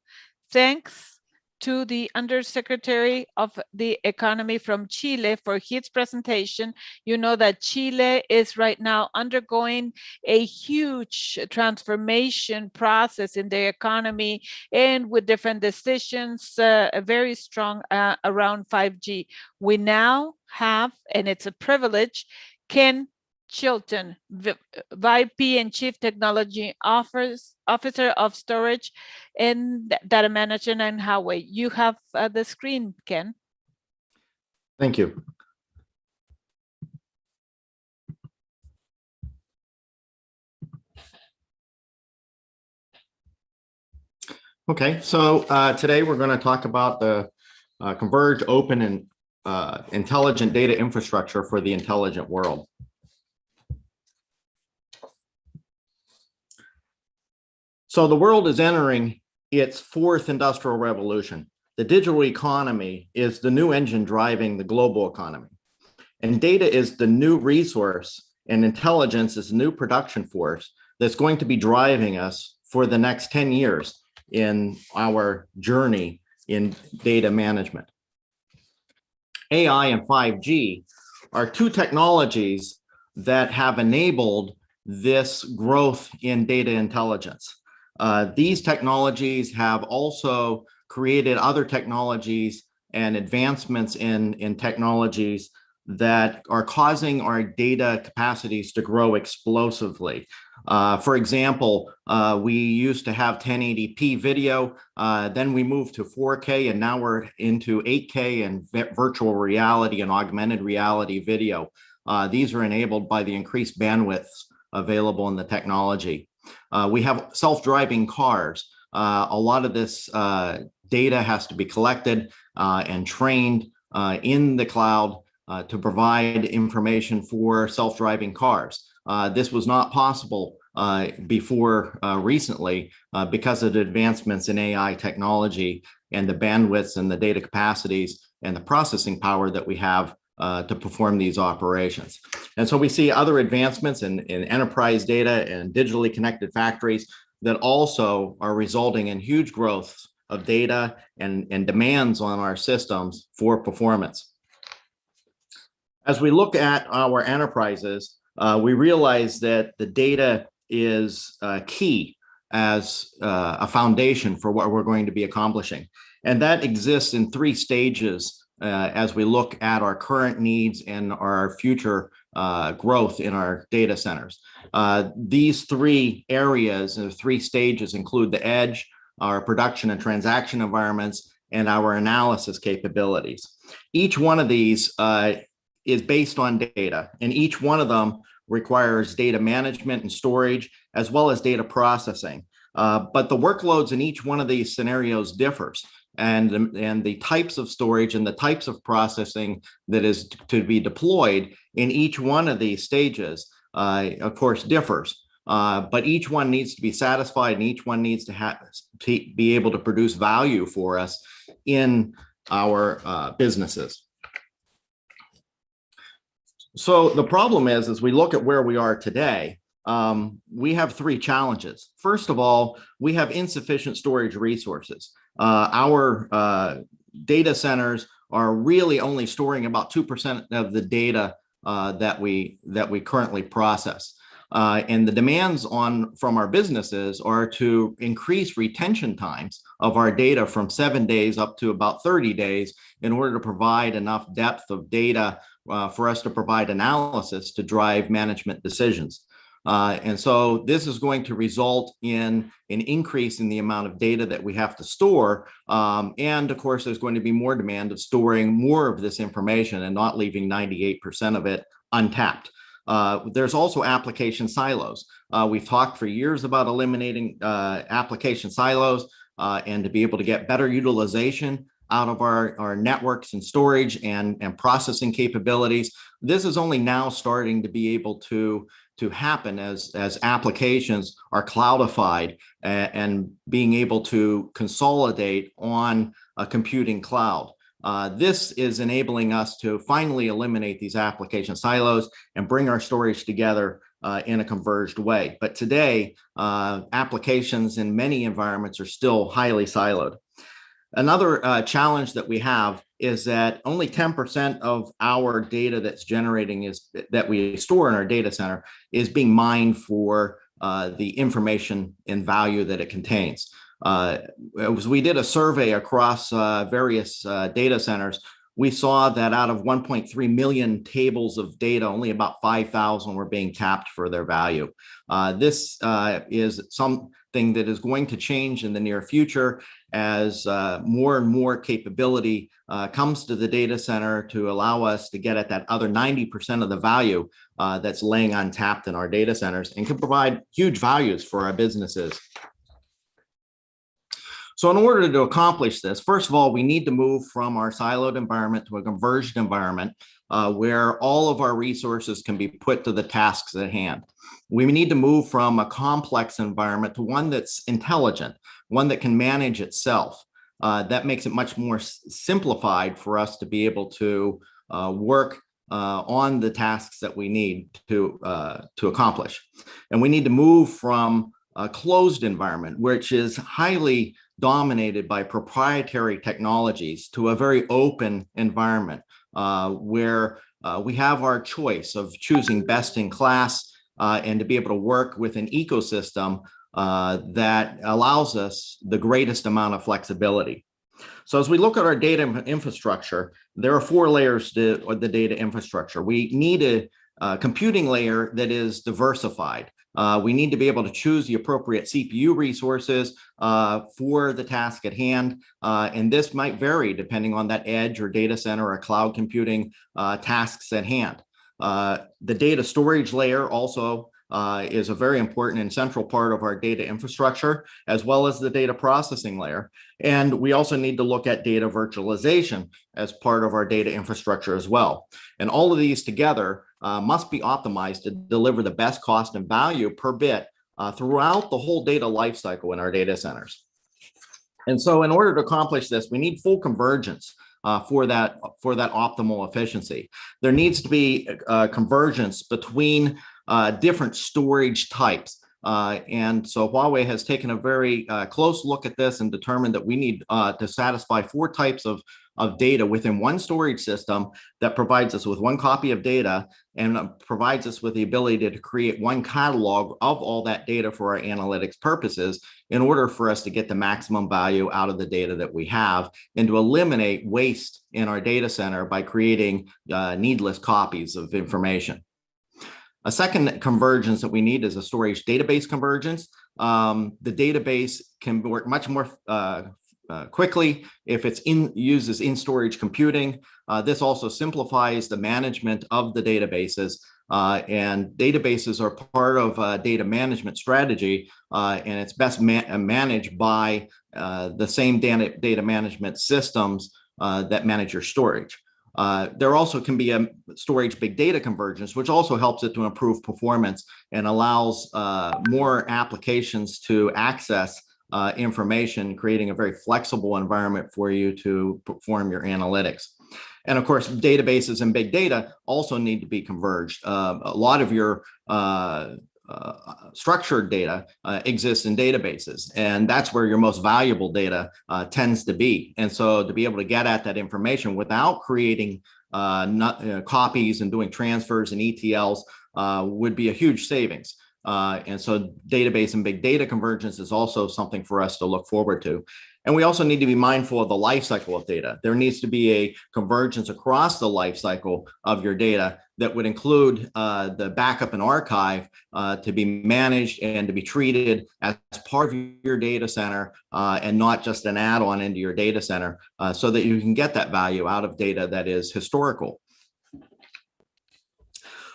Thanks to the Undersecretary of the Economy from Chile for his presentation. You know that Chile is right now undergoing a huge transformation process in the economy and with different decisions, very strong around 5G. We now have, and it's a privilege, Ken Chilton, VP and Chief Technology Officer of Storage and Data Management and Huawei. You have the screen, Ken. Thank you. Okay, so today we're going to talk about the converged, open, and intelligent data infrastructure for the intelligent world. So the world is entering its fourth industrial revolution. The digital economy is the new engine driving the global economy. And data is the new resource, and intelligence is the new production force that's going to be driving us for the next 10 years in our journey in data management. AI and 5G are two technologies that have enabled this growth in data intelligence. These technologies have also created other technologies and advancements in technologies that are causing our data capacities to grow explosively. For example, we used to have 1080p video, then we moved to 4K, and now we're into 8K and virtual reality and augmented reality video. These are enabled by the increased bandwidths available in the technology. We have self-driving cars. A lot of this data has to be collected and trained in the cloud to provide information for self-driving cars. This was not possible before recently because of the advancements in AI technology and the bandwidths and the data capacities and the processing power that we have to perform these operations. And so we see other advancements in enterprise data and digitally connected factories that also are resulting in huge growth of data and demands on our systems for performance. As we look at our enterprises, we realize that the data is key as a foundation for what we're going to be accomplishing. And that exists in three stages as we look at our current needs and our future growth in our data centers. These three areas and three stages include the edge, our production and transaction environments, and our analysis capabilities. Each one of these is based on data, and each one of them requires data management and storage, as well as data processing. But the workloads in each one of these scenarios differs, and the types of storage and the types of processing that is to be deployed in each one of these stages, of course, differs. But each one needs to be satisfied, and each one needs to be able to produce value for us in our businesses. So the problem is, as we look at where we are today, we have three challenges. First of all, we have insufficient storage resources. Our data centers are really only storing about 2% of the data that we currently process. And the demands from our businesses are to increase retention times of our data from 7 days up to about 30 days in order to provide enough depth of data for us to provide analysis to drive management decisions. And so this is going to result in an increase in the amount of data that we have to store. And of course, there's going to be more demand of storing more of this information and not leaving 98% of it untapped. There's also application silos. We've talked for years about eliminating application silos and to be able to get better utilization out of our networks and storage and processing capabilities. This is only now starting to be able to happen as applications are cloudified and being able to consolidate on a computing cloud. This is enabling us to finally eliminate these application silos and bring our storage together in a converged way. But today, applications in many environments are still highly siloed. Another challenge that we have is that only 10% of our data that's generating that we store in our data center is being mined for the information and value that it contains. As we did a survey across various data centers, we saw that out of 1.3 million tables of data, only about 5,000 were being tapped for their value. This is something that is going to change in the near future as more and more capability comes to the data center to allow us to get at that other 90% of the value that's laying untapped in our data centers and can provide huge values for our businesses. So in order to accomplish this, first of all, we need to move from our siloed environment to a converged environment where all of our resources can be put to the tasks at hand. We need to move from a complex environment to one that's intelligent, one that can manage itself. That makes it much more simplified for us to be able to work on the tasks that we need to accomplish. And we need to move from a closed environment, which is highly dominated by proprietary technologies, to a very open environment where we have our choice of choosing best in class and to be able to work with an ecosystem that allows us the greatest amount of flexibility. So as we look at our data infrastructure, there are 4 layers to the data infrastructure. We need a computing layer that is diversified. We need to be able to choose the appropriate CPU resources for the task at hand. And this might vary depending on that edge or data center or cloud computing tasks at hand. The data storage layer also is a very important and central part of our data infrastructure, as well as the data processing layer. And we also need to look at data virtualization as part of our data infrastructure as well. And all of these together must be optimized to deliver the best cost and value per bit throughout the whole data lifecycle in our data centers. And so in order to accomplish this, we need full convergence for that optimal efficiency. There needs to be convergence between different storage types. And so Huawei has taken a very close look at this and determined that we need to satisfy 4 types of data within one storage system that provides us with one copy of data and provides us with the ability to create one catalog of all that data for our analytics purposes in order for us to get the maximum value out of the data that we have and to eliminate waste in our data center by creating needless copies of information. A second convergence that we need is a storage database convergence. The database can work much more quickly if it's uses in-storage computing. This also simplifies the management of the databases. And databases are part of a data management strategy, and it's best managed by the same data management systems that manage your storage. There also can be a storage big data convergence, which also helps it to improve performance and allows more applications to access information, creating a very flexible environment for you to perform your analytics. And of course, databases and big data also need to be converged. A lot of your structured data exists in databases, and that's where your most valuable data tends to be. And so to be able to get at that information without creating copies and doing transfers and ETLs would be a huge savings. And so database and big data convergence is also something for us to look forward to. And we also need to be mindful of the life cycle of data. There needs to be a convergence across the life cycle of your data that would include the backup and archive to be managed and to be treated as part of your data center and not just an add-on into your data center so that you can get that value out of data that is historical.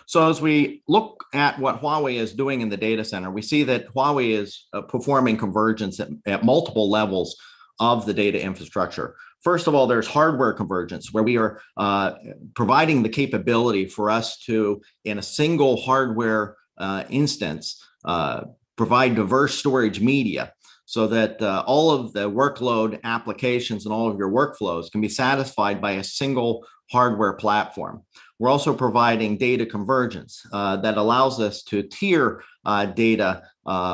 So as we look at what Huawei is doing in the data center, we see that Huawei is performing convergence at multiple levels of the data infrastructure. First of all, there's hardware convergence, where we are providing the capability for us to, in a single hardware instance, provide diverse storage media so that all of the workload applications and all of your workflows can be satisfied by a single hardware platform. We're also providing data convergence that allows us to tier data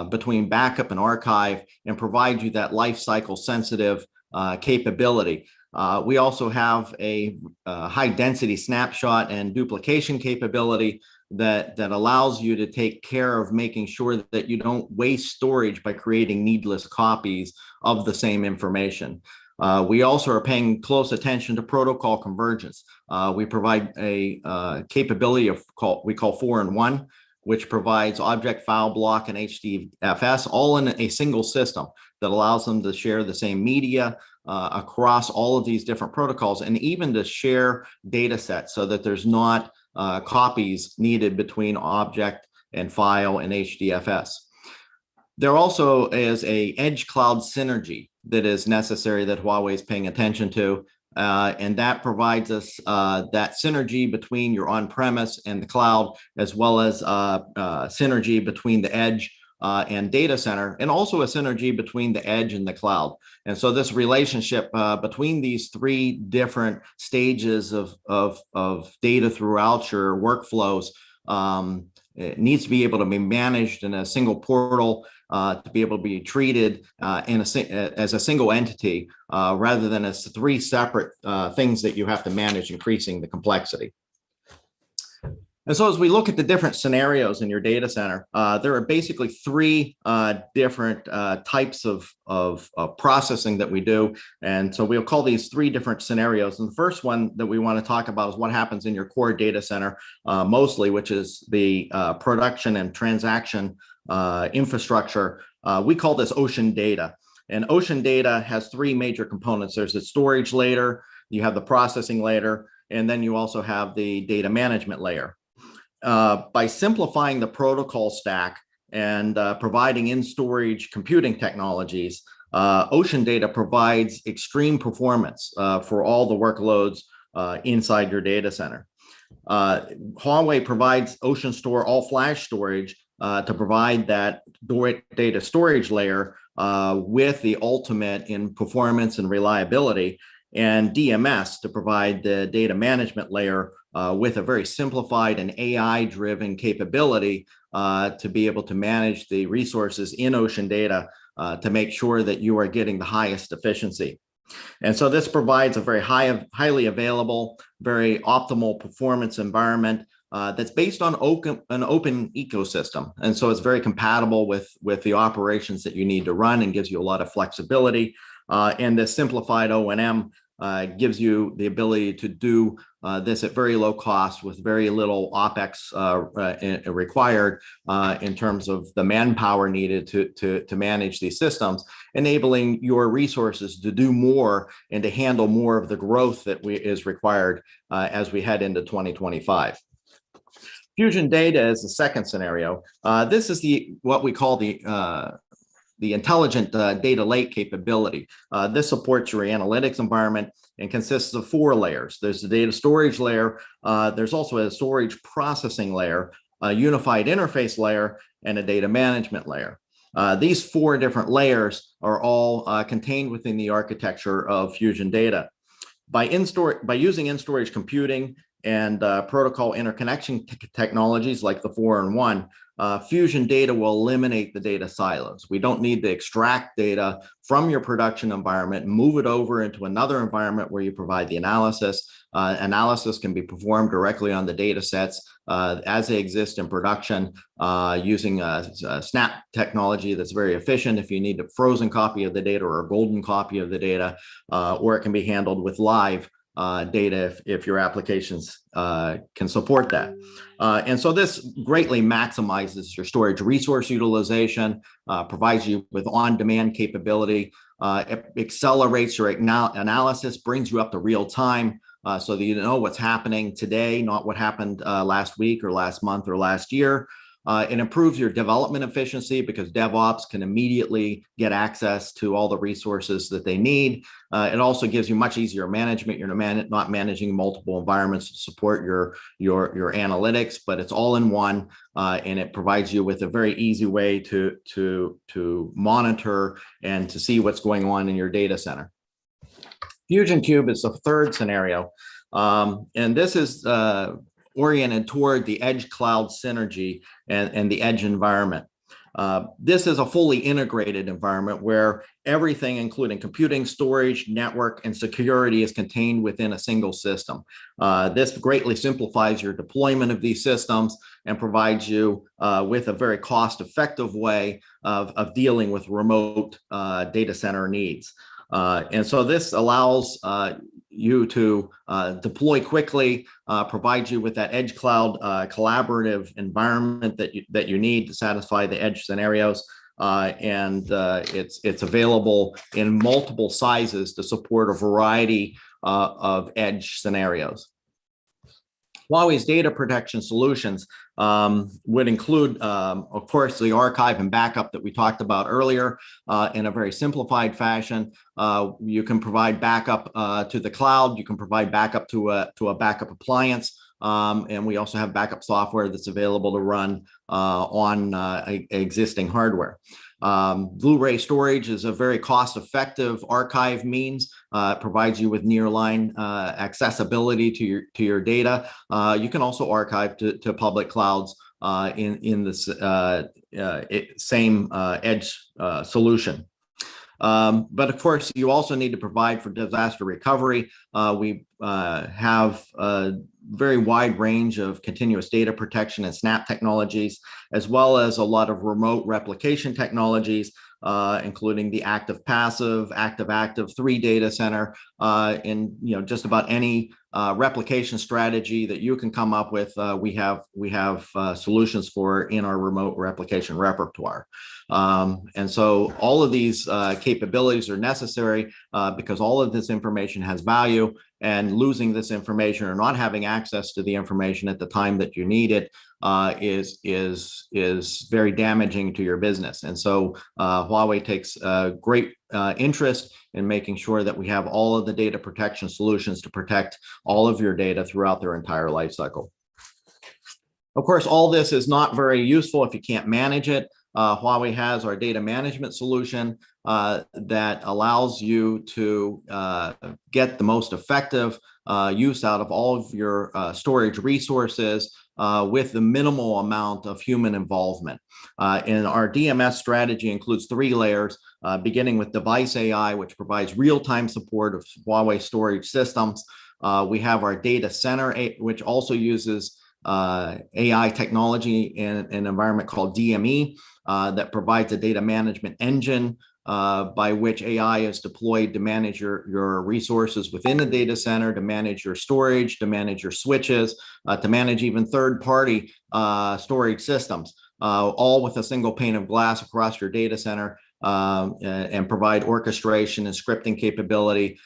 between backup and archive and provide you that lifecycle sensitive capability. We also have a high density snapshot and duplication capability that allows you to take care of making sure that you don't waste storage by creating needless copies of the same information. We also are paying close attention to protocol convergence. We provide a capability of we call 4-in-1, which provides object, file, block, and HDFS all in a single system that allows them to share the same media across all of these different protocols, and even to share data sets so that there's not copies needed between object and file and HDFS. There also is a edge cloud synergy that is necessary that Huawei is paying attention to. And that provides us that synergy between your on-premise and the cloud, as well as synergy between the edge and data center, and also a synergy between the edge and the cloud. And so this relationship between these three different stages of data throughout your workflows it needs to be able to be managed in a single portal, to be able to be treated as a single entity, rather than as three separate things that you have to manage, increasing the complexity. And so as we look at the different scenarios in your data center, there are basically three different types of processing that we do. And so we'll call these three different scenarios. And the first one that we want to talk about is what happens in your core data center, mostly, which is the production and transaction infrastructure. We call this ocean data. And ocean data has three major components. There's the storage layer, you have the processing layer, and then you also have the data management layer. By simplifying the protocol stack and providing in-storage computing technologies, ocean data provides extreme performance for all the workloads inside your data center. Huawei provides Ocean Store all-flash storage to provide that data storage layer with the ultimate in performance and reliability, and DMS to provide the data management layer with a very simplified and AI-driven capability to be able to manage the resources in ocean data to make sure that you are getting the highest efficiency. And so this provides a very highly available, very optimal performance environment that's based on an open ecosystem. And so it's very compatible with the operations that you need to run and gives you a lot of flexibility. And the simplified O&M gives you the ability to do this at very low cost with very little OpEx required in terms of the manpower needed to manage these systems, enabling your resources to do more and to handle more of the growth that is required as we head into 2025. Fusion data is the second scenario. This is what we call the intelligent data lake capability. This supports your analytics environment and consists of four layers. There's the data storage layer. There's also a storage processing layer, a unified interface layer, and a data management layer. These four different layers are all contained within the architecture of Fusion data. By using in-storage computing and protocol interconnection technologies like the 4-in-1, Fusion data will eliminate the data silos. We don't need to extract data from your production environment, move it over into another environment where you provide the analysis. Analysis can be performed directly on the data sets as they exist in production using snap technology that's very efficient if you need a frozen copy of the data or a golden copy of the data, or it can be handled with live data if your applications can support that. And so this greatly maximizes your storage resource utilization, provides you with on-demand capability, it accelerates your analysis, brings you up to real time so that you know what's happening today, not what happened last week or last month or last year. It improves your development efficiency because DevOps can immediately get access to all the resources that they need. It also gives you much easier management. You're not managing multiple environments to support your analytics, but it's all in one, and it provides you with a very easy way to monitor and to see what's going on in your data center. Fusion Cube is the third scenario, and this is oriented toward the edge cloud synergy and the edge environment. This is a fully integrated environment where everything, including computing, storage, network, and security, is contained within a single system. This greatly simplifies your deployment of these systems and provides you with a very cost-effective way of dealing with remote data center needs. And so this allows you to deploy quickly, provide you with that edge cloud collaborative environment that you need to satisfy the edge scenarios. And it's available in multiple sizes to support a variety of edge scenarios. Huawei's data protection solutions would include, of course, the archive and backup that we talked about earlier in a very simplified fashion. You can provide backup to the cloud. You can provide backup to a backup appliance. And we also have backup software that's available to run on existing hardware. Blu-ray storage is a very cost-effective archive means. It provides you with nearline accessibility to your data. You can also archive to public clouds in this same edge solution. But of course, you also need to provide for disaster recovery. We have a very wide range of continuous data protection and SNAP technologies, as well as a lot of remote replication technologies, including the active-passive, active-active 3 data center, and just about any replication strategy that you can come up with. We have solutions for in our remote replication repertoire. And so all of these capabilities are necessary because all of this information has value, and losing this information or not having access to the information at the time that you need it is very damaging to your business. And so Huawei takes great interest in making sure that we have all of the data protection solutions to protect all of your data throughout their entire life cycle. Of course, all this is not very useful if you can't manage it. Huawei has our data management solution that allows you to get the most effective use out of all of your storage resources with the minimal amount of human involvement. And our DMS strategy includes 3 layers, beginning with device AI, which provides real-time support of Huawei storage systems. We have our data center, which also uses AI technology in an environment called DME that provides a data management engine by which AI is deployed to manage your resources within the data center, to manage your storage, to manage your switches, to manage even third-party storage systems, all with a single pane of glass across your data center, and provide orchestration and scripting capability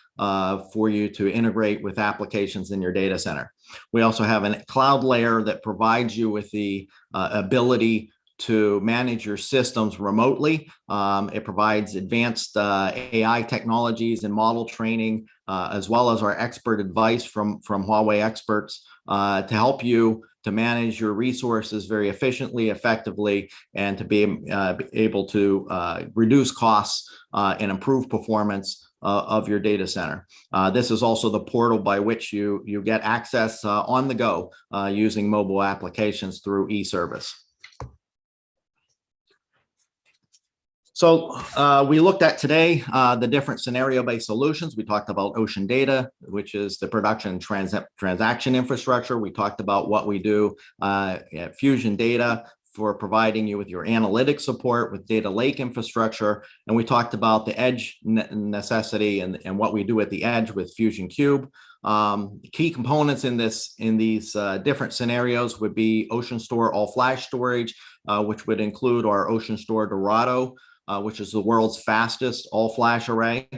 for you to integrate with applications in your data center. We also have a cloud layer that provides you with the ability to manage your systems remotely. It provides advanced AI technologies and model training, as well as our expert advice from Huawei experts to help you to manage your resources very efficiently, effectively, and to be able to reduce costs and improve performance of your data center. This is also the portal by which you get access on the go using mobile applications through eService. So we looked at today the different scenario-based solutions. We talked about Ocean Data, which is the production transaction infrastructure. We talked about what we do at Fusion Data for providing you with your analytics support with data lake infrastructure. And we talked about the edge necessity and what we do at the edge with Fusion Cube. Key components in these different scenarios would be Ocean Store all-flash storage, which would include our Ocean Store Dorado, which is the world's fastest all-flash array.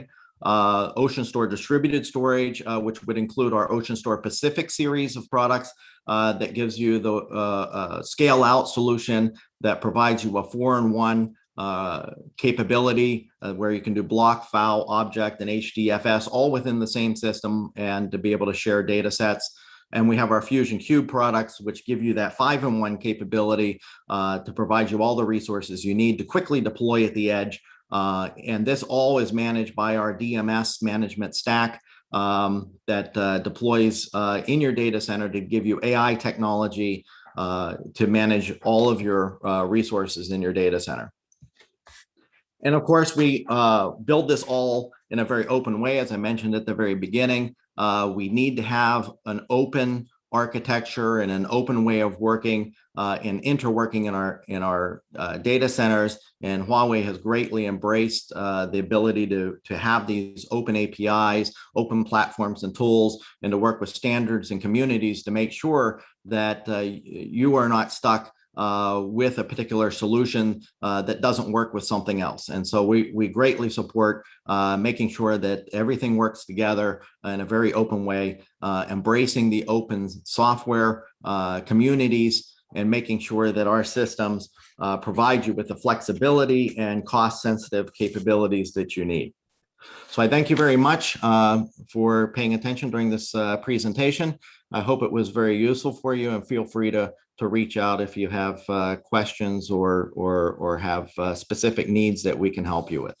Ocean Store distributed storage, which would include our Ocean Store Pacific series of products that gives you the scale-out solution that provides you a 4-in-1 capability where you can do block, file, object, and HDFS all within the same system and to be able to share data sets. And we have our Fusion Cube products, which give you that 5-in-1 capability to provide you all the resources you need to quickly deploy at the edge. And this all is managed by our DMS management stack that deploys in your data center to give you AI technology to manage all of your resources in your data center. And of course, we build this all in a very open way, as I mentioned at the very beginning. We need to have an open architecture and an open way of working and interworking in our data centers. And Huawei has greatly embraced the ability to have these open APIs, open platforms and tools, and to work with standards and communities to make sure that you are not stuck with a particular solution that doesn't work with something else. And so we greatly support making sure that everything works together in a very open way, embracing the open software communities and making sure that our systems provide you with the flexibility and cost-sensitive capabilities that you need. So I thank you very much for paying attention during this presentation. I hope it was very useful for you, and feel free to reach out if you have questions or have specific needs that we can help you with.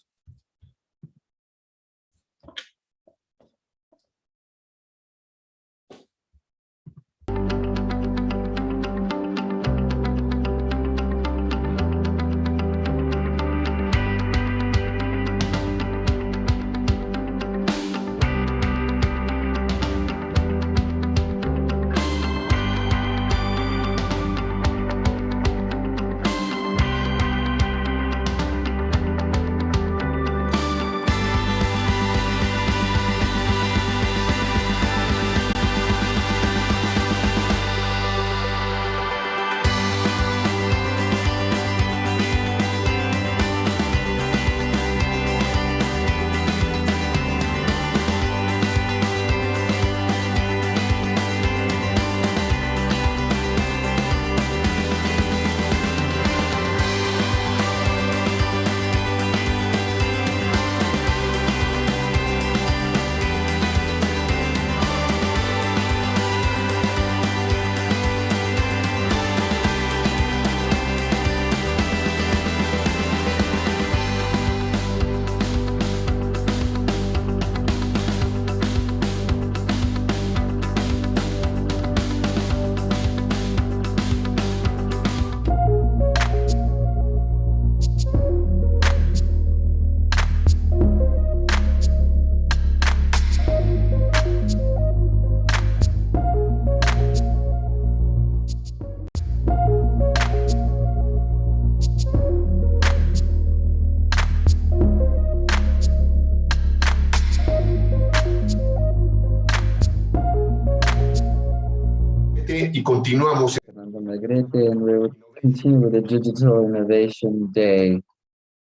Y continuamos. Fernando Negrete, and we will continue with the Digital Innovation Day.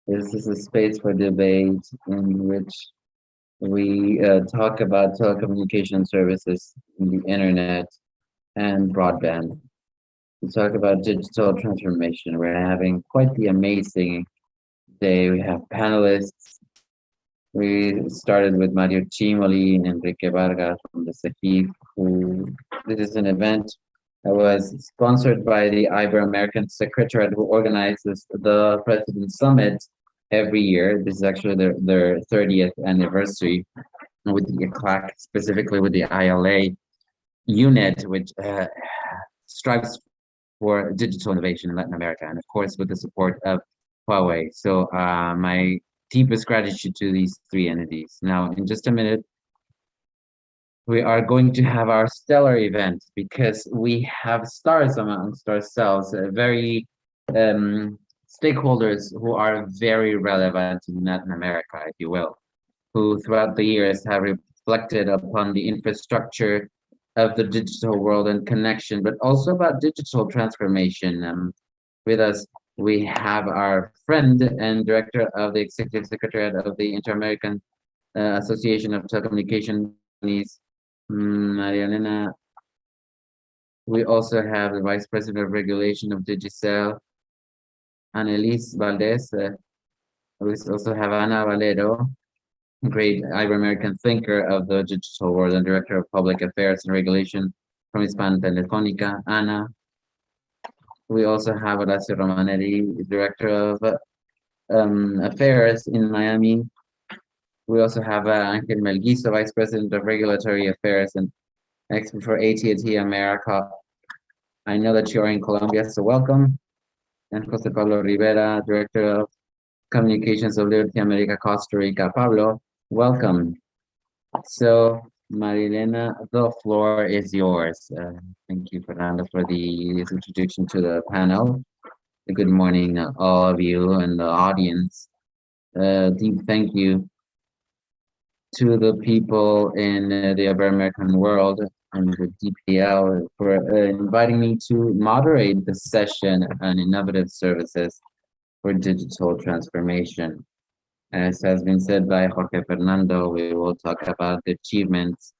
This is a space for debate in which we talk about telecommunication services, the internet, and broadband. We talk about digital transformation. We're having quite the amazing day. We have panelists. We started with Mario Cimoli and Enrique Vargas from the CEFIC, who this is an event that was sponsored by the Ibero-American Secretariat, who organizes the President Summit every year. This is actually their 30th anniversary with the ICLAC, specifically with the ILA unit, which strives for digital innovation in Latin America, and of course with the support of Huawei. So my deepest gratitude to these three entities. Now, in just a minute, we are going to have our stellar event, because we have stars amongst ourselves, very stakeholders who are very relevant in Latin America, if you will, who throughout the years have reflected upon the infrastructure of the digital world and connection, but also about digital transformation. With us, we have our friend and director of the Executive Secretariat of the Inter-American Association of Telecommunication Companies, Maria Elena. We also have the Vice President of Regulation of Digicel, Annelise Valdez. We also have Ana Valero, great Ibero-American thinker of the digital world and Director of Public Affairs and Regulation from Hispana Telefónica, Ana. We also have Horacio Romanetti, Director of Affairs in Miami. We also have Ángel Melguizo, Vice President of Regulatory Affairs and expert for AT&T America. I know that you're in Colombia, so welcome. And Jose Pablo Rivera, Director of Communications of Liberty America, Costa Rica. Pablo, welcome. So, Marilena, the floor is yours. Thank you, Fernando, for this introduction to the panel. Good morning, all of you and the audience. Deep thank you to the people in the Ibero-American world and the DPL for inviting me to moderate the session on innovative services for digital transformation. As has been said by Jorge Fernando, we will talk about the achievements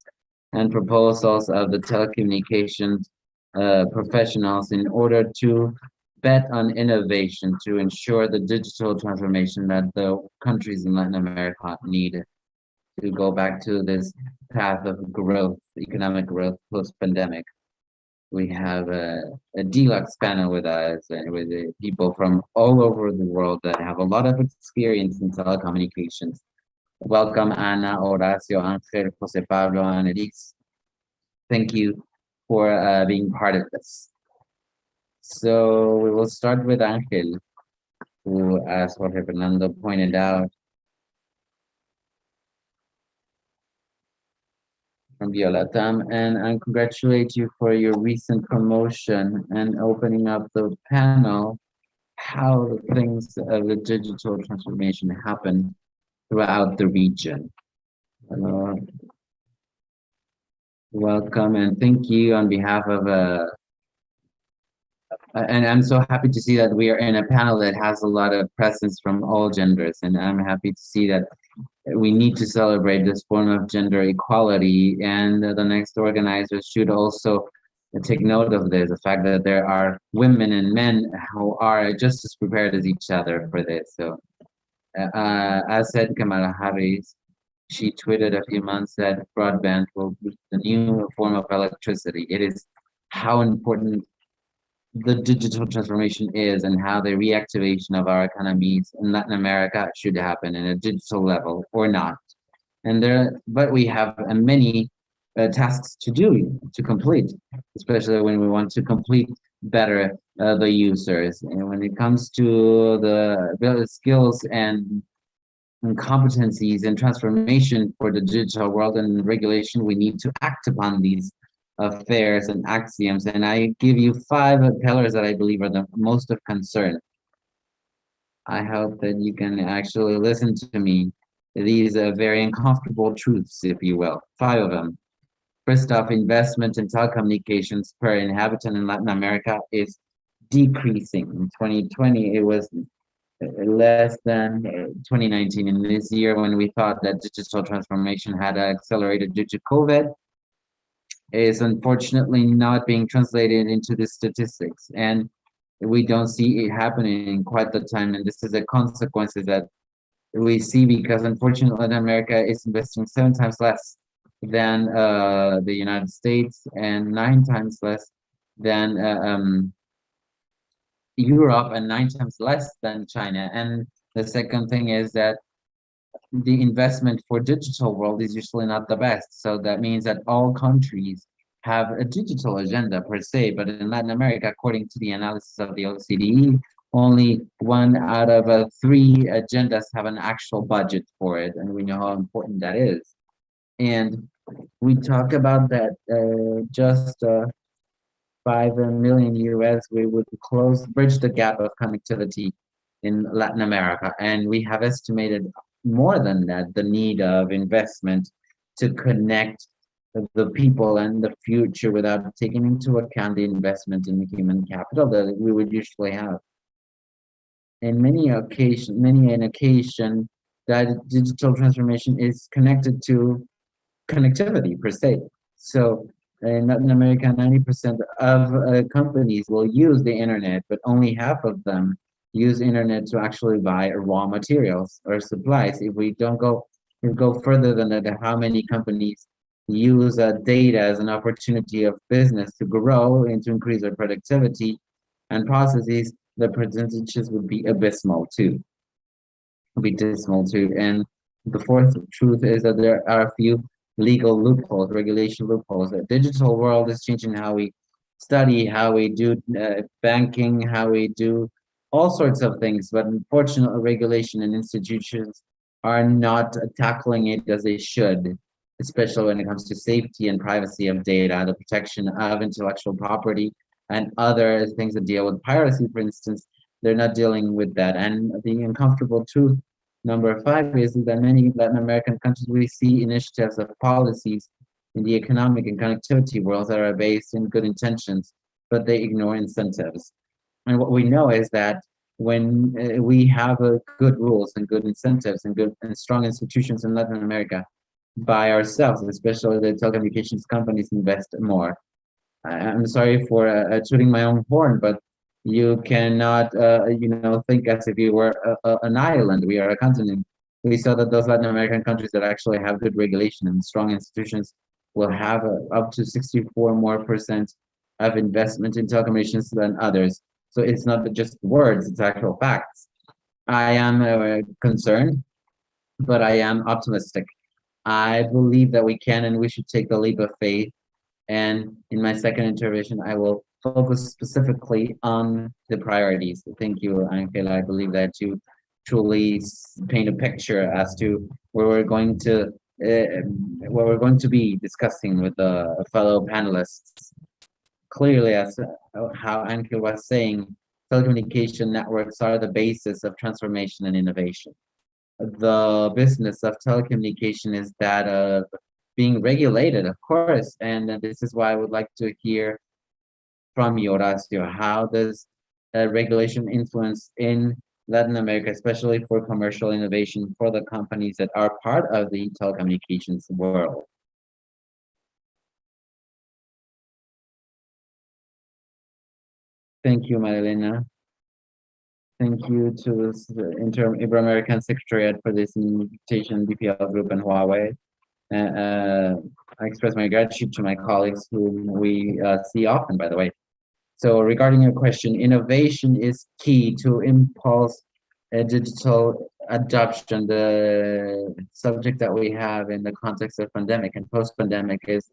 and proposals of the telecommunications professionals in order to bet on innovation to ensure the digital transformation that the countries in Latin America need to go back to this path of growth, economic growth post-pandemic. We have a deluxe panel with us, with people from all over the world that have a lot of experience in telecommunications. Welcome, Ana, Horacio, Ángel, José Pablo, and Elise. Thank you for being part of this. So we will start with Ángel, who, as Jorge Fernando pointed out, from Violatam, and I congratulate you for your recent promotion and opening up the panel, how the things of the digital transformation happen throughout the region. Welcome and thank you on behalf of and I'm so happy to see that we are in a panel that has a lot of presence from all genders, and I'm happy to see that we need to celebrate this form of gender equality, and the next organizers should also take note of this, the fact that there are women and men who are just as prepared as each other for this. So as said Kamala Harris, she tweeted a few months that broadband will be the new form of electricity. It is how important the digital transformation is and how the reactivation of our economies in Latin America should happen in a digital level or not. But we have many tasks to do, to complete, especially when we want to complete better the users. And when it comes to the skills and competencies and transformation for the digital world and regulation, we need to act upon these affairs and axioms. And I give you 5 pillars that I believe are the most of concern. I hope that you can actually listen to me. These are very uncomfortable truths, if you will. 5 of them. First off, investment in telecommunications per inhabitant in Latin America is decreasing. In 2020, it was less than 2019. In this year, when we thought that digital transformation had accelerated due to COVID, is unfortunately not being translated into the statistics, and we don't see it happening in quite the time. And this is a consequences that we see because unfortunately Latin America is investing 7 times less than the United States and 9 times less than Europe and 9 times less than China. And the second thing is that the investment for digital world is usually not the best. So that means that all countries have a digital agenda per se, but in Latin America, according to the analysis of the OCDE, only 1 out of 3 agendas have an actual budget for it, and we know how important that is. And we talk about that just 5 million US, we would bridge the gap of connectivity in Latin America. And we have estimated more than that, the need of investment to connect the people and the future without taking into account the investment in the human capital that we would usually have. In many an occasion, that digital transformation is connected to connectivity per se. So in Latin America, 90% of companies will use the internet, but only half of them use internet to actually buy raw materials or supplies. If we go further than that, how many companies use data as an opportunity of business to grow and to increase their productivity and processes, the percentages would be abysmal too. Dismal too. And the fourth truth is that there are a few legal loopholes, regulation loopholes. The digital world is changing how we study, how we do banking, how we do all sorts of things, but unfortunately regulation and institutions are not tackling it as they should, especially when it comes to safety and privacy of data, the protection of intellectual property, and other things that deal with piracy, for instance. They're not dealing with that. And the uncomfortable truth, number 5, is that many Latin American countries, we see initiatives of policies in the economic and connectivity worlds that are based in good intentions, but they ignore incentives. And what we know is that when we have good rules and good incentives and good and strong institutions in Latin America by ourselves, especially the telecommunications companies invest more. I'm sorry for tooting my own horn, but you cannot, think as if you were an island. We are a continent. We saw that those Latin American countries that actually have good regulation and strong institutions will have up to 64% of investment in telecommunications than others. So it's not just words, it's actual facts. I am concerned, but I am optimistic. I believe that we can and we should take the leap of faith. And in my second intervention, I will focus specifically on the priorities. Thank you, Angela. I believe that you truly paint a picture as to where we're going to be discussing with the fellow panelists. Clearly, as how Angela was saying, telecommunication networks are the basis of transformation and innovation. The business of telecommunication is that of being regulated, of course, and this is why I would like to hear from you, Horacio. How does regulation influence in Latin America, especially for commercial innovation for the companies that are part of the telecommunications world? Thank you, Marilena. Thank you to the Ibero-American Secretariat for this invitation, DPL Group and Huawei. I express my gratitude to my colleagues whom we see often, by the way. So regarding your question, innovation is key to impulse digital adoption. The subject that we have in the context of pandemic and post-pandemic is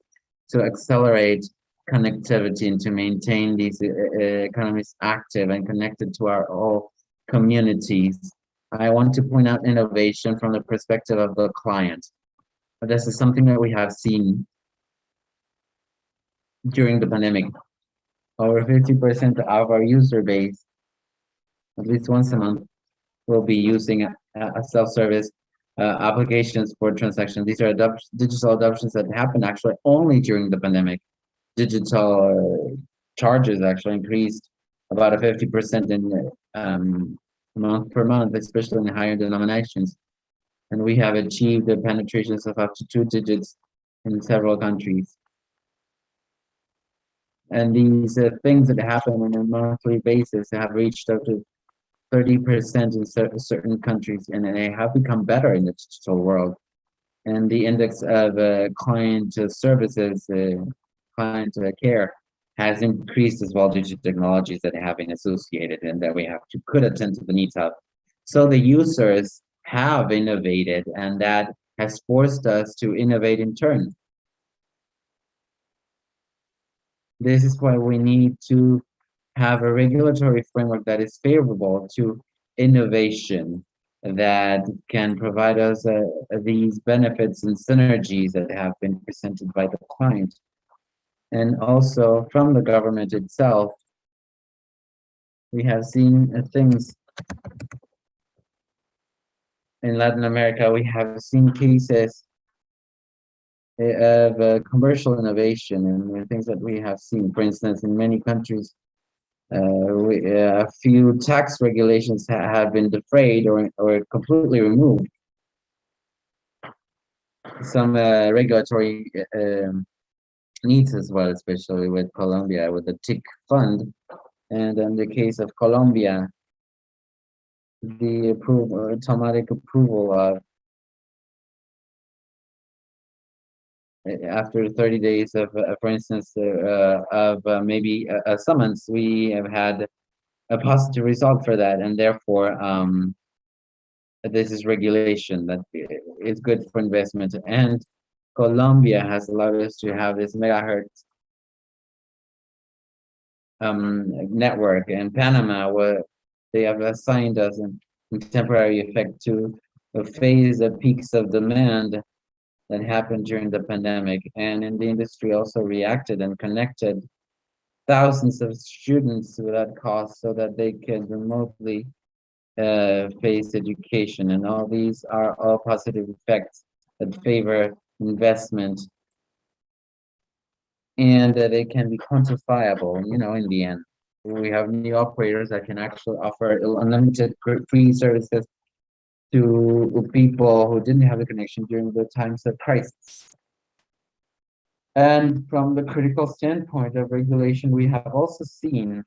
to accelerate connectivity and to maintain these economies active and connected to our all communities. I want to point out innovation from the perspective of the client. This is something that we have seen during the pandemic. Over 50% of our user base, at least once a month, will be using a self-service applications for transactions. These are digital adoptions that happened actually only during the pandemic. Digital charges actually increased about 50% in month per month, especially in higher denominations. And we have achieved the penetrations of up to 2 digits in several countries. And these things that happen on a monthly basis have reached up to 30% in certain countries, and they have become better in the digital world. And the index of client services, client care, has increased as well due to technologies that have been associated and that we could attend to the needs of. So the users have innovated, and that has forced us to innovate in turn. This is why we need to have a regulatory framework that is favorable to innovation, that can provide us these benefits and synergies that have been presented by the client. And also from the government itself, we have seen things in Latin America. We have seen cases of commercial innovation and things that we have seen. For instance, in many countries, a few tax regulations have been defrayed or completely removed. Some regulatory needs as well, especially with Colombia, with the TIC fund. And in the case of Colombia, the automatic approval of after 30 days of, for instance, maybe a summons, we have had a positive result for that, and therefore this is regulation that is good for investment. And Colombia has allowed us to have this megahertz network. In Panama, where they have assigned us a temporary effect to phase the peaks of demand that happened during the pandemic, and in the industry also reacted and connected thousands of students without cost so that they can remotely face education. And all these are all positive effects that favor investment, and they can be quantifiable, in the end. We have new operators that can actually offer unlimited free services to people who didn't have a connection during the times of crisis. And from the critical standpoint of regulation, we have also seen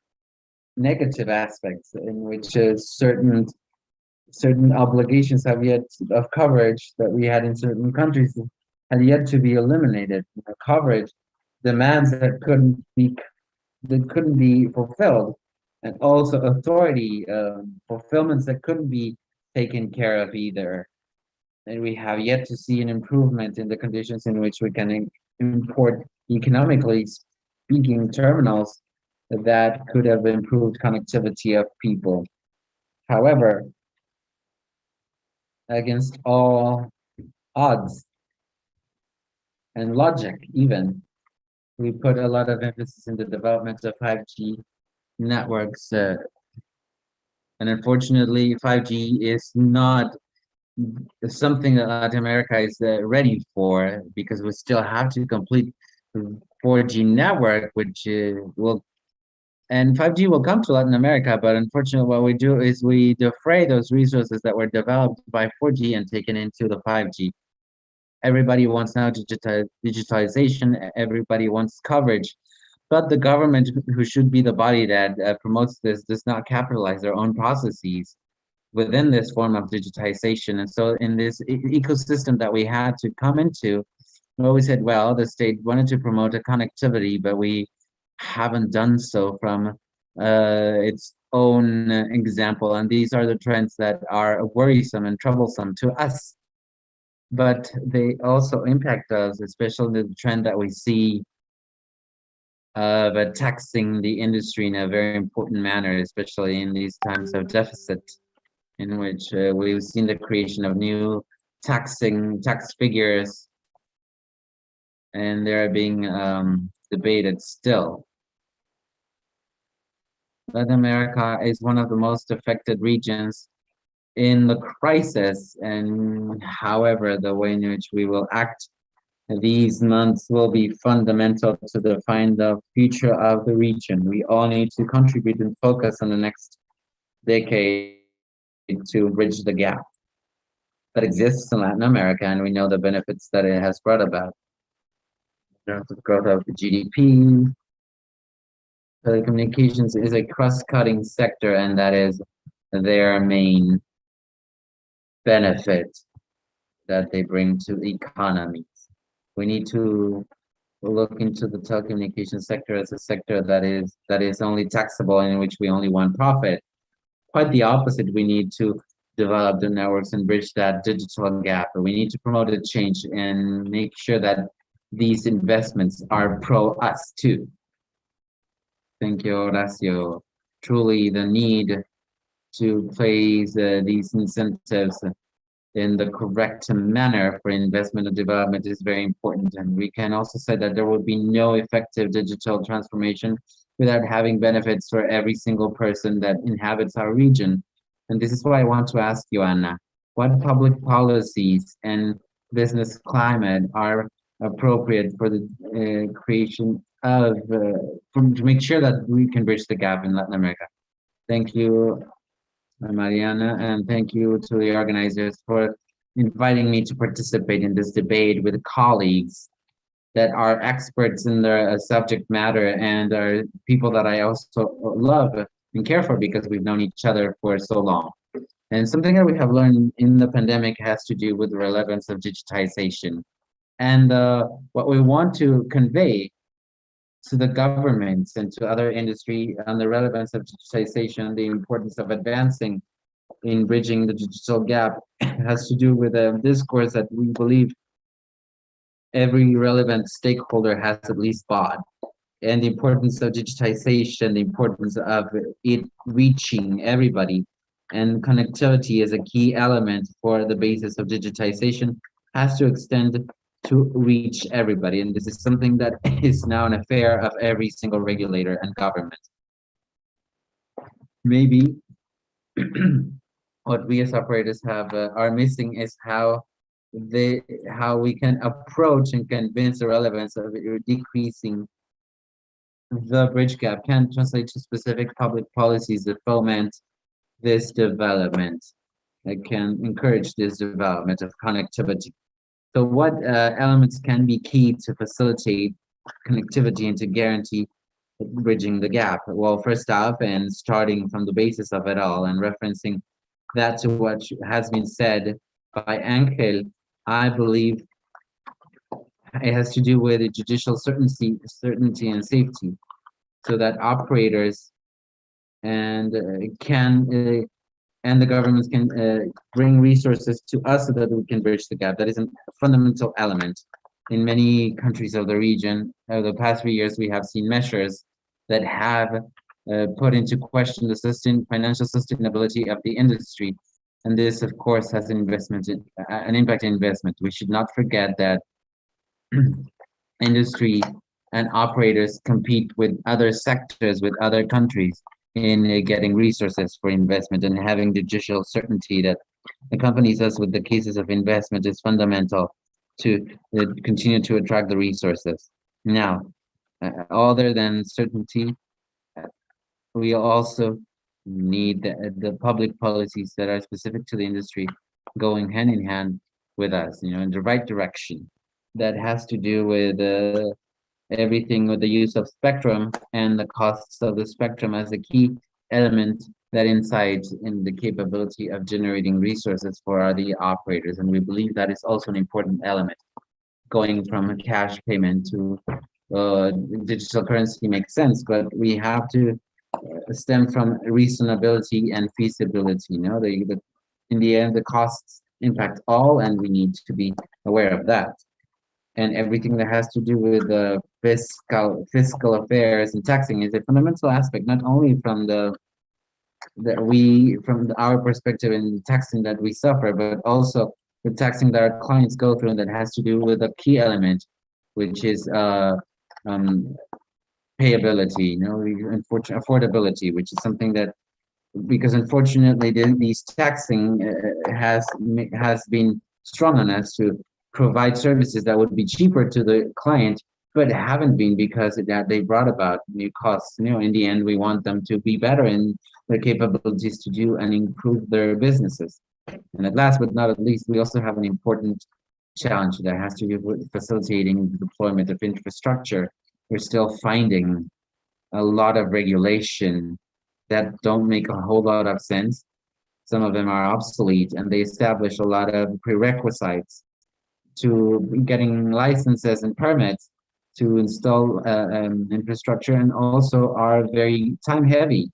negative aspects in which certain obligations have yet of coverage that we had in certain countries had yet to be eliminated. Coverage demands that couldn't be fulfilled, and also authority fulfillments that couldn't be taken care of either. And we have yet to see an improvement in the conditions in which we can import economically speaking terminals that could have improved connectivity of people. However, against all odds and logic even, we put a lot of emphasis in the development of 5G networks. And unfortunately, 5G is not something that Latin America is ready for, because we still have to complete the 4G network, which and 5G will come to Latin America, but unfortunately what we do is we defray those resources that were developed by 4G and taken into the 5G. Everybody wants now digitization, everybody wants coverage, but the government, who should be the body that promotes this, does not capitalize their own processes within this form of digitization. And so in this ecosystem that we had to come into, we always said, well, the state wanted to promote a connectivity, but we haven't done so from its own example. And these are the trends that are worrisome and troublesome to us, but they also impact us, especially the trend that we see of taxing the industry in a very important manner, especially in these times of deficit, in which we've seen the creation of new tax figures, and they're being debated still. Latin America is one of the most affected regions in the crisis, and however, the way in which we will act these months will be fundamental to define the future of the region. We all need to contribute and focus on the next decade to bridge the gap that exists in Latin America, and we know the benefits that it has brought about. In terms of growth of the GDP, telecommunications is a cross-cutting sector, and that is their main benefit that they bring to economies. We need to look into the telecommunications sector as a sector that is only taxable, and in which we only want profit. Quite the opposite, we need to develop the networks and bridge that digital gap. We need to promote a change and make sure that these investments are pro us too. Thank you, Horacio. Truly, the need to place these incentives in the correct manner for investment and development is very important. And we can also say that there will be no effective digital transformation without having benefits for every single person that inhabits our region. And this is why I want to ask you, Anna, what public policies and business climate are appropriate for the creation of, to make sure that we can bridge the gap in Latin America? Thank you, Mariana, and thank you to the organizers for inviting me to participate in this debate with colleagues that are experts in their subject matter and are people that I also love and care for because we've known each other for so long. And something that we have learned in the pandemic has to do with the relevance of digitization. And what we want to convey to the governments and to other industry on the relevance of digitization, the importance of advancing in bridging the digital gap has to do with a discourse that we believe every relevant stakeholder has at least bought. And the importance of digitization, the importance of it reaching everybody, and connectivity is a key element for the basis of digitization, has to extend to reach everybody. And this is something that is now an affair of every single regulator and government. Maybe what we as operators are missing is how we can approach and convince the relevance of decreasing the bridge gap can translate to specific public policies that foment this development, that can encourage this development of connectivity. So what elements can be key to facilitate connectivity and to guarantee bridging the gap? Well, first off, and starting from the basis of it all and referencing that to what has been said by Angel, I believe it has to do with judicial certainty and safety, so that operators and and the governments can bring resources to us so that we can bridge the gap. That is a fundamental element. In many countries of the region, over the past few years, we have seen measures that have put into question the financial sustainability of the industry. And this, of course, has an impact in investment. We should not forget that industry and operators compete with other sectors, with other countries in getting resources for investment, and having judicial certainty that accompanies us with the cases of investment is fundamental to continue to attract the resources. Now, other than certainty, we also need the public policies that are specific to the industry going hand in hand with us, in the right direction. That has to do with everything with the use of spectrum and the costs of the spectrum as a key element that incites in the capability of generating resources for the operators. And we believe that is also an important element. Going from a cash payment to digital currency makes sense, but we have to stem from reasonability and feasibility. In the end, the costs impact all, and we need to be aware of that. And everything that has to do with the fiscal affairs and taxing is a fundamental aspect, not only from our perspective in the taxing that we suffer, but also the taxing that our clients go through, and that has to do with a key element, which is payability, affordability, which is something that, because unfortunately these taxing has been strong on us to provide services that would be cheaper to the client, but haven't been, because they brought about new costs. In the end, we want them to be better in their capabilities to do and improve their businesses. And at last but not least, we also have an important challenge that has to do with facilitating the deployment of infrastructure. We're still finding a lot of regulation that don't make a whole lot of sense. Some of them are obsolete, and they establish a lot of prerequisites to getting licenses and permits to install infrastructure, and also are very time heavy,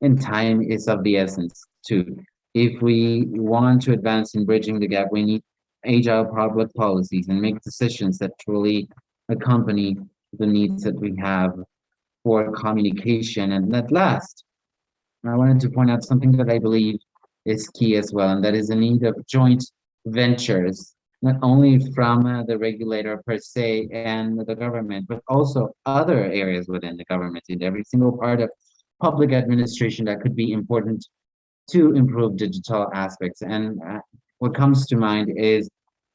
and time is of the essence too. If we want to advance in bridging the gap, we need agile public policies and make decisions that truly accompany the needs that we have for communication. And at last, I wanted to point out something that I believe is key as well, and that is the need of joint ventures, not only from the regulator per se and the government, but also other areas within the government, in every single part of public administration that could be important to improve digital aspects. And what comes to mind is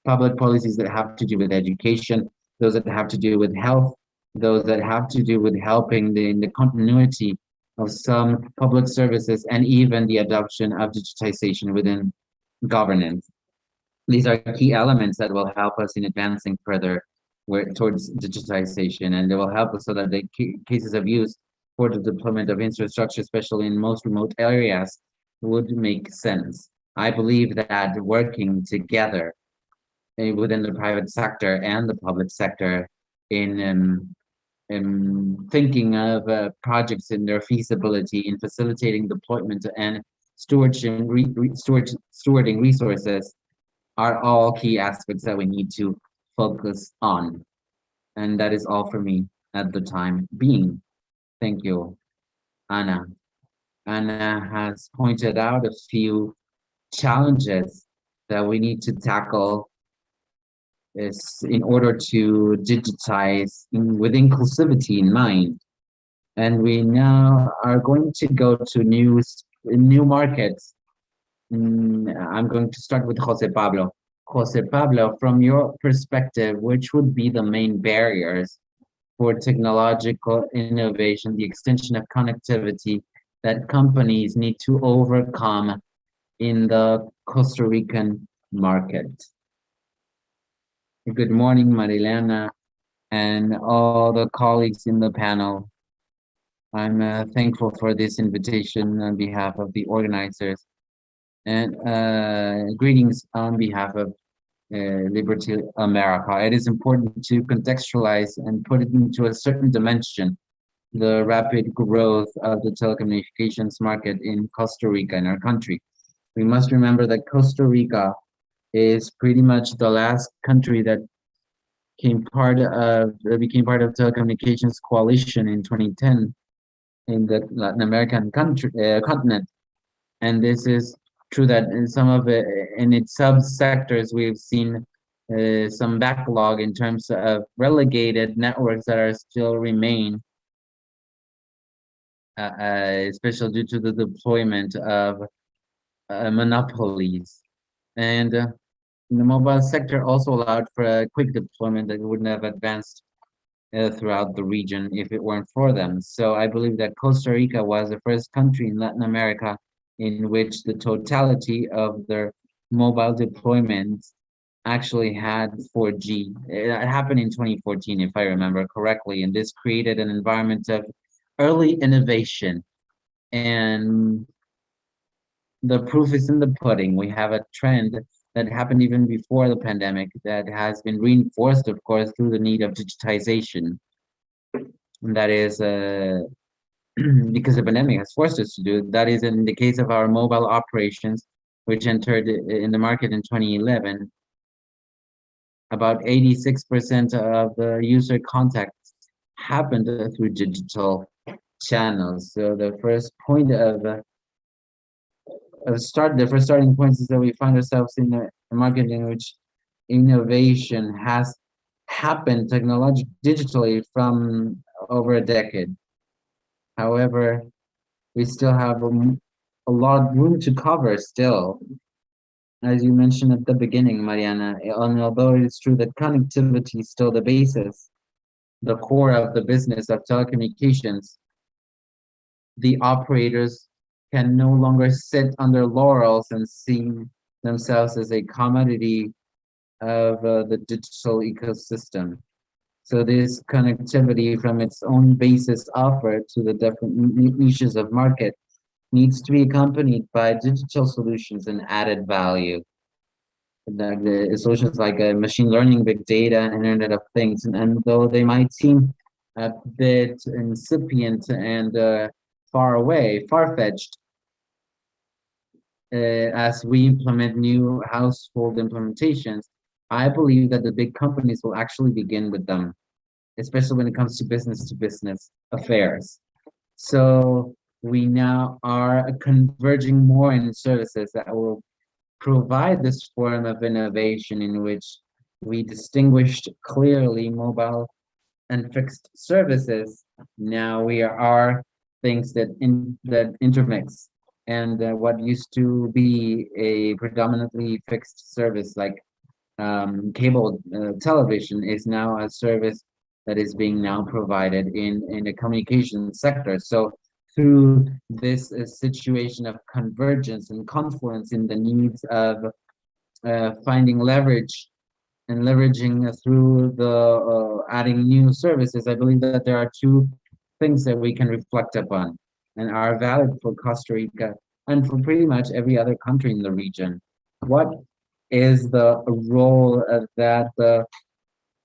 public policies that have to do with education, those that have to do with health, those that have to do with helping in the continuity of some public services, and even the adoption of digitization within governance. These are key elements that will help us in advancing further towards digitization, and they will help us so that the cases of use for the deployment of infrastructure, especially in most remote areas, would make sense. I believe that working together within the private sector and the public sector in thinking of projects in their feasibility, in facilitating deployment and stewarding resources, are all key aspects that we need to focus on. And that is all for me at the time being. Thank you, Anna. Anna has pointed out a few challenges that we need to tackle in order to digitize with inclusivity in mind. And we now are going to go to new markets. I'm going to start with Jose Pablo. Jose Pablo, from your perspective, which would be the main barriers for technological innovation, the extension of connectivity that companies need to overcome in the Costa Rican market? Good morning, Marilena, and all the colleagues in the panel. I'm thankful for this invitation on behalf of the organizers, and greetings on behalf of Liberty America. It is important to contextualize and put it into a certain dimension the rapid growth of the telecommunications market in Costa Rica, in our country. We must remember that Costa Rica is pretty much the last country that became part of telecommunications coalition in 2010 in the Latin American continent. And this is true that in some of it, in its subsectors, we've seen some backlog in terms of relegated networks that are still remain, especially due to the deployment of monopolies. And the mobile sector also allowed for a quick deployment that wouldn't have advanced throughout the region if it weren't for them. So I believe that Costa Rica was the first country in Latin America in which the totality of their mobile deployments actually had 4G. It happened in 2014, if I remember correctly, and this created an environment of early innovation. And the proof is in the pudding. We have a trend that happened even before the pandemic that has been reinforced, of course, through the need of digitization. And that is because the pandemic has forced us to do. That is in the case of our mobile operations, which entered in the market in 2011. About 86% of the user contacts happened through digital channels. So the first point the first starting point is that we find ourselves in a market in which innovation has happened digitally from over a decade. However, we still have a lot of room to cover still. As you mentioned at the beginning, Mariana, and although it is true that connectivity is still the basis, the core of the business of telecommunications, the operators can no longer sit on their laurels and see themselves as a commodity of the digital ecosystem. So this connectivity from its own basis offered to the different niches of market needs to be accompanied by digital solutions and added value. The solutions like machine learning, big data, and Internet of Things. And though they might seem a bit incipient and far away, far-fetched, as we implement new household implementations, I believe that the big companies will actually begin with them, especially when it comes to business affairs. So we now are converging more in services that will provide this form of innovation in which we distinguished clearly mobile and fixed services. Now we are things that intermix, and what used to be a predominantly fixed service like cable television is now a service that is being now provided in the communication sector. So through this situation of convergence and confluence in the needs of finding leverage and leveraging through the adding new services, I believe that there are two things that we can reflect upon and are valid for Costa Rica and for pretty much every other country in the region. What is the role that the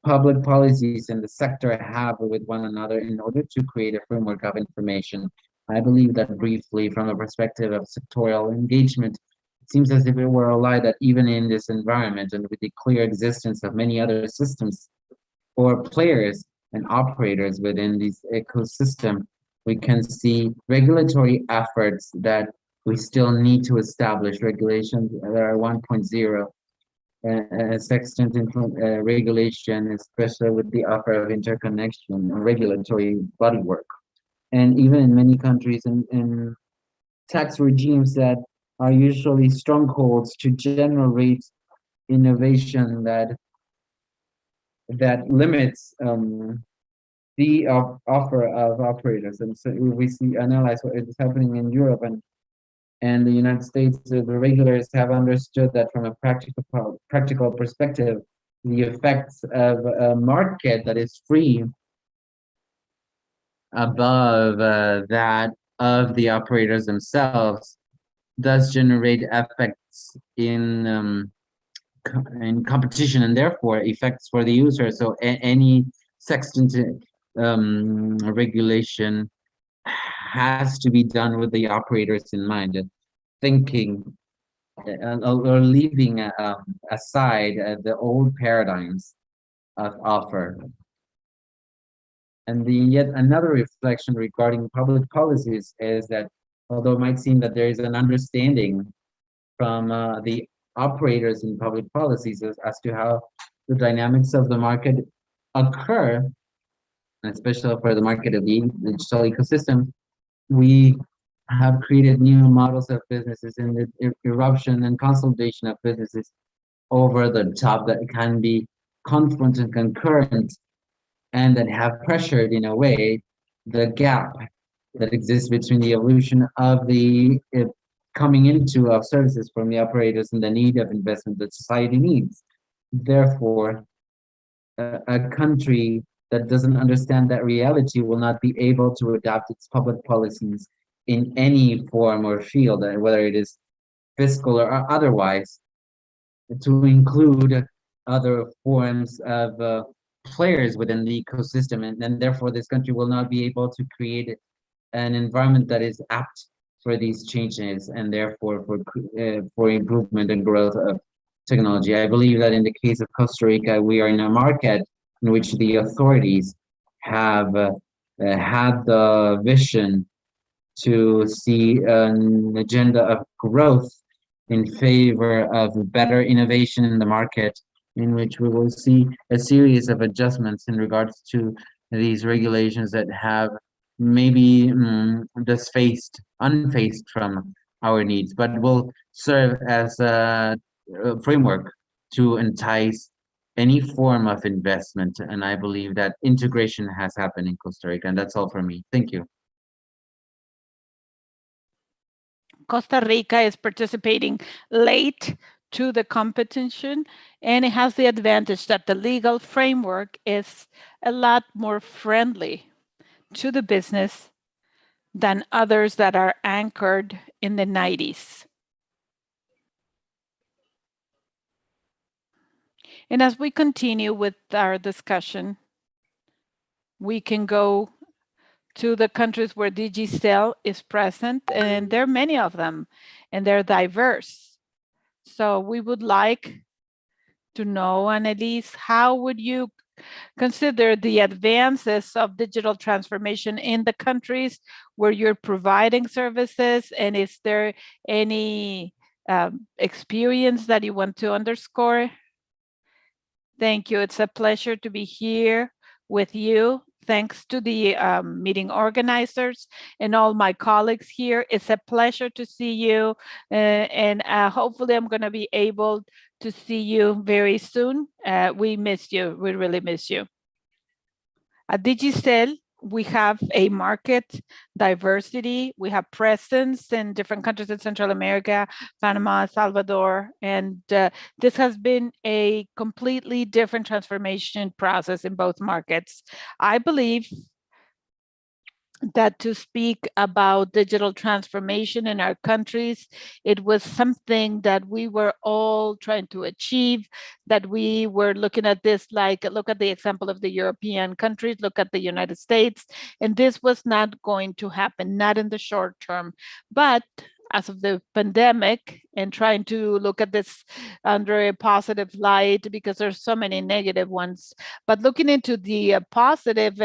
public policies in the sector have with one another in order to create a framework of information? I believe that briefly, from a perspective of sectorial engagement, it seems as if it were a lie that even in this environment and with the clear existence of many other systems or players and operators within this ecosystem, we can see regulatory efforts that we still need to establish regulations that are 1.0. Sextant regulation, especially with the offer of interconnection and regulatory bodywork. And even in many countries in tax regimes that are usually strongholds to generate innovation that limits the offer of operators. And so we analyze what is happening in Europe and the United States. The regulators have understood that from a practical perspective, the effects of a market that is free above that of the operators themselves does generate effects in competition and therefore effects for the user. So any substantive regulation has to be done with the operators in mind, thinking or leaving aside the old paradigms of offer. And yet another reflection regarding public policies is that although it might seem that there is an understanding from the operators in public policies as to how the dynamics of the market occur, especially for the market of the digital ecosystem, we have created new models of businesses and the eruption and consolidation of businesses over the top that can be confront and concurrent and that have pressured in a way the gap that exists between the evolution of the coming into of services from the operators and the need of investment that society needs. Therefore, a country that doesn't understand that reality will not be able to adapt its public policies in any form or field, whether it is fiscal or otherwise, to include other forms of players within the ecosystem. And therefore, this country will not be able to create an environment that is apt for these changes and therefore for improvement and growth of technology. I believe that in the case of Costa Rica, we are in a market in which the authorities have had the vision to see an agenda of growth in favor of better innovation in the market, in which we will see a series of adjustments in regards to these regulations that have maybe unfaced from our needs, but will serve as a framework to entice any form of investment. And I believe that integration has happened in Costa Rica. And that's all for me. Thank you. Costa Rica is participating late to the competition, and it has the advantage that the legal framework is a lot more friendly to the business than others that are anchored in the 90s. And as we continue with our discussion, we can go to the countries where Digicel is present, and there are many of them, and they're diverse. So we would like to know, Annalise, how would you consider the advances of digital transformation in the countries where you're providing services? And is there any experience that you want to underscore? Thank you. It's a pleasure to be here with you. Thanks to the meeting organizers and all my colleagues here. It's a pleasure to see you. And hopefully I'm going to be able to see you very soon. We miss you. We really miss you. At Digicel, we have a market diversity. We have presence in different countries in Central America, Panama, Salvador, and this has been a completely different transformation process in both markets. I believe that to speak about digital transformation in our countries, it was something that we were all trying to achieve, that we were looking at this like, look at the example of the European countries, look at the United States, and this was not going to happen, not in the short term. But as of the pandemic and trying to look at this under a positive light, because there's so many negative ones, but looking into the positive,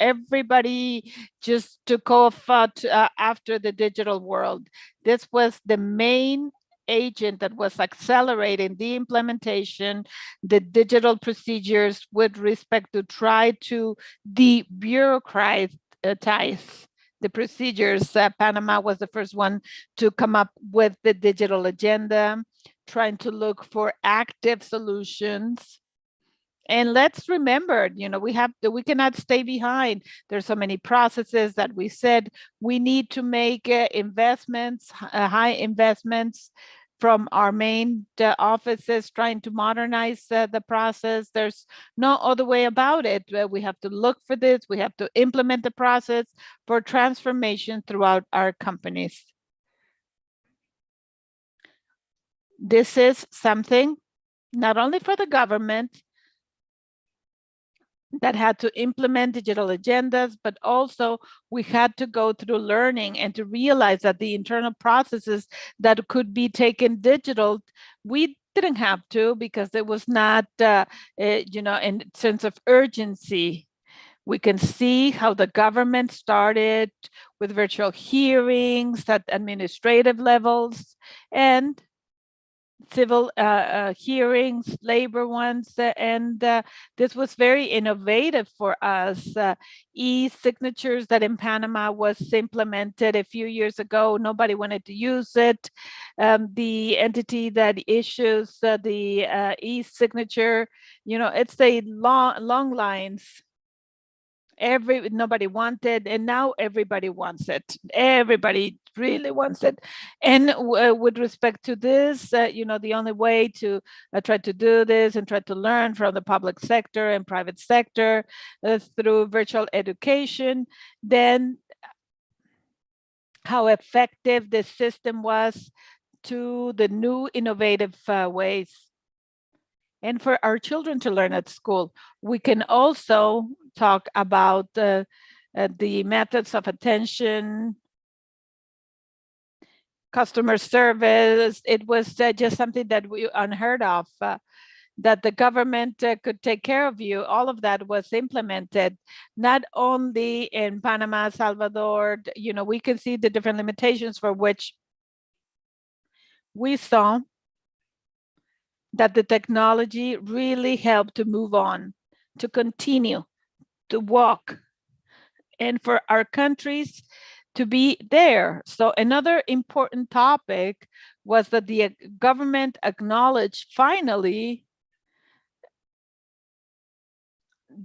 everybody just took off after the digital world. This was the main agent that was accelerating the implementation, the digital procedures with respect to try to debureaucratize the procedures. Panama was the first one to come up with the digital agenda, trying to look for active solutions. And let's remember, we cannot stay behind. There's so many processes that we said we need to make investments, high investments from our main offices trying to modernize the process. There's no other way about it. We have to look for this. We have to implement the process for transformation throughout our companies. This is something not only for the government that had to implement digital agendas, but also we had to go through learning and to realize that the internal processes that could be taken digital, we didn't have to because it was not, in sense of urgency. We can see how the government started with virtual hearings at administrative levels and civil hearings, labor ones, and this was very innovative for us. E-signatures that in Panama was implemented a few years ago, nobody wanted to use it. The entity that issues the e-signature, it's a long lines. Nobody wanted, and now everybody wants it. Everybody really wants it. And with respect to this, the only way to try to do this and try to learn from the public sector and private sector through virtual education, then how effective this system was to the new innovative ways. And for our children to learn at school, we can also talk about the methods of attention, customer service. It was just something that we unheard of, that the government could take care of you. All of that was implemented, not only in Panama, Salvador. We can see the different limitations for which we saw that the technology really helped to move on, to continue, to walk, and for our countries to be there. So another important topic was that the government acknowledged finally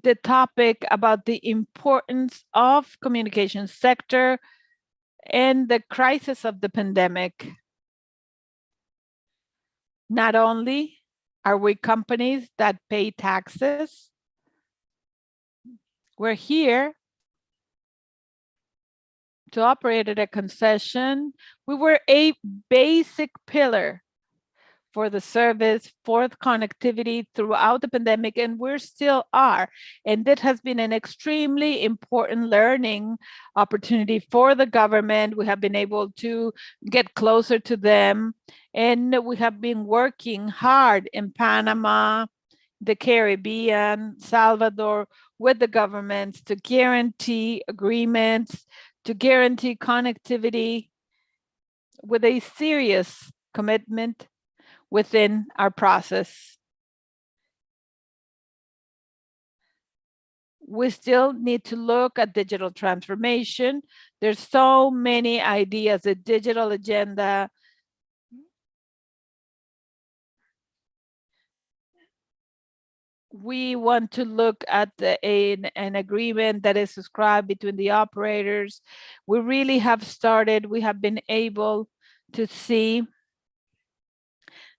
the topic about the importance of communication sector and the crisis of the pandemic. Not only are we companies that pay taxes, we're here to operate at a concession. We were a basic pillar for the service, for the connectivity throughout the pandemic, and we still are. And that has been an extremely important learning opportunity for the government. We have been able to get closer to them, and we have been working hard in Panama, the Caribbean, Salvador, with the governments to guarantee agreements, to guarantee connectivity with a serious commitment within our process. We still need to look at digital transformation. There's so many ideas, a digital agenda. We want to look at an agreement that is subscribed between the operators. We really have started, we have been able to see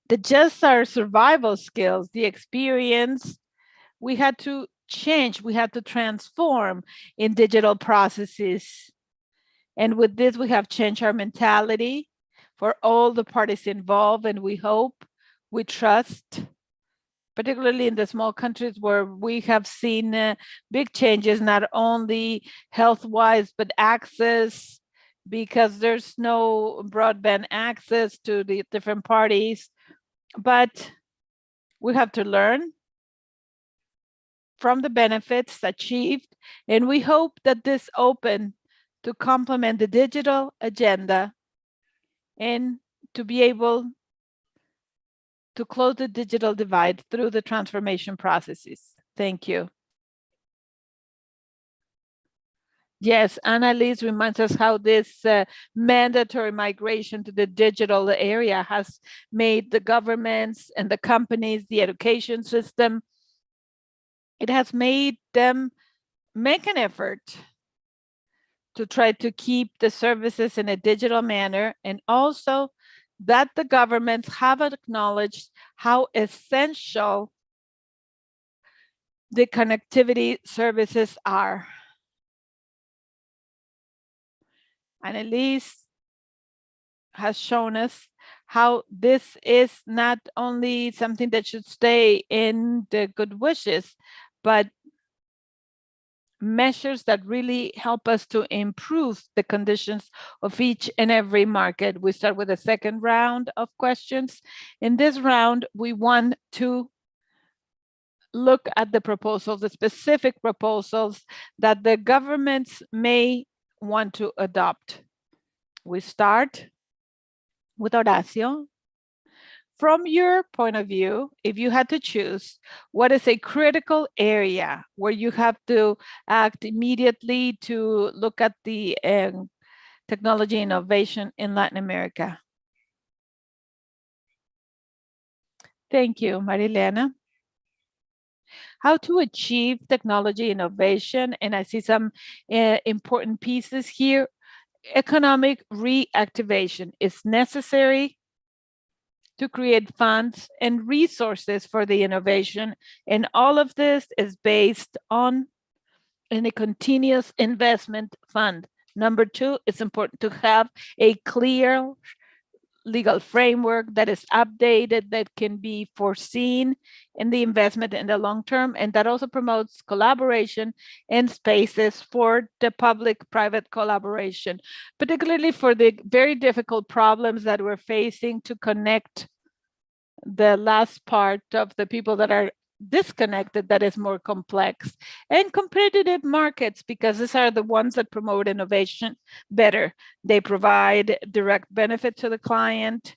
that just our survival skills, the experience, we had to change, we had to transform in digital processes. And with this, we have changed our mentality for all the parties involved, and we hope, we trust, particularly in the small countries where we have seen big changes, not only health-wise, but access, because there's no broadband access to the different parties. But we have to learn from the benefits achieved, and we hope that this open to complement the digital agenda and to be able to close the digital divide through the transformation processes. Thank you. Yes, Annalise reminds us how this mandatory migration to the digital area has made the governments and the companies, the education system, it has made them make an effort to try to keep the services in a digital manner, and also that the governments have acknowledged how essential the connectivity services are. Annelise has shown us how this is not only something that should stay in the good wishes, but measures that really help us to improve the conditions of each and every market. We start with a second round of questions. In this round, we want to look at the proposals, the specific proposals that the governments may want to adopt. We start with Horacio. From your point of view, if you had to choose, what is a critical area where you have to act immediately to look at the technology innovation in Latin America? Thank you, Marilena. How to achieve technology innovation, and I see some important pieces here. Economic reactivation is necessary to create funds and resources for the innovation. And all of this is based on a continuous investment fund. Number two, it's important to have a clear legal framework that is updated, that can be foreseen in the investment in the long term, and that also promotes collaboration and spaces for the public-private collaboration, particularly for the very difficult problems that we're facing to connect the last part of the people that are disconnected, that is more complex, and competitive markets, because these are the ones that promote innovation better. They provide direct benefit to the client,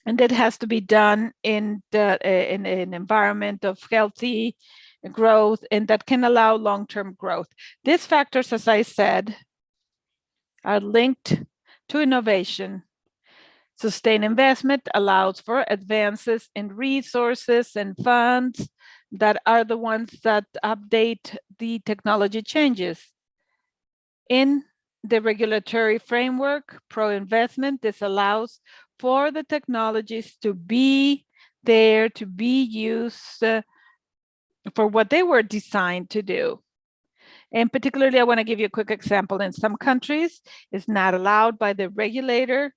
and that has to be done in an environment of healthy growth, and that can allow long-term growth. These factors, as I said, are linked to innovation. Sustained investment allows for advances in resources and funds that are the ones that update the technology changes. In the regulatory framework, pro-investment, this allows for the technologies to be there, to be used for what they were designed to do. And particularly, I want to give you a quick example. In some countries, it's not allowed by the regulator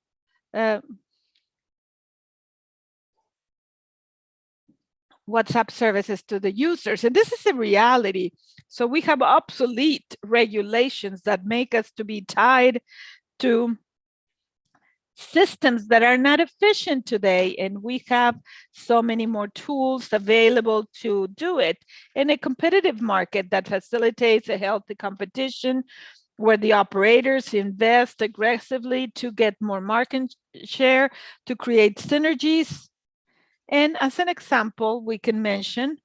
WhatsApp services to the users. And this is a reality. So we have obsolete regulations that make us to be tied to systems that are not efficient today. And we have so many more tools available to do it in a competitive market that facilitates a healthy competition, where the operators invest aggressively to get more market share, to create synergies. And as an example, we can mention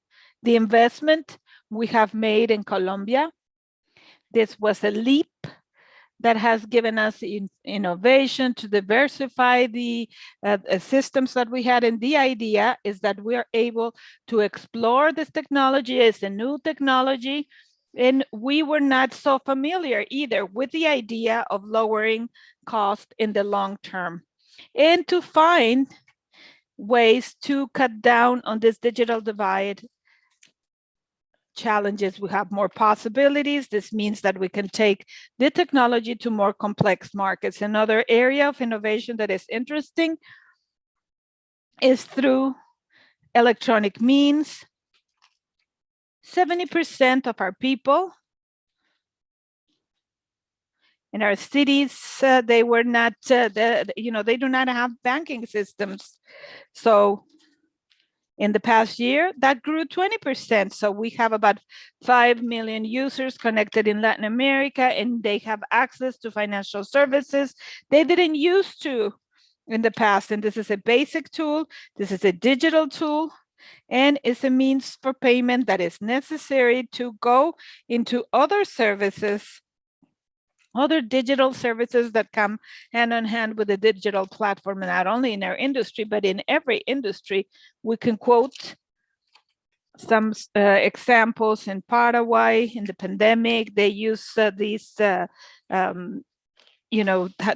the investment we have made in Colombia. This was a leap that has given us innovation to diversify the systems that we had. And the idea is that we are able to explore this technology as a new technology. And we were not so familiar either with the idea of lowering cost in the long term, and to find ways to cut down on this digital divide challenges. We have more possibilities. This means that we can take the technology to more complex markets. Another area of innovation that is interesting is through electronic means. 70% of our people in our cities, they were not, they do not have banking systems. So in the past year, that grew 20%. So we have about 5 million users connected in Latin America, and they have access to financial services they didn't used to in the past. And this is a basic tool. This is a digital tool, and it's a means for payment that is necessary to go into other services, other digital services that come hand in hand with the digital platform, and not only in our industry, but in every industry. We can quote some examples in Paraguay in the pandemic. They use these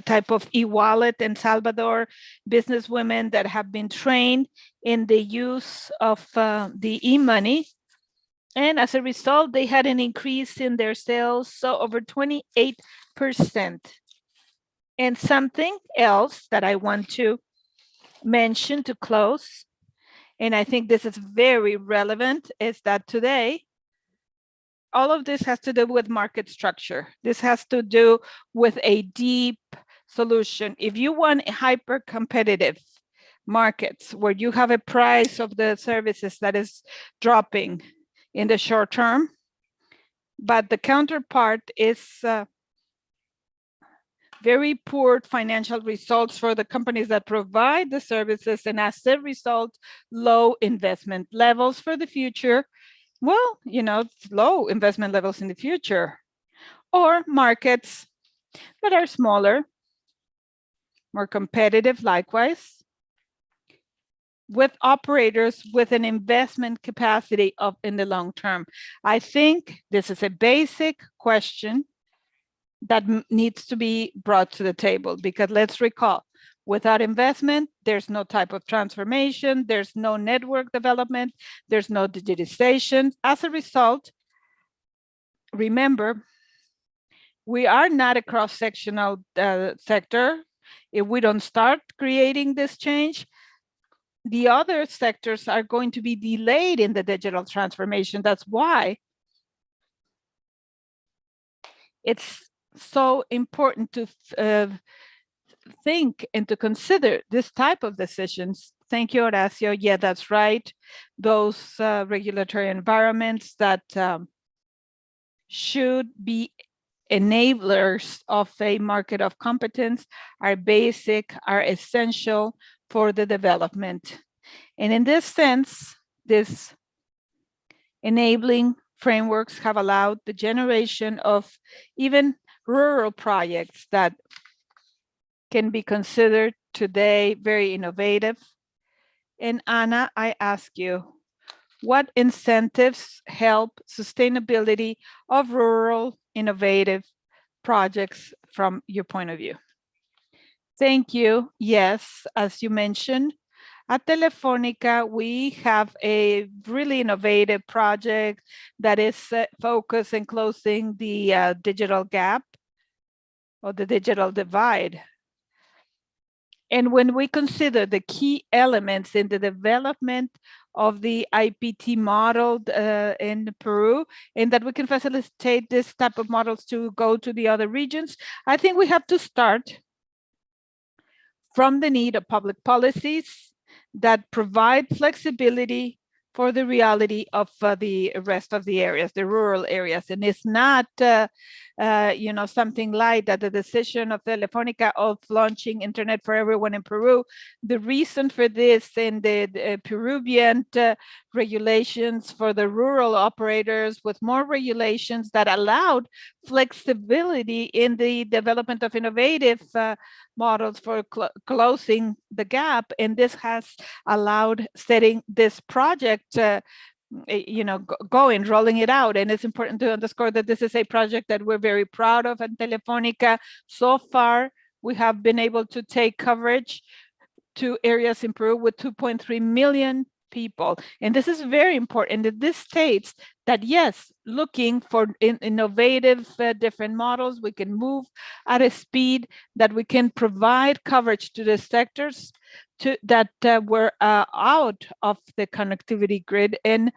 type of e-wallet in Salvador, businesswomen that have been trained in the use of the e-money. And as a result, they had an increase in their sales, so over 28%. And something else that I want to mention to close, and I think this is very relevant, is that today, all of this has to do with market structure. This has to do with a deep solution. If you want hyper competitive markets where you have a price of the services that is dropping in the short term, but the counterpart is very poor financial results for the companies that provide the services, and as a result, low investment levels for the future. Well, low investment levels in the future, or markets that are smaller, more competitive, likewise, with operators with an investment capacity in the long term. I think this is a basic question that needs to be brought to the table, because let's recall, without investment, there's no type of transformation, there's no network development, there's no digitization. As a result, remember, we are not a cross-sectional sector. If we don't start creating this change, the other sectors are going to be delayed in the digital transformation. That's why it's so important to think and to consider this type of decisions. Thank you, Horacio. Yeah, that's right. Those regulatory environments that should be enablers of a market of competence are basic, are essential for the development. And in this sense, this enabling frameworks have allowed the generation of even rural projects that can be considered today very innovative. And Ana, I ask you, what incentives help sustainability of rural innovative projects from your point of view? Thank you. Yes, as you mentioned, at Telefónica, we have a really innovative project that is focused in closing the digital gap or the digital divide. And when we consider the key elements in the development of the IPT model in Peru, and that we can facilitate this type of models to go to the other regions, I think we have to start from the need of public policies that provide flexibility for the reality of the rest of the areas, the rural areas. And it's not something like that, the decision of Telefónica of launching internet for everyone in Peru. The reason for this in the Peruvian regulations for the rural operators, with more regulations that allowed flexibility in the development of innovative models for closing the gap. And this has allowed setting this project going, rolling it out. And it's important to underscore that this is a project that we're very proud of at Telefónica. So far, we have been able to take coverage to areas in Peru with 2.3 million people. And this is very important. This states that, yes, looking for innovative different models, we can move at a speed that we can provide coverage to the sectors that were out of the connectivity grid. And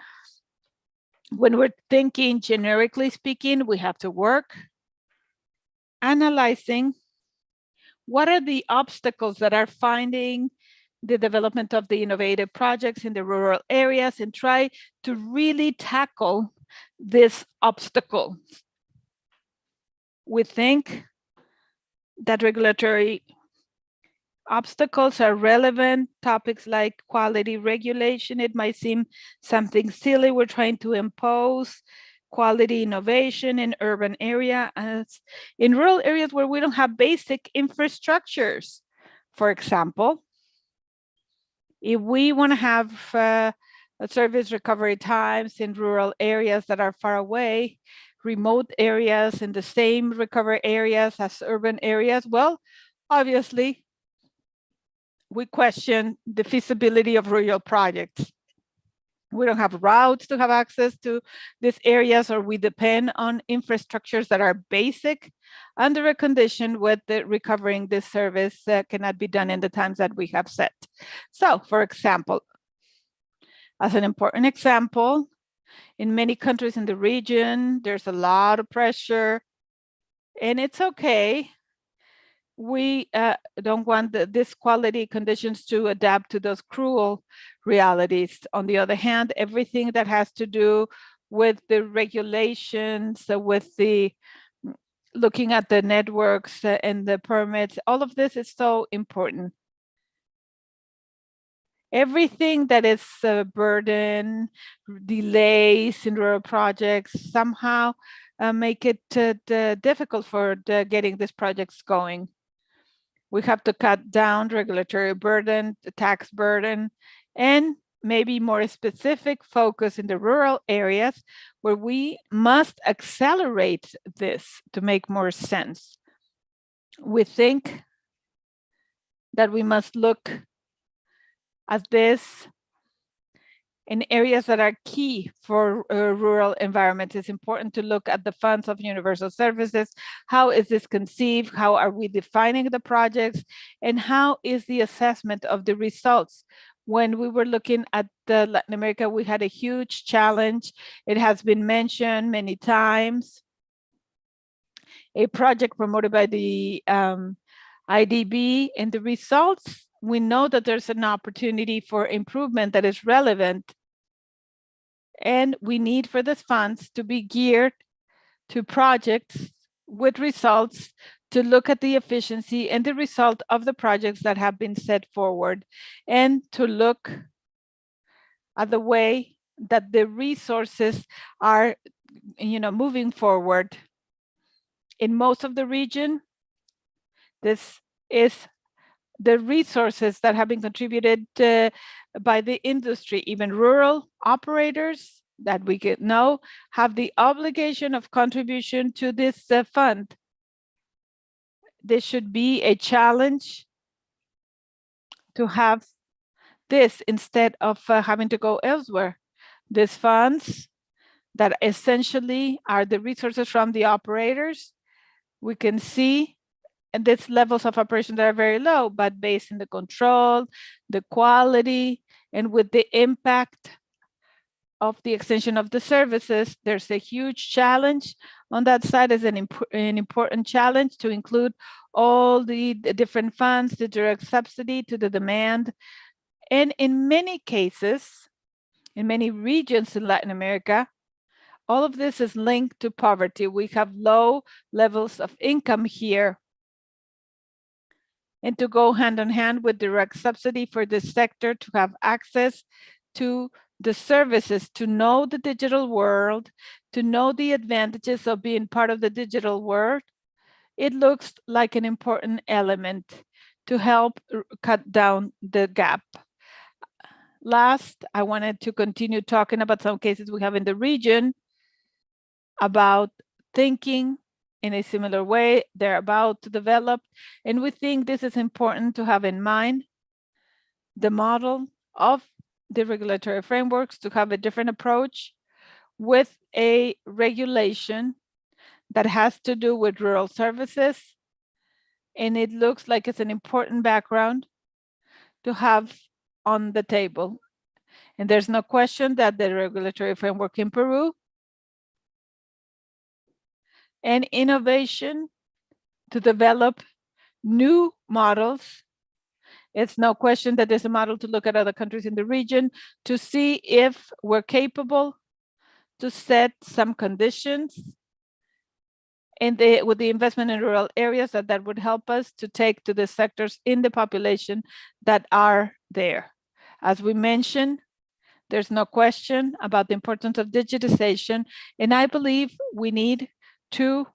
when we're thinking generically speaking, we have to work analyzing what are the obstacles that are finding the development of the innovative projects in the rural areas, and try to really tackle this obstacle. We think that regulatory obstacles are relevant. Topics like quality regulation, it might seem something silly. We're trying to impose quality innovation in urban areas, in rural areas where we don't have basic infrastructures. For example, if we want to have service recovery times in rural areas that are far away, remote areas in the same recovery areas as urban areas? Well, obviously, we question the feasibility of rural projects. We don't have routes to have access to these areas, or we depend on infrastructures that are basic under a condition with the recovering this service cannot be done in the times that we have set. So, for example, as an important example, in many countries in the region, there's a lot of pressure, and it's okay. We don't want these quality conditions to adapt to those cruel realities. On the other hand, everything that has to do with the regulations, with the looking at the networks and the permits, all of this is so important. Everything that is a burden, delays in rural projects somehow make it difficult for getting these projects going. We have to cut down regulatory burden, the tax burden, and maybe more specific focus in the rural areas where we must accelerate this to make more sense. We think that we must look at this in areas that are key for rural environments. It's important to look at the funds of universal services. How is this conceived? How are we defining the projects? And how is the assessment of the results? When we were looking at Latin America, we had a huge challenge. It has been mentioned many times. A project promoted by the IDB, and the results, we know that there's an opportunity for improvement that is relevant. And we need for these funds to be geared to projects with results, to look at the efficiency and the result of the projects that have been set forward, and to look at the way that the resources are, moving forward. In most of the region, this is the resources that have been contributed by the industry. Even rural operators that we know have the obligation of contribution to this fund. This should be a challenge to have this instead of having to go elsewhere. These funds that essentially are the resources from the operators, we can see and these levels of operation that are very low, but based on the control, the quality, and with the impact of the extension of the services, there's a huge challenge on that side. Is an important challenge to include all the different funds, the direct subsidy to the demand. And in many cases, in many regions in Latin America, all of this is linked to poverty. We have low levels of income here. And to go hand in hand with direct subsidy for this sector to have access to the services, to know the digital world, to know the advantages of being part of the digital world, it looks like an important element to help cut down the gap. Last, I wanted to continue talking about some cases we have in the region about thinking in a similar way. They're about to develop, and we think this is important to have in mind the model of the regulatory frameworks, to have a different approach with a regulation that has to do with rural services. And it looks like it's an important background to have on the table. And there's no question that the regulatory framework in Peru and innovation to develop new models. It's no question that there's a model to look at other countries in the region to see if we're capable to set some conditions and with the investment in rural areas that would help us to take to the sectors in the population that are there. As we mentioned, there's no question about the importance of digitization, and I believe we need to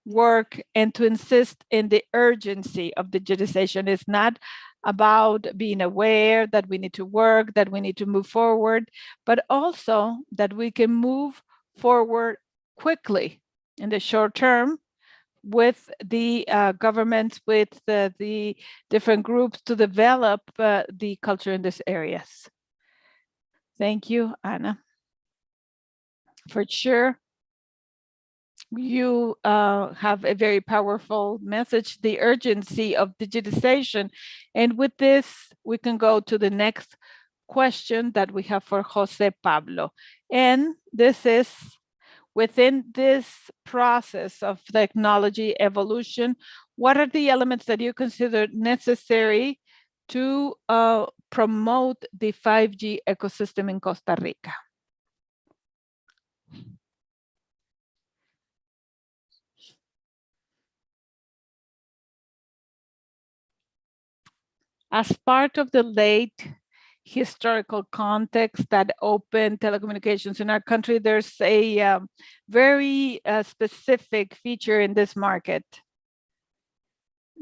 work and to insist in the urgency of digitization. It's not about being aware that we need to work, that we need to move forward, but also that we can move forward quickly in the short term with the governments, with the different groups to develop the culture in these areas. Thank you, Anna. For sure, you have a very powerful message, the urgency of digitization. And with this, we can go to the next question that we have for Jose Pablo. And this is, within this process of technology evolution, what are the elements that you consider necessary to promote the 5G ecosystem in Costa Rica? As part of the late historical context that opened telecommunications in our country, there's a very specific feature in this market.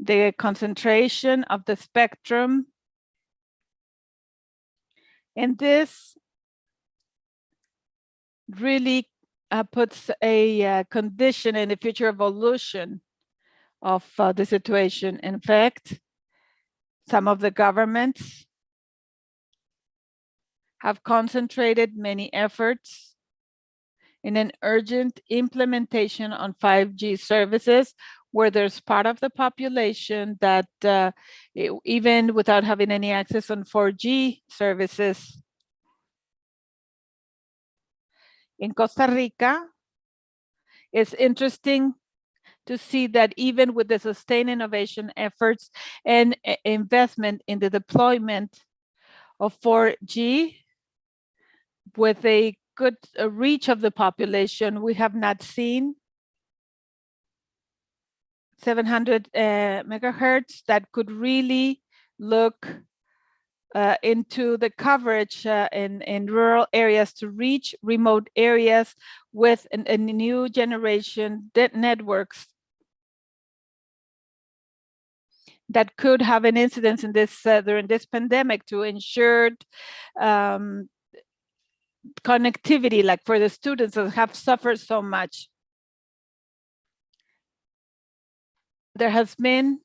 The concentration of the spectrum. And this really puts a condition in the future evolution of the situation. In fact, some of the governments have concentrated many efforts in an urgent implementation on 5G services, where there's part of the population that even without having any access on 4G services. In Costa Rica, it's interesting to see that even with the sustained innovation efforts and investment in the deployment of 4G, with a good reach of the population, we have not seen 700 megahertz that could really look into the coverage in rural areas to reach remote areas with a new generation networks that could have an incidence in this during this pandemic to ensure connectivity, like for the students that have suffered so much. There has been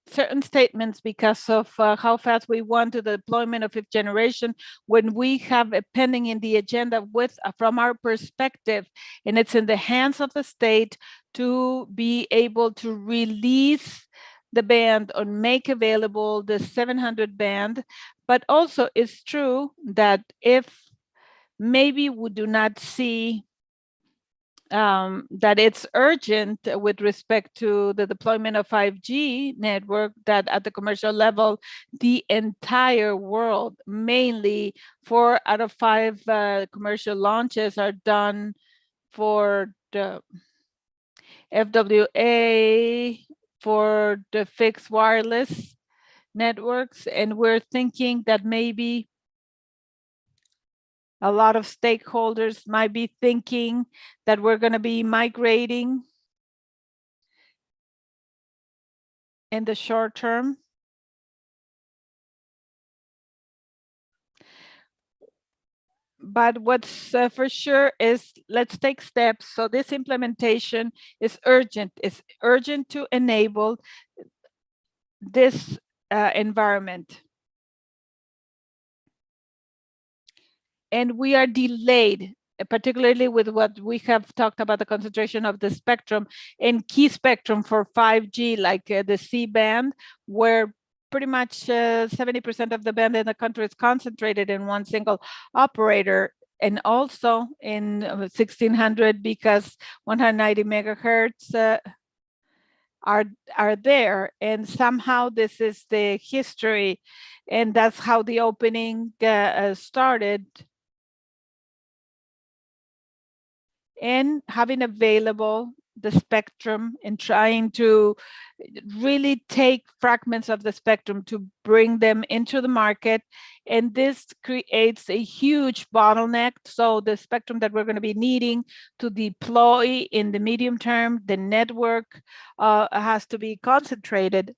certain statements because of how fast we want to the deployment of 5th generation, when we have a pending in the agenda with from our perspective, and it's in the hands of the state to be able to release the band or make available the 700 band. But also it's true that if maybe we do not see that it's urgent with respect to the deployment of 5G network, that at the commercial level, the entire world, mainly 4 out of 5 commercial launches are done for the FWA, for the fixed wireless networks. And we're thinking that maybe a lot of stakeholders might be thinking that we're going to be migrating in the short term. But what's for sure is, let's take steps. So this implementation is urgent. It's urgent to enable this environment. And we are delayed, particularly with what we have talked about, the concentration of the spectrum in key spectrum for 5G, like the C-band, where pretty much 70% of the band in the country is concentrated in one single operator, and also in 1600, because 190 megahertz are there. And somehow this is the history, and that's how the opening started. And having available the spectrum and trying to really take fragments of the spectrum to bring them into the market. And this creates a huge bottleneck. So the spectrum that we're going to be needing to deploy in the medium term, the network has to be concentrated.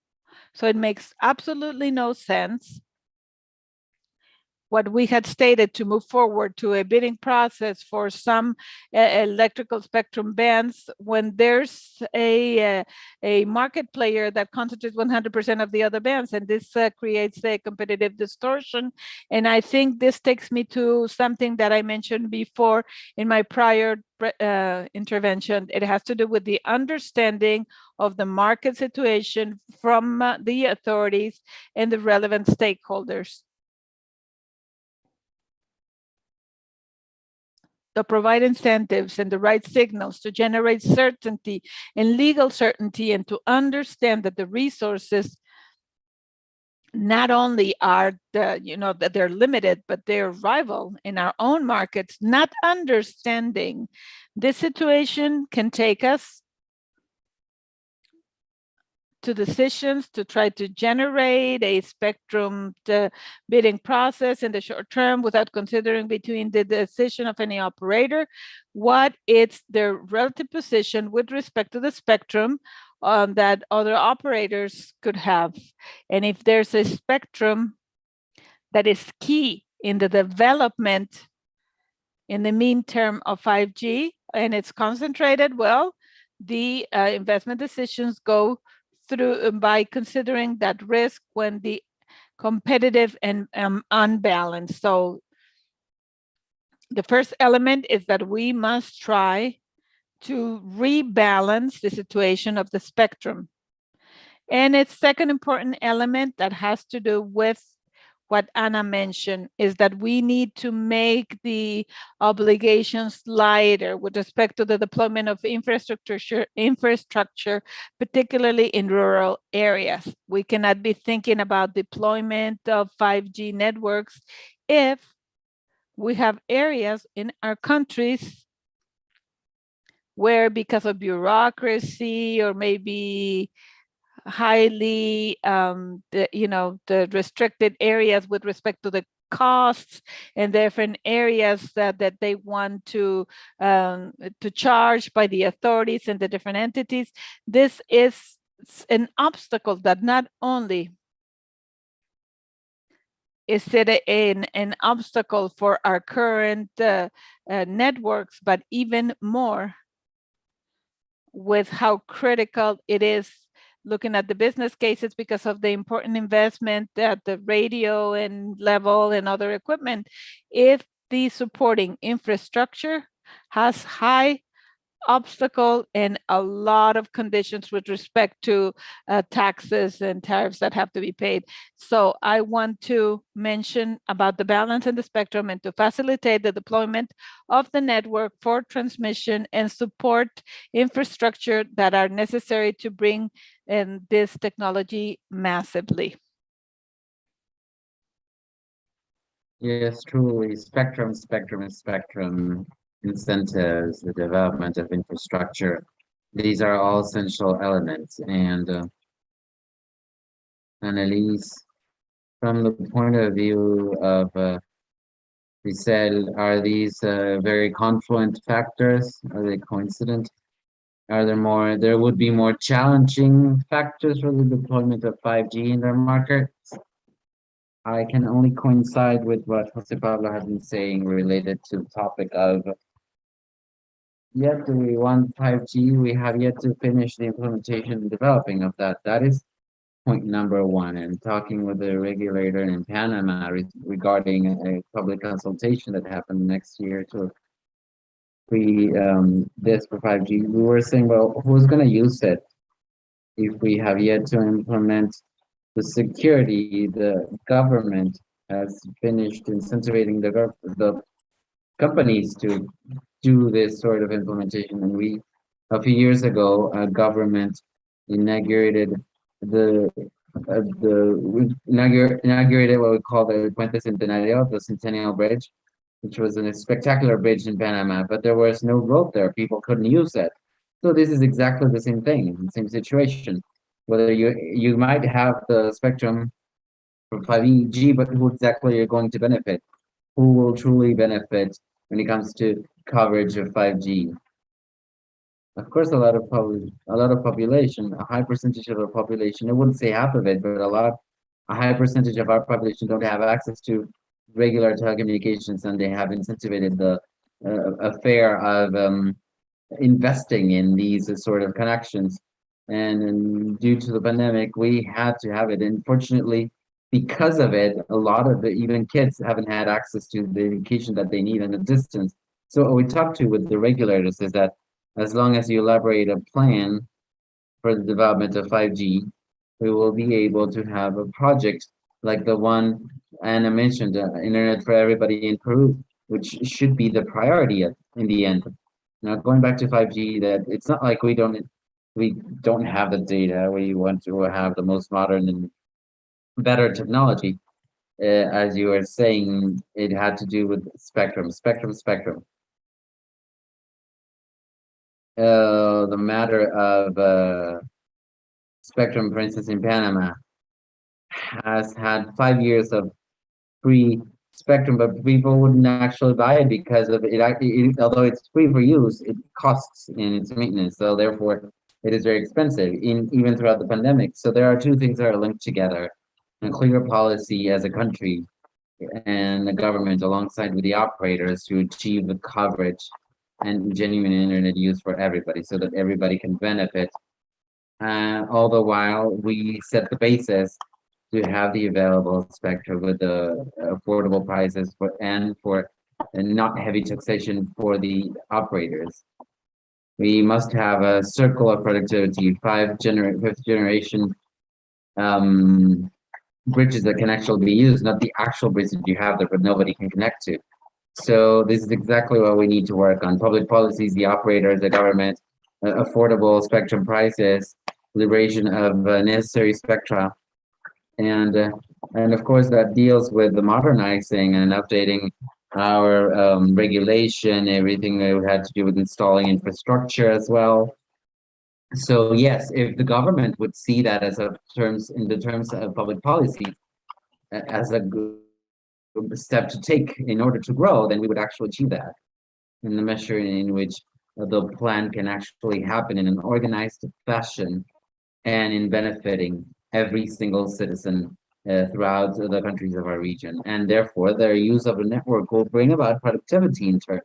So it makes absolutely no sense what we had stated to move forward to a bidding process for some electrical spectrum bands when there's a market player that constitutes 100% of the other bands, and this creates a competitive distortion. And I think this takes me to something that I mentioned before in my prior intervention. It has to do with the understanding of the market situation from the authorities and the relevant stakeholders. To provide incentives and the right signals to generate certainty and legal certainty, and to understand that the resources not only are that they're limited, but they're rival in our own markets. Not understanding this situation can take us to decisions to try to generate a spectrum bidding process in the short term without considering between the decision of any operator, what is their relative position with respect to the spectrum that other operators could have. And if there's a spectrum that is key in the development in the mean term of 5G and it's concentrated, well, the investment decisions go through by considering that risk when the competitive and unbalanced. So the first element is that we must try to rebalance the situation of the spectrum. And its second important element that has to do with what Anna mentioned is that we need to make the obligations lighter with respect to the deployment of infrastructure, particularly in rural areas. We cannot be thinking about deployment of 5G networks if we have areas in our countries where, because of bureaucracy or maybe highly the restricted areas with respect to the costs and different areas that they want to charge by the authorities and the different entities. This is an obstacle that not only is it an obstacle for our current networks, but even more with how critical it is looking at the business cases because of the important investment at the radio and level and other equipment. If the supporting infrastructure has high obstacle and a lot of conditions with respect to taxes and tariffs that have to be paid. So I want to mention about the balance in the spectrum and to facilitate the deployment of the network for transmission and support infrastructure that are necessary to bring in this technology massively. Yes, truly, spectrum, incentives, the development of infrastructure. These are all essential elements. And Annalise, from the point of view of Giselle, are these very confluent factors? Are they coincident? Are there would be more challenging factors for the deployment of 5G in their markets? I can only coincide with what Jose Pablo has been saying related to the topic of yet we want 5G, we have yet to finish the implementation and developing of that. That is point number one. And talking with the regulator in Panama regarding a public consultation that happened next year to this for 5G, we were saying, well, who's going to use it if we have yet to implement the security? The government has finished incentivizing the companies to do this sort of implementation. And a few years ago, a government inaugurated inaugurated what we call the Puente Centenario, the Centennial Bridge, which was a spectacular bridge in Panama, but there was no road there. People couldn't use it. So this is exactly the same thing, the same situation. Whether you might have the spectrum for 5G, but who exactly are going to benefit? Who will truly benefit when it comes to coverage of 5G? Of course, a lot of population, a high percentage of the population, I wouldn't say half of it, but a high percentage of our population don't have access to regular telecommunications, and they have incentivized the affair of investing in these sort of connections. And due to the pandemic, we had to have it. And fortunately, because of it, a lot of even kids haven't had access to the education that they need in a distance. So what we talked to with the regulators is that as long as you elaborate a plan for the development of 5G, we will be able to have a project like the one Anna mentioned, Internet for Everybody in Peru, which should be the priority in the end. Now, going back to 5G, that it's not like we don't have the data. We want to have the most modern and better technology. As you were saying, it had to do with spectrum. The matter of spectrum, for instance, in Panama, has had 5 years of free spectrum, but people wouldn't actually buy it because of it. Although it's free for use, it costs in its maintenance. So therefore, it is very expensive, even throughout the pandemic. So there are two things that are linked together: a clear policy as a country and the government alongside with the operators to achieve the coverage and genuine internet use for everybody so that everybody can benefit. All the while we set the basis to have the available spectrum with the affordable prices and not heavy taxation for the operators. We must have a circle of productivity, fifth generation bridges that can actually be used, not the actual bridges you have there, but nobody can connect to. So this is exactly what we need to work on: public policies, the operators, the government, affordable spectrum prices, liberation of necessary spectra, and of course that deals with the modernizing and updating our regulation, everything that had to do with installing infrastructure as well. So yes, if the government would see that as in the terms of public policy as a good step to take in order to grow, then we would actually achieve that in the measure in which the plan can actually happen in an organized fashion and in benefiting every single citizen throughout the countries of our region. And therefore, their use of the network will bring about productivity in turn.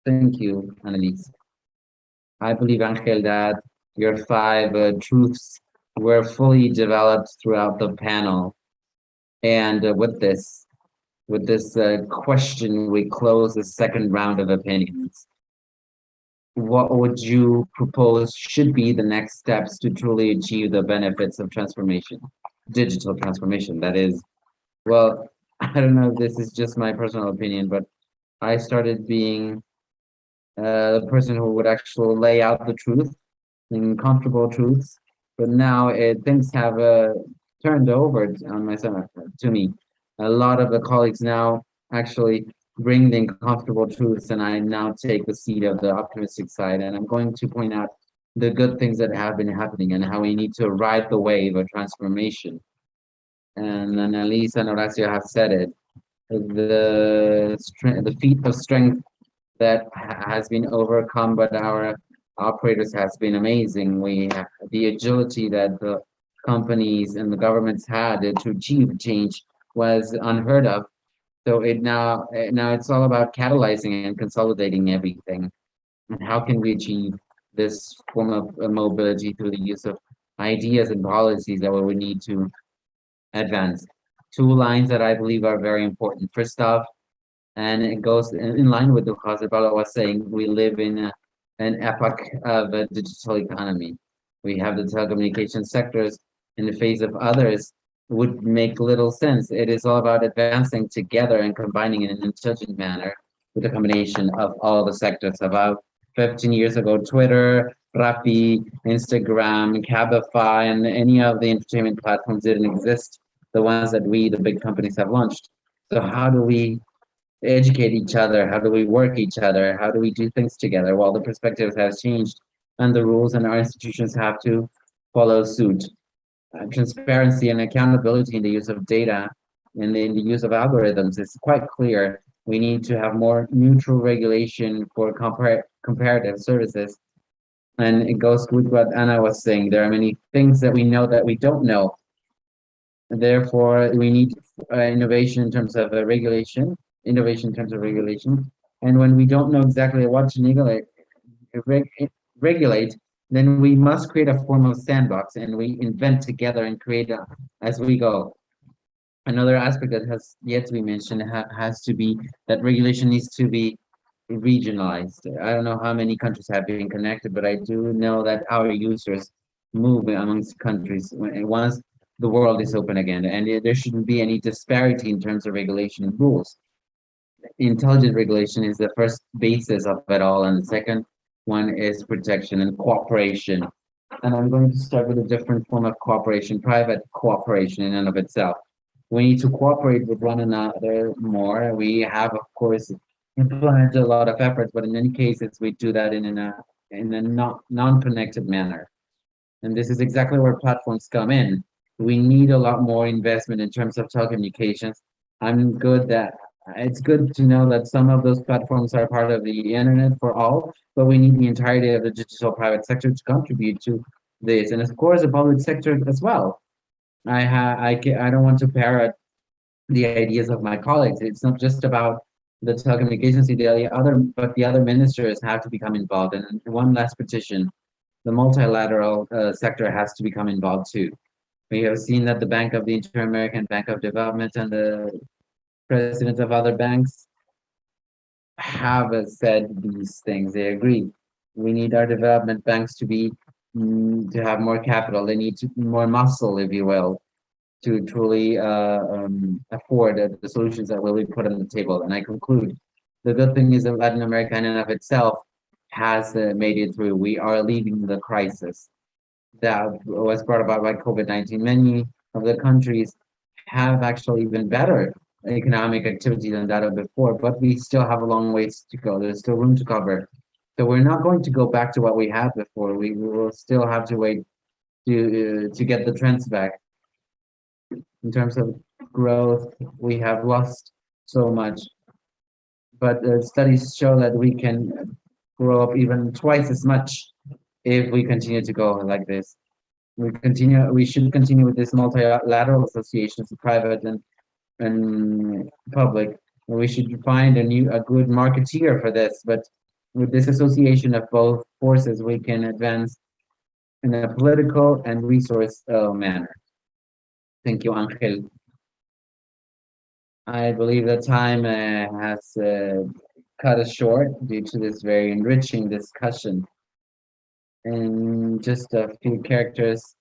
Thank you, Annalise. I believe, Angel, that your 5 truths were fully developed throughout the panel. And with this question, we close the second round of opinions. What would you propose should be the next steps to truly achieve the benefits of transformation, digital transformation? That is, well, I don't know if this is just my personal opinion, but I started being the person who would actually lay out the truth in comfortable truths, but now things have turned over on myself to me. A lot of the colleagues now actually bring the uncomfortable truths, and I now take the seat of the optimistic side, and I'm going to point out the good things that have been happening and how we need to ride the wave of transformation. And Annalise and Horacio have said it. The feat of strength that has been overcome by our operators has been amazing. The agility that the companies and the governments had to achieve change was unheard of. So now it's all about catalyzing and consolidating everything. And how can we achieve this form of mobility through the use of ideas and policies that we need to advance? 2 lines that I believe are very important. First off, and it goes in line with what Jose Paulo was saying, we live in an epoch of a digital economy. We have the telecommunication sectors in the face of others would make little sense. It is all about advancing together and combining in an intelligent manner with a combination of all the sectors. About 15 years ago, Twitter, Rappi, Instagram, Cabify, and any of the entertainment platforms didn't exist, the ones that the big companies have launched. So how do we educate each other? How do we work each other? How do we do things together? Well, the perspectives have changed and the rules and our institutions have to follow suit. Transparency and accountability in the use of data and in the use of algorithms is quite clear. We need to have more neutral regulation for comparative services. And it goes with what Anna was saying. There are many things that we know that we don't know. Therefore, we need innovation in terms of regulation, innovation in terms of regulation. And when we don't know exactly what to regulate, then we must create a form of sandbox and we invent together and create as we go. Another aspect that has yet to be mentioned has to be that regulation needs to be regionalized. I don't know how many countries have been connected, but I do know that our users move amongst countries once the world is open again, and there shouldn't be any disparity in terms of regulation and rules. Intelligent regulation is the first basis of it all, and the second one is protection and cooperation. And I'm going to start with a different form of cooperation, private cooperation in and of itself. We need to cooperate with one another more. We have, of course, implemented a lot of efforts, but in many cases, we do that in a non-connected manner. And this is exactly where platforms come in. We need a lot more investment in terms of telecommunications. It's good to know that some of those platforms are part of the internet for all, but we need the entirety of the digital private sector to contribute to this, and of course the public sector as well. I don't want to parrot the ideas of my colleagues. It's not just about the telecommunications, but the other ministers have to become involved. And one last petition: the multilateral sector has to become involved too. We have seen that the Bank of the Inter-American Bank of Development and the presidents of other banks have said these things. They agree. We need our development banks to be to have more capital. They need more muscle, if you will, to truly afford the solutions that will be put on the table. And I conclude, the good thing is that Latin America in and of itself has made it through. We are leaving the crisis that was brought about by COVID-19. Many of the countries have actually been better economic activity than that of before, but we still have a long ways to go. There's still room to cover. So we're not going to go back to what we had before. We will still have to wait to get the trends back. In terms of growth, we have lost so much, but studies show that we can grow up even twice as much if we continue to go like this. We should continue with this multilateral associations, private and public. We should find a good marketeer for this, but with this association of both forces, we can advance in a political and resource manner. Thank you, Angel. I believe the time has cut us short due to this very enriching discussion. And just a few characters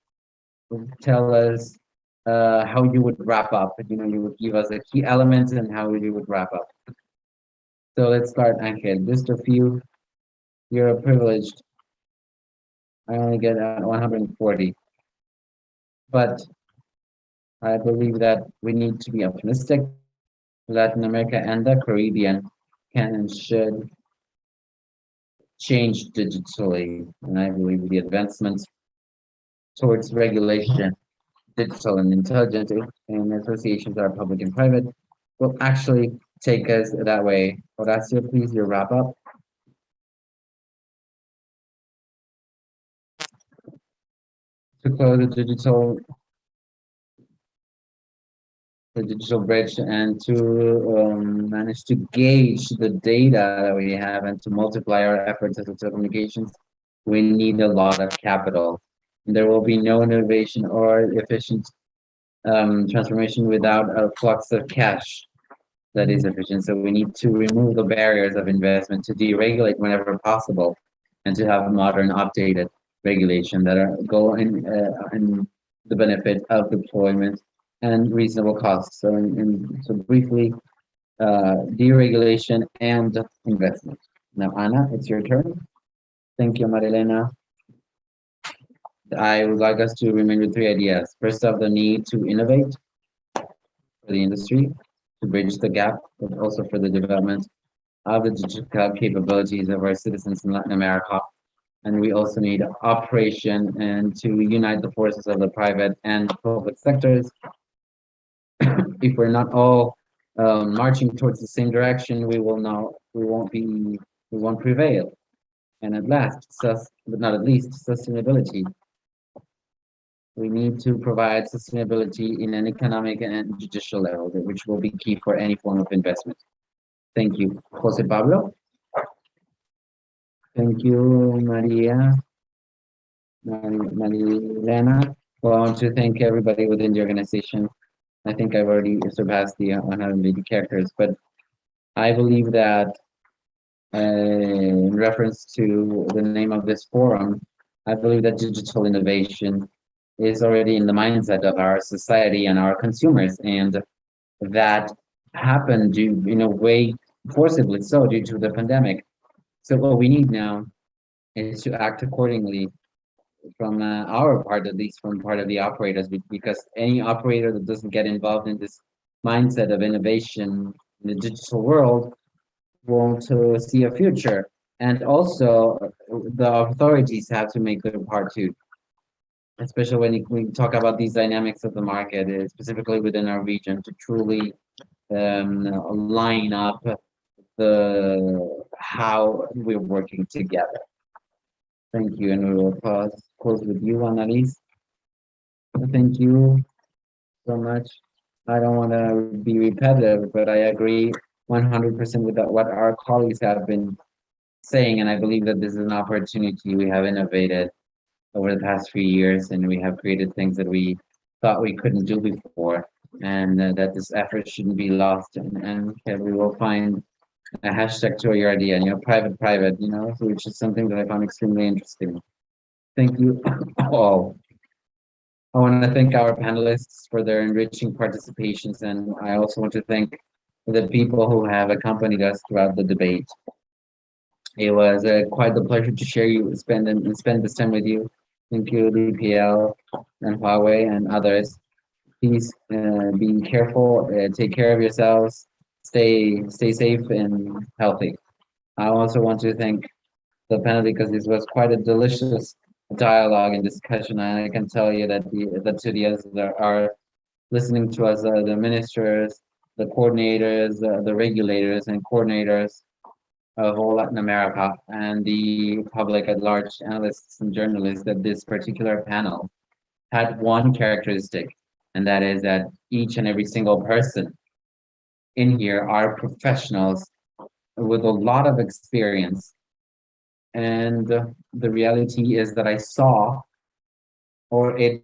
tell us how you would wrap up. You would give us the key elements and how you would wrap up. So let's start, Angel. Just a few. You're a privileged. I only get 140. But I believe that we need to be optimistic. Latin America and the Caribbean can and should change digitally. And I believe the advancements towards regulation, digital and intelligent, and associations that are public and private will actually take us that way. Horacio, please, your wrap up. To close the digital bridge and to manage to gauge the data that we have and to multiply our efforts as a telecommunications, we need a lot of capital. There will be no innovation or efficient transformation without a flux of cash that is efficient. So we need to remove the barriers of investment, to deregulate whenever possible, and to have modern, updated regulation that are going in the benefit of deployment and reasonable costs. So, so briefly, deregulation and investment. Now, Ana, it's your turn. Thank you, Marilena. I would like us to remember three ideas. First off, the need to innovate for the industry, to bridge the gap, but also for the development of the digital capabilities of our citizens in Latin America. And we also need operation and to unite the forces of the private and public sectors. If we're not all marching towards the same direction, we won't prevail. And at last, but not at least, sustainability. We need to provide sustainability in an economic and judicial level, which will be key for any form of investment. Thank you. Jose Pablo? Thank you, Maria. Marilena. Well, I want to thank everybody within the organization. I think I've already surpassed the 180 characters, but I believe that in reference to the name of this forum, I believe that digital innovation is already in the mindset of our society and our consumers, and that happened in a way forcibly so due to the pandemic. So what we need now is to act accordingly from our part, at least from part of the operators, because any operator that doesn't get involved in this mindset of innovation in the digital world won't see a future. And also, the authorities have to make their part too, especially when we talk about these dynamics of the market, specifically within our region, to truly line up how we're working together. Thank you, and we will close with you, Annalise. Thank you so much. I don't want to be repetitive, but I agree 100% with what our colleagues have been saying, and I believe that this is an opportunity. We have innovated over the past few years, and we have created things that we thought we couldn't do before, and that this effort shouldn't be lost, and we will find a hashtag to your idea, private, which is something that I found extremely interesting. Thank you all. I want to thank our panelists for their enriching participations, and I also want to thank the people who have accompanied us throughout the debate. It was quite a pleasure to spend this time with you. Thank you, DPL and Huawei and others. Please be careful, take care of yourselves, stay safe and healthy. I also want to thank the panel because this was quite a delicious dialogue and discussion, and I can tell you that the studios that are listening to us, the ministers, the coordinators, the regulators and coordinators of all Latin America, and the public at large, analysts and journalists, that this particular panel had one characteristic, and that is that each and every single person in here are professionals with a lot of experience. And the reality is that I saw, or it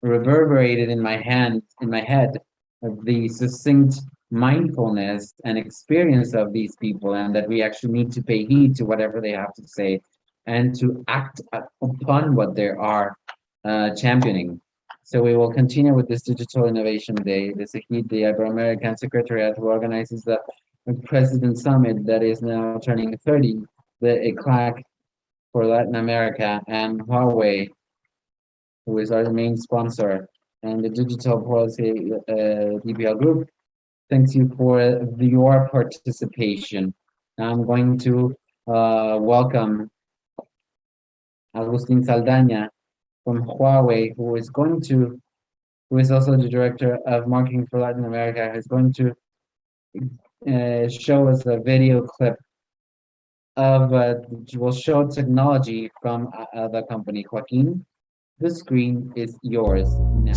reverberated in my head, the succinct mindfulness and experience of these people, and that we actually need to pay heed to whatever they have to say and to act upon what they are championing. So we will continue with this Digital Innovation Day. The SEGID, the Ibero-American Secretariat, who organizes the President Summit that is now turning 30, the ECLAC for Latin America, and Huawei, who is our main sponsor, and the Digital Policy DPL Group. Thanks you for your participation. Now I'm going to welcome Agustin Saldaña from Huawei, who is also the Director of Marketing for Latin America, who's going to show us a video clip of will show technology from the company. Joaquin, the screen is yours now.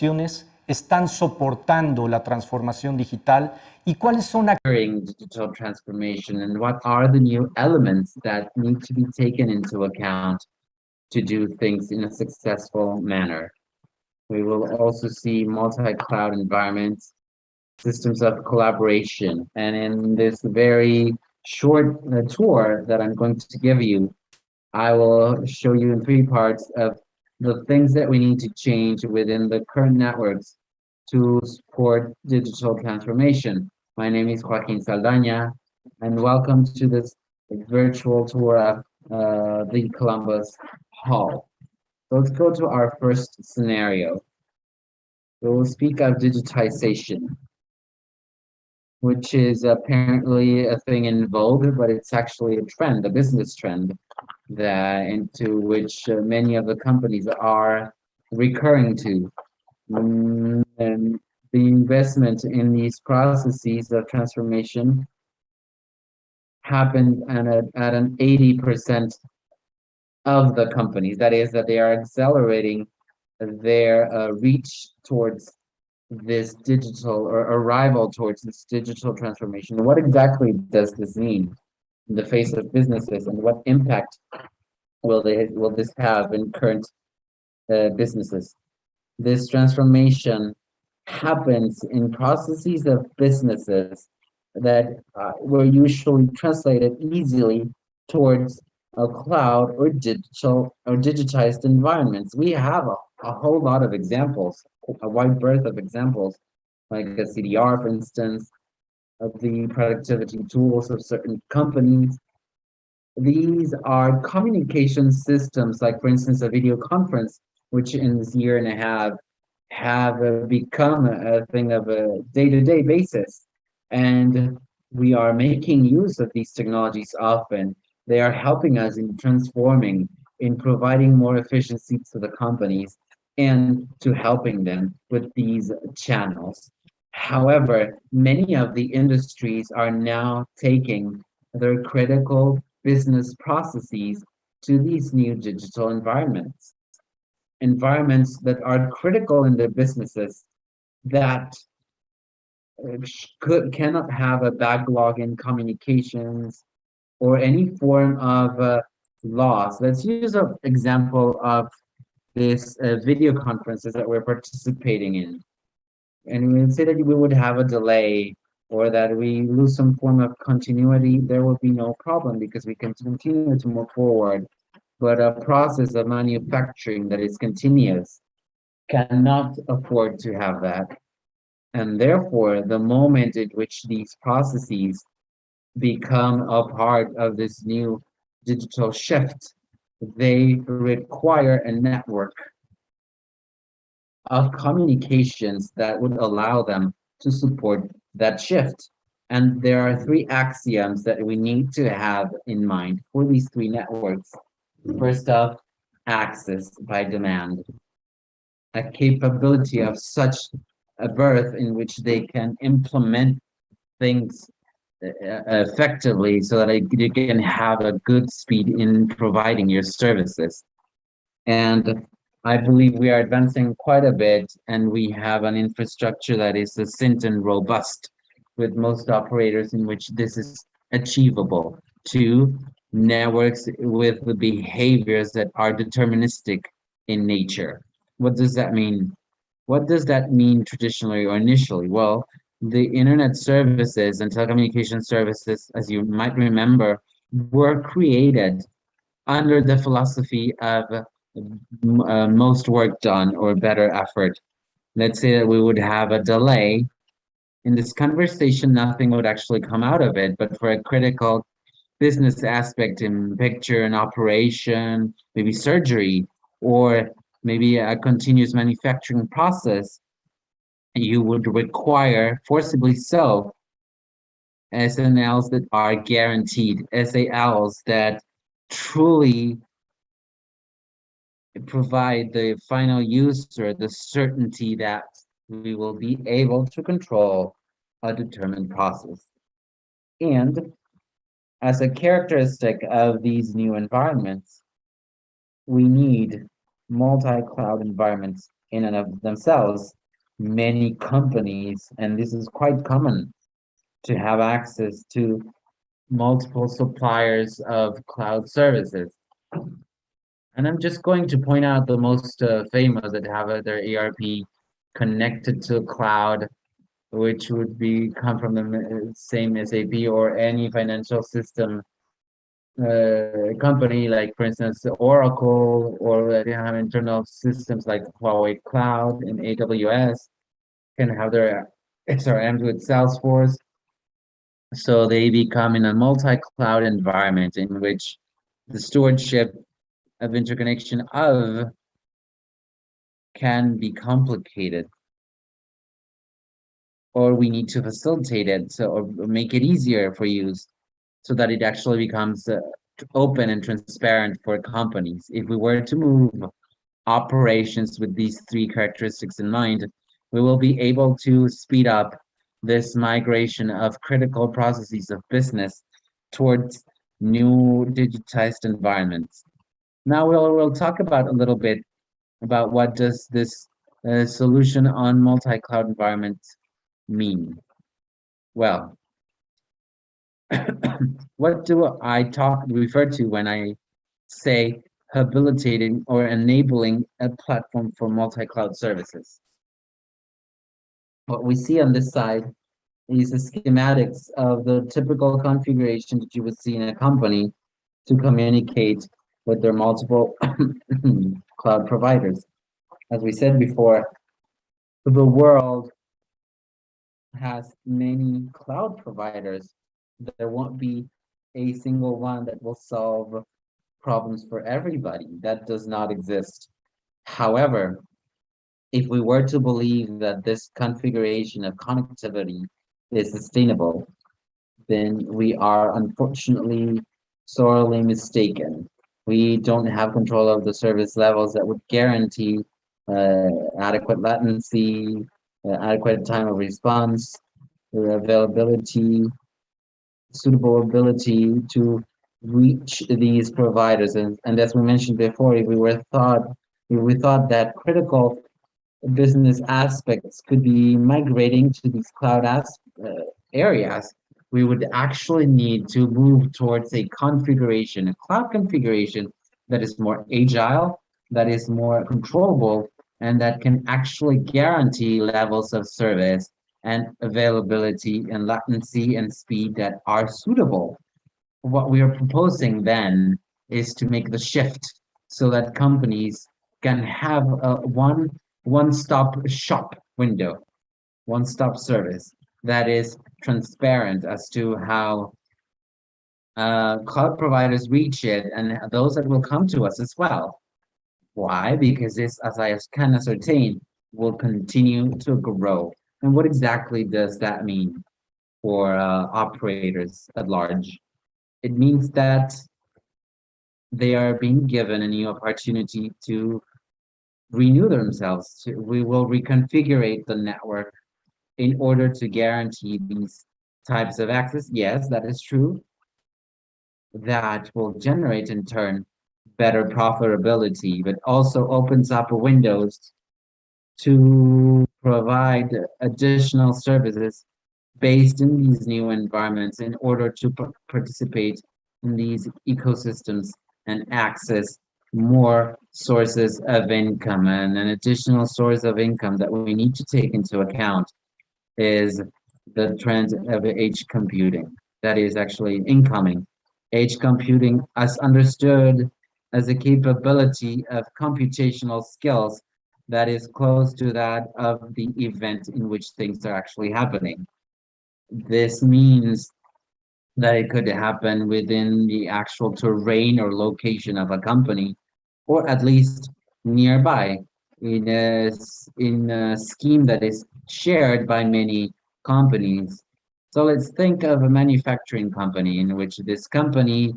aplicaciones están soportando la transformación digital y cuáles son digital transformation and what are the new elements that need to be taken into account to do things in a successful manner. We will also see multi-cloud environments, systems of collaboration, and in this very short tour that I'm going to give you, I will show you in 3 parts of the things that we need to change within the current networks to support digital transformation. My name is Joaquin Saldaña, and welcome to this virtual tour of the Columbus Hall. So let's go to our first scenario. We will speak of digitization, which is apparently a thing in vogue, but it's actually a trend, a business trend, that into which many of the companies are recurring to. And the investment in these processes of transformation happened at an 80% of the companies. That is, that they are accelerating their reach towards this digital or arrival towards this digital transformation. What exactly does this mean in the face of businesses, and what impact will this have in current businesses? This transformation happens in processes of businesses that were usually translated easily towards a cloud or digital or digitized environments. We have a whole lot of examples, a wide berth of examples, like a CDR, for instance, of the productivity tools of certain companies. These are communication systems, like, for instance, a video conference, which in this year and a half have become a thing of a day-to-day basis. And we are making use of these technologies often. They are helping us in transforming, in providing more efficiency to the companies, and to helping them with these channels. However, many of the industries are now taking their critical business processes to these new digital environments. Environments that are critical in their businesses, that cannot have a backlog in communications or any form of loss. Let's use an example of this video conferences that we're participating in. And we would say that we would have a delay or that we lose some form of continuity. There will be no problem because we can continue to move forward. But a process of manufacturing that is continuous cannot afford to have that. And therefore, the moment in which these processes become a part of this new digital shift, they require a network of communications that would allow them to support that shift. And there are 3 axioms that we need to have in mind for these 3 networks. First off, access by demand, a capability of such a birth in which they can implement things effectively so that you can have a good speed in providing your services. And I believe we are advancing quite a bit, and we have an infrastructure that is succinct and robust with most operators in which this is achievable. 2, networks with the behaviors that are deterministic in nature. What does that mean? What does that mean traditionally or initially? Well, the internet services and telecommunication services, as you might remember, were created under the philosophy of most work done or better effort. Let's say that we would have a delay in this conversation, nothing would actually come out of it, but for a critical business aspect in picture and operation, maybe surgery, or maybe a continuous manufacturing process, you would require, forcibly so, SNLs that are guaranteed, SALs that truly provide the final user the certainty that we will be able to control a determined process. And as a characteristic of these new environments, we need multi-cloud environments in and of themselves, many companies, and this is quite common, to have access to multiple suppliers of cloud services. And I'm just going to point out the most famous that have their ERP connected to cloud, which would be come from the same SAP or any financial system company, like for instance Oracle, or they have internal systems like Huawei Cloud and AWS, can have their SRMs with Salesforce. So they become in a multi-cloud environment in which the stewardship of interconnection of can be complicated, or we need to facilitate it, so or make it easier for use, so that it actually becomes open and transparent for companies. If we were to move operations with these three characteristics in mind, we will be able to speed up this migration of critical processes of business towards new digitized environments. Now we'll talk about a little bit about what does this solution on multi-cloud environments mean. Well, what do I refer to when I say habilitating or enabling a platform for multi-cloud services? What we see on this side is the schematics of the typical configuration that you would see in a company to communicate with their multiple cloud providers. As we said before, the world has many cloud providers. There won't be a single one that will solve problems for everybody. That does not exist. However, if we were to believe that this configuration of connectivity is sustainable, then we are unfortunately sorely mistaken. We don't have control of the service levels that would guarantee adequate latency, adequate time of response, availability, suitable ability to reach these providers. And as we mentioned before, if we thought that critical business aspects could be migrating to these cloud areas, we would actually need to move towards a cloud configuration that is more agile, that is more controllable, and that can actually guarantee levels of service and availability and latency and speed that are suitable. What we are proposing then is to make the shift so that companies can have a one-stop shop window, one-stop service that is transparent as to how cloud providers reach it, and those that will come to us as well. Why? Because this, as I can ascertain, will continue to grow. And what exactly does that mean for operators at large? It means that they are being given a new opportunity to renew themselves. We will reconfigure the network in order to guarantee these types of access. Yes, that is true. That will generate in turn better profitability, but also opens up windows to provide additional services based in these new environments in order to participate in these ecosystems and access more sources of income. And an additional source of income that we need to take into account is the trend of edge computing that is actually incoming. Edge computing, as understood as a capability of computational skills that is close to that of the event in which things are actually happening. This means that it could happen within the actual terrain or location of a company, or at least nearby in a scheme that is shared by many companies. So let's think of a manufacturing company in which this company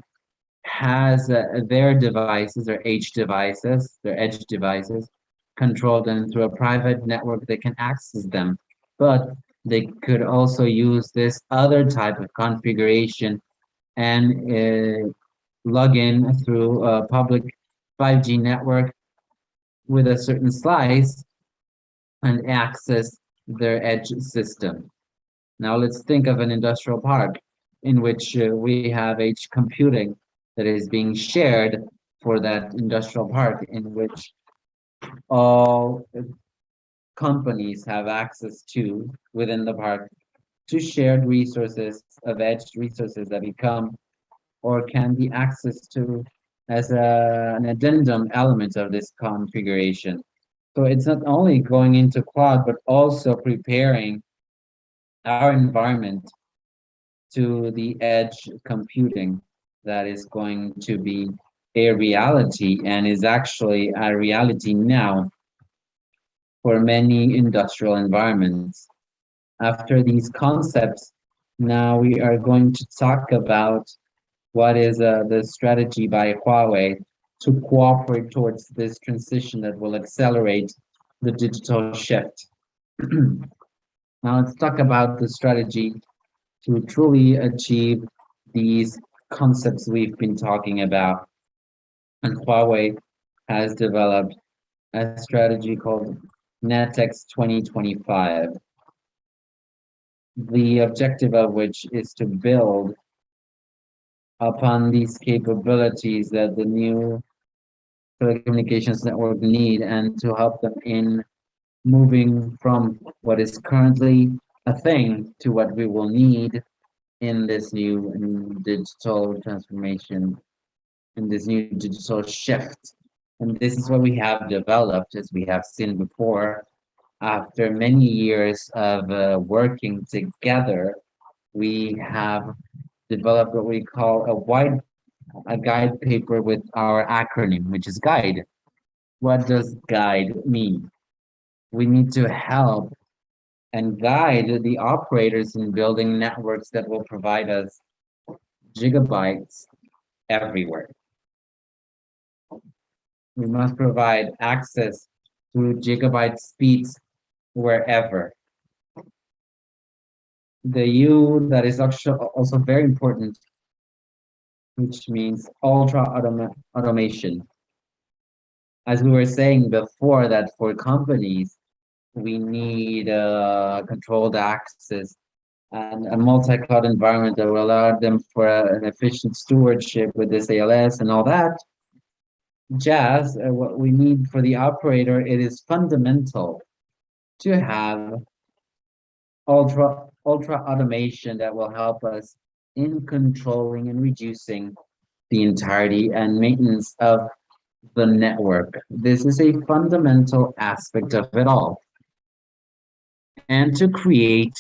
has their devices, their edge devices, controlled and through a private network they can access them. But they could also use this other type of configuration and log in through a public 5G network with a certain slice and access their edge system. Now let's think of an industrial park in which we have edge computing that is being shared for that industrial park, in which all companies have access to within the park, to shared resources of edge resources that become or can be accessed to as an addendum element of this configuration. So it's not only going into cloud, but also preparing our environment to the edge computing that is going to be a reality and is actually a reality now for many industrial environments. After these concepts, now we are going to talk about what is the strategy by Huawei to cooperate towards this transition that will accelerate the digital shift. Now let's talk about the strategy to truly achieve these concepts we've been talking about. And Huawei has developed a strategy called NetX 2025. The objective of which is to build upon these capabilities that the new telecommunications network need, and to help them in moving from what is currently a thing to what we will need in this new digital transformation, in this new digital shift. And this is what we have developed, as we have seen before. After many years of working together, we have developed what we call a guide paper with our acronym, which is GUIDE. What does GUIDE mean? We need to help and guide the operators in building networks that will provide us gigabytes everywhere. We must provide access to gigabyte speeds wherever. The U that is also very important, which means automation. As we were saying before, that for companies, we need controlled access and a multi-cloud environment that will allow them for an efficient stewardship with this ALS and all that jazz. What we need for the operator, it is fundamental to have ultra automation that will help us in controlling and reducing the entirety and maintenance of the network. This is a fundamental aspect of it all. And to create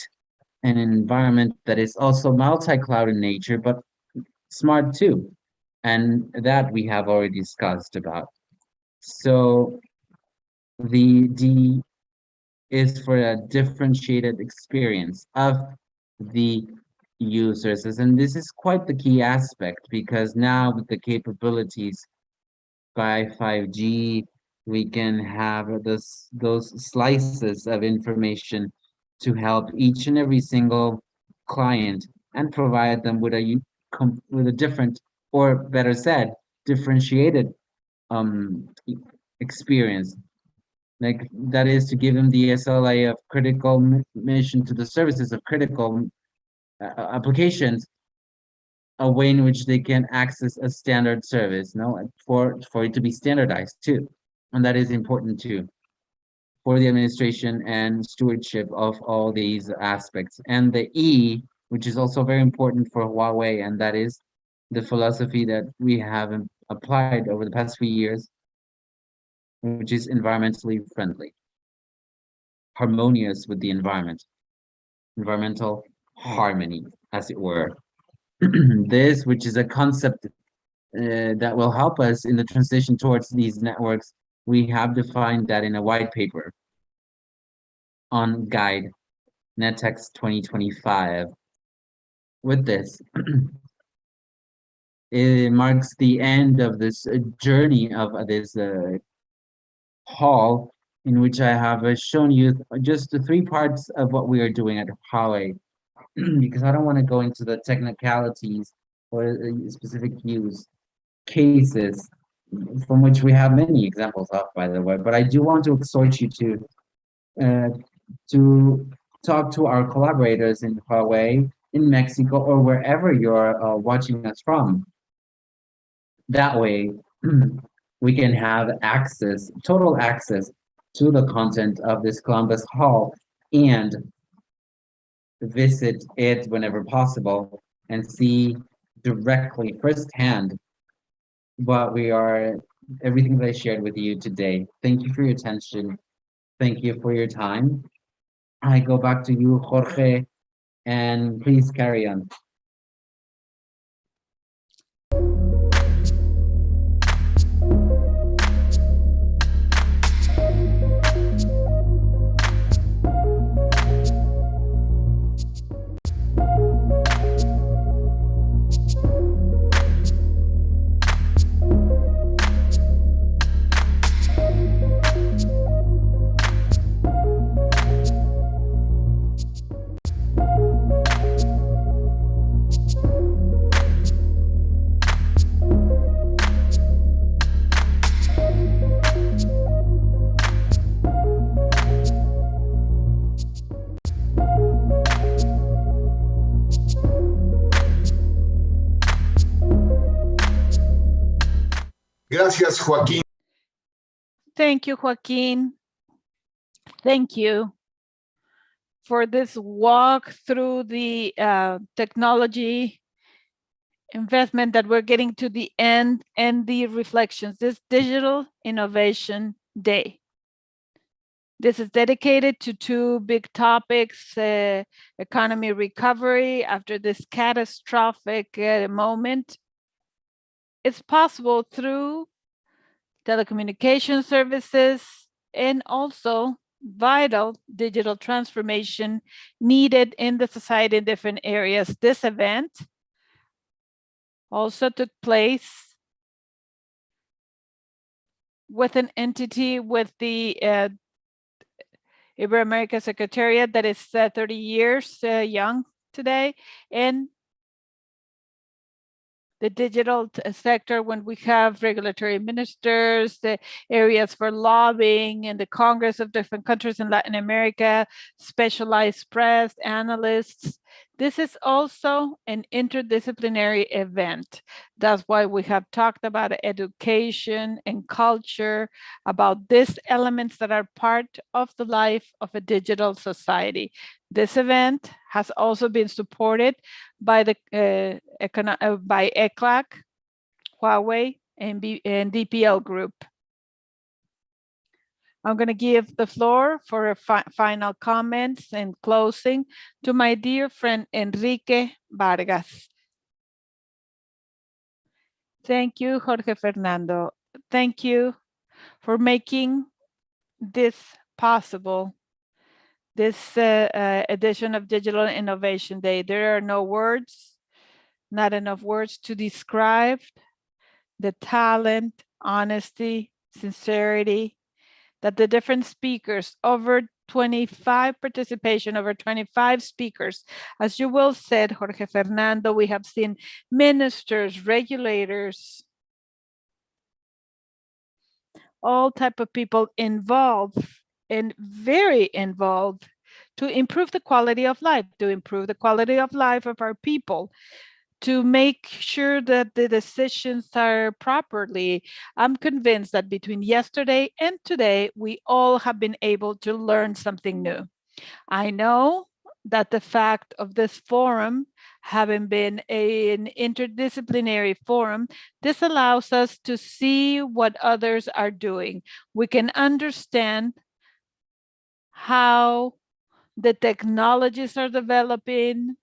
an environment that is also multi-cloud in nature, but smart too. And that we have already discussed about. So the D is for a differentiated experience of the users. And this is quite the key aspect, because now with the capabilities by 5G, we can have those slices of information to help each and every single client and provide them with a different, or better said, differentiated experience. Like that is to give them the SLA of critical mission to the services of critical applications, a way in which they can access a standard service, for it to be standardized too. And that is important too, for the administration and stewardship of all these aspects. And the E, which is also very important for Huawei, and that is the philosophy that we have applied over the past few years, which is environmentally friendly, harmonious with the environment, environmental harmony, as it were. This, which is a concept that will help us in the transition towards these networks, we have defined that in a white paper on Guide NetX 2025. With this, it marks the end of this journey of this hall, in which I have shown you just the 3 parts of what we are doing at Huawei, because I don't want to go into the technicalities or specific use cases, from which we have many examples of, by the way, but I do want to exhort you to to talk to our collaborators in Huawei, in Mexico, or wherever you're watching us from. That way, we can have access, total access to the content of this Columbus Hall and visit it whenever possible and see directly firsthand everything that I shared with you today. Thank you for your attention. Thank you for your time. I go back to you, Jorge, and please carry on. Gracias, Joaquín. Thank you, Joaquin. Thank you for this walk through the technology investment that we're getting to the end and the reflections, this Digital Innovation Day. This is dedicated to two big topics, economy recovery after this catastrophic moment. It's possible through telecommunication services and also vital digital transformation needed in the society in different areas. This event also took place with an entity with the Ibero-America Secretariat that is 30 years young today, and the digital sector when we have regulatory ministers, the areas for lobbying, and the Congress of different countries in Latin America, specialized press, analysts. This is also an interdisciplinary event. That's why we have talked about education and culture, about these elements that are part of the life of a digital society. This event has also been supported by the by ECLAC, Huawei, and DPL Group. I'm going to give the floor for a final comments and closing to my dear friend Enrique Vargas. Thank you, Jorge Fernando. Thank you for making this possible, this edition of Digital Innovation Day. There are no words, not enough words to describe the talent, honesty, sincerity that the different speakers, over 25 participation, over 25 speakers. As you well said, Jorge Fernando, we have seen ministers, regulators, all type of people involved and very involved to improve the quality of life, of our people, to make sure that the decisions are properly. I'm convinced that between yesterday and today, we all have been able to learn something new. I know that the fact of this forum having been an interdisciplinary forum, this allows us to see what others are doing. We can understand how the technologies are developing,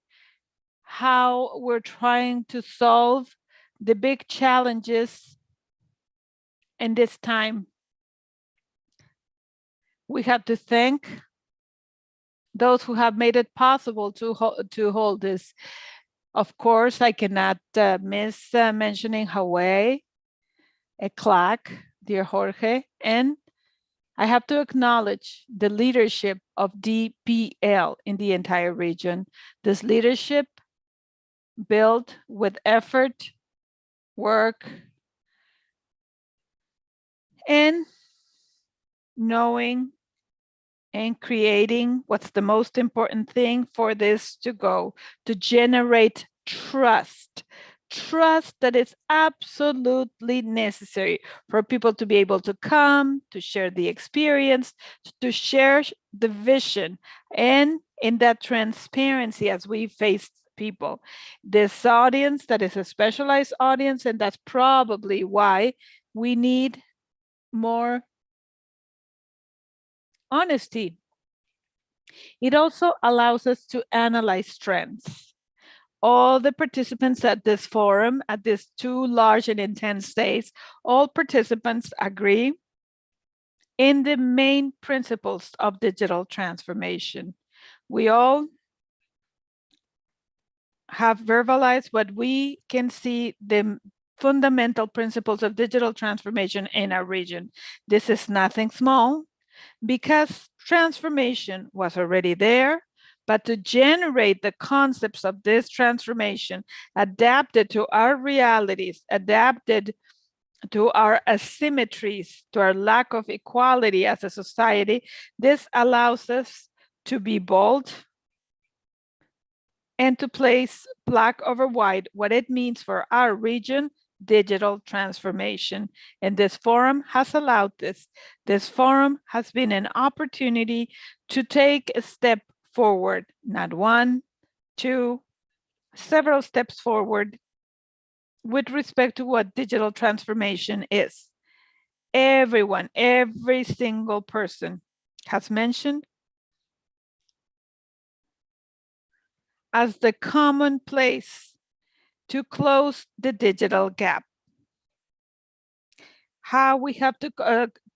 how we're trying to solve the big challenges in this time. We have to thank those who have made it possible to hold this. Of course, I cannot miss mentioning Huawei, ECLAC, dear Jorge, and I have to acknowledge the leadership of DPL in the entire region. This leadership built with effort, work, and knowing and creating what's the most important thing for this to go, to generate trust. Trust that is absolutely necessary for people to be able to come, to share the experience, to share the vision, and in that transparency as we face people. This audience that is a specialized audience, and that's probably why we need more honesty. It also allows us to analyze trends. All the participants at this forum, at these 2 large and intense days, all participants agree in the main principles of digital transformation. We all have verbalized what we can see the fundamental principles of digital transformation in our region. This is nothing small, because transformation was already there, but to generate the concepts of this transformation adapted to our realities, adapted to our asymmetries, to our lack of equality as a society, this allows us to be bold and to place black over white what it means for our region, digital transformation. And this forum has allowed this. This forum has been an opportunity to take a step forward, not 1, 2, several steps forward with respect to what digital transformation is. Everyone, every single person has mentioned as the common place to close the digital gap. How we have to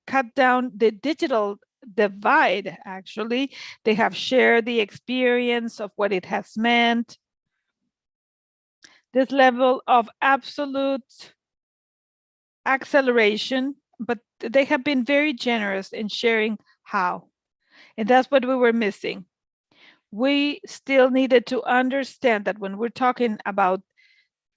cut down the digital divide, actually. They have shared the experience of what it has meant. This level of absolute acceleration, but they have been very generous in sharing how. And that's what we were missing. We still needed to understand that when we're talking about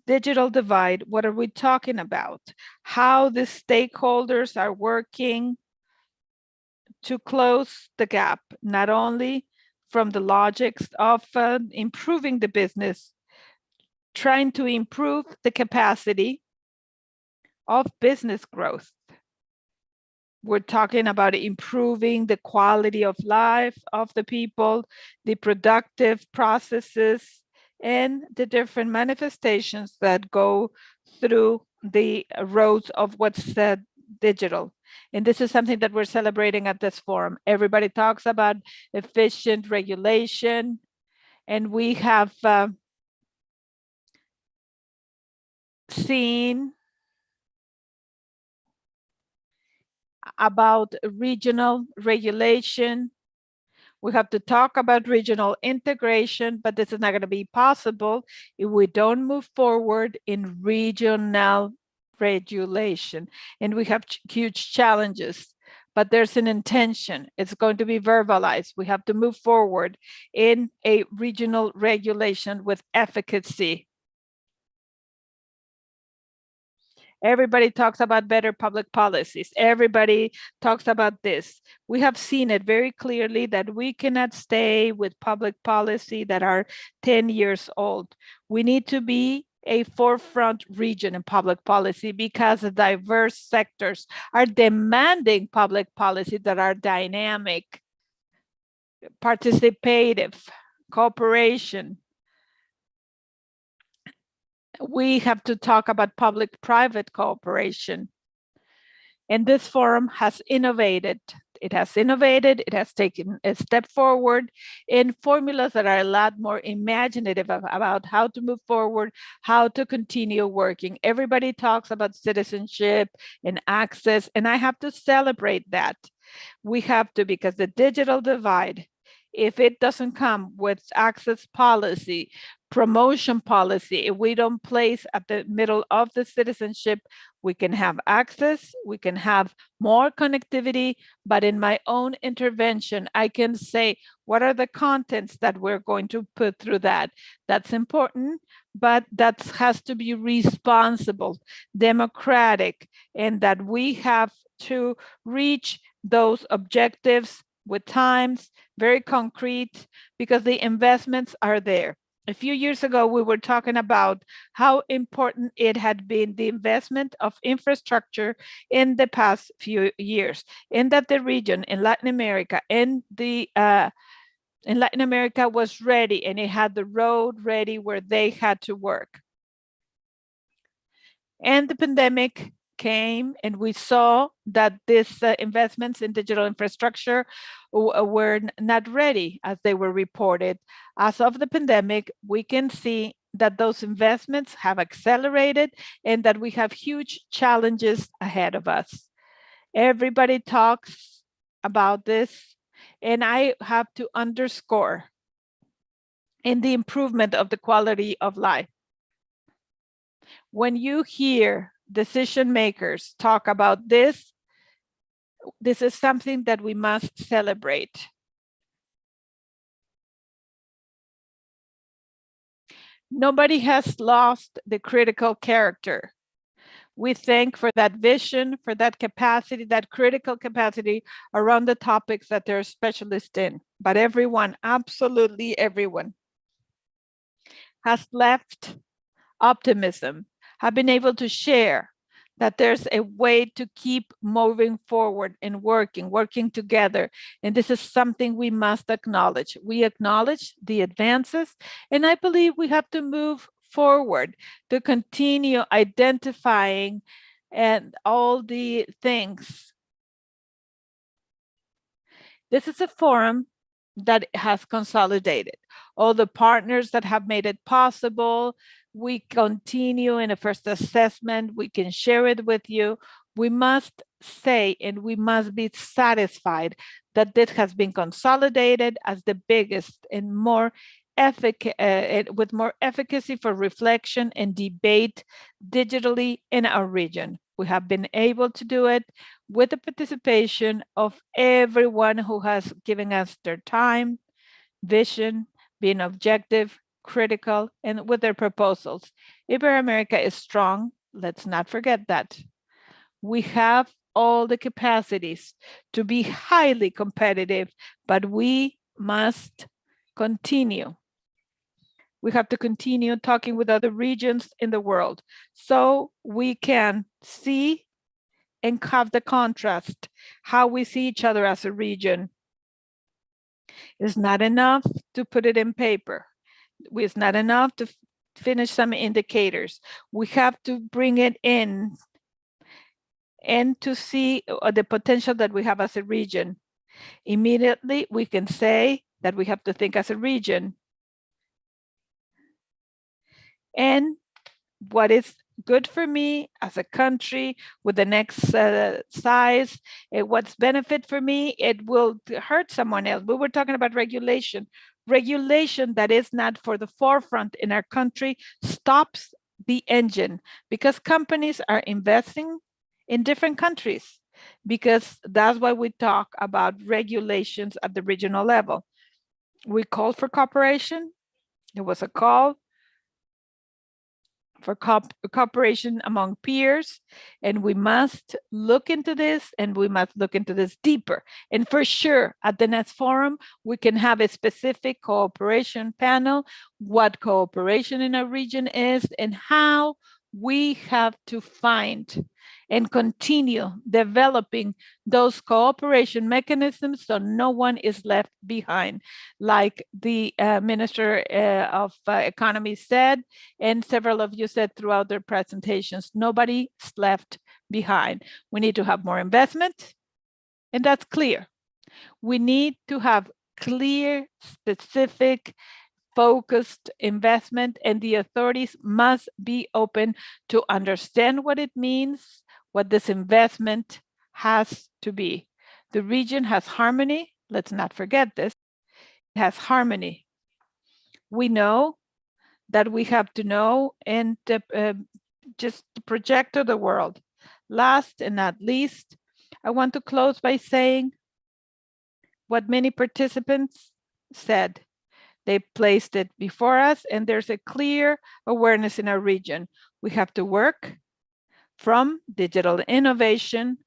digital divide, what are we talking about? How the stakeholders are working to close the gap, not only from the logics of improving the business, trying to improve the capacity of business growth. We're talking about improving the quality of life of the people, the productive processes, and the different manifestations that go through the roads of what's said digital. And this is something that we're celebrating at this forum. Everybody talks about efficient regulation, and we have seen about regional regulation. We have to talk about regional integration, but this is not going to be possible if we don't move forward in regional regulation. And we have huge challenges, but there's an intention. It's going to be verbalized. We have to move forward in a regional regulation with efficacy. Everybody talks about better public policies. Everybody talks about this. We have seen it very clearly that we cannot stay with public policy that are 10 years old. We need to be a forefront region in public policy because the diverse sectors are demanding public policy that are dynamic, participative, cooperation. We have to talk about public-private cooperation. And this forum has innovated. It has innovated, it has taken a step forward in formulas that are a lot more imaginative about how to move forward, how to continue working. Everybody talks about citizenship and access, and I have to celebrate that. We have to, because the digital divide, if it doesn't come with access policy, promotion policy, if we don't place at the middle of the citizenship, we can have access, we can have more connectivity, but in my own intervention, I can say, what are the contents that we're going to put through that? That's important, but that has to be responsible, democratic, and that we have to reach those objectives with times, very concrete, because the investments are there. A few years ago, we were talking about how important it had been, the investment of infrastructure in the past few years, and that the region in Latin America was ready, and it had the road ready where they had to work. And the pandemic came, and we saw that these investments in digital infrastructure were not ready as they were reported. As of the pandemic, we can see that those investments have accelerated and that we have huge challenges ahead of us. Everybody talks about this, and I have to underscore in the improvement of the quality of life. When you hear decision makers talk about this, this is something that we must celebrate. Nobody has lost the critical character. We thank for that vision, for that capacity, that critical capacity around the topics that they're specialists in. But everyone, absolutely everyone, has left optimism, have been able to share that there's a way to keep moving forward and working together. And this is something we must acknowledge. We acknowledge the advances, and I believe we have to move forward to continue identifying and all the things. This is a forum that has consolidated all the partners that have made it possible. We continue in a first assessment. We can share it with you. We must say, and we must be satisfied that this has been consolidated as the biggest and more with more efficacy for reflection and debate digitally in our region. We have been able to do it with the participation of everyone who has given us their time, vision, being objective, critical, and with their proposals. Iberoamerica is strong. Let's not forget that. We have all the capacities to be highly competitive, but we must continue. We have to continue talking with other regions in the world so we can see and have the contrast, how we see each other as a region. It's not enough to put it in paper. It's not enough to finish some indicators. We have to bring it in and to see the potential that we have as a region. Immediately, we can say that we have to think as a region. And what is good for me as a country with the next size, what's benefit for me, it will hurt someone else. We were talking about regulation. Regulation that is not for the forefront in our country stops the engine because companies are investing in different countries, because that's why we talk about regulations at the regional level. We called for cooperation. There was a call for cooperation among peers, and we must look into this, and we must look into this deeper. And for sure, at the next forum, we can have a specific cooperation panel, what cooperation in our region is, and how we have to find and continue developing those cooperation mechanisms so no one is left behind. Like the Minister of Economies said, and several of you said throughout their presentations, nobody's left behind. We need to have more investment, and that's clear. We need to have clear, specific, focused investment, and the authorities must be open to understand what it means, what this investment has to be. The region has harmony. Let's not forget this. It has harmony. We know that we have to know and just project to the world. Last and not least, I want to close by saying what many participants said. They placed it before us, and there's a clear awareness in our region. We have to work from digital innovation,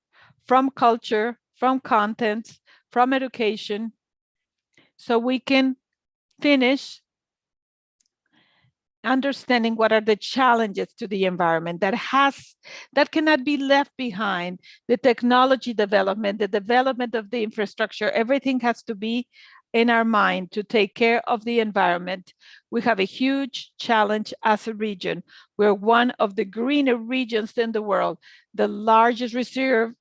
from culture, from contents, from education, so we can finish understanding what are the challenges to the environment that cannot be left behind. The technology development, the development of the infrastructure, everything has to be in our mind to take care of the environment. We have a huge challenge as a region. We're one of the greener regions in the world. The largest reserve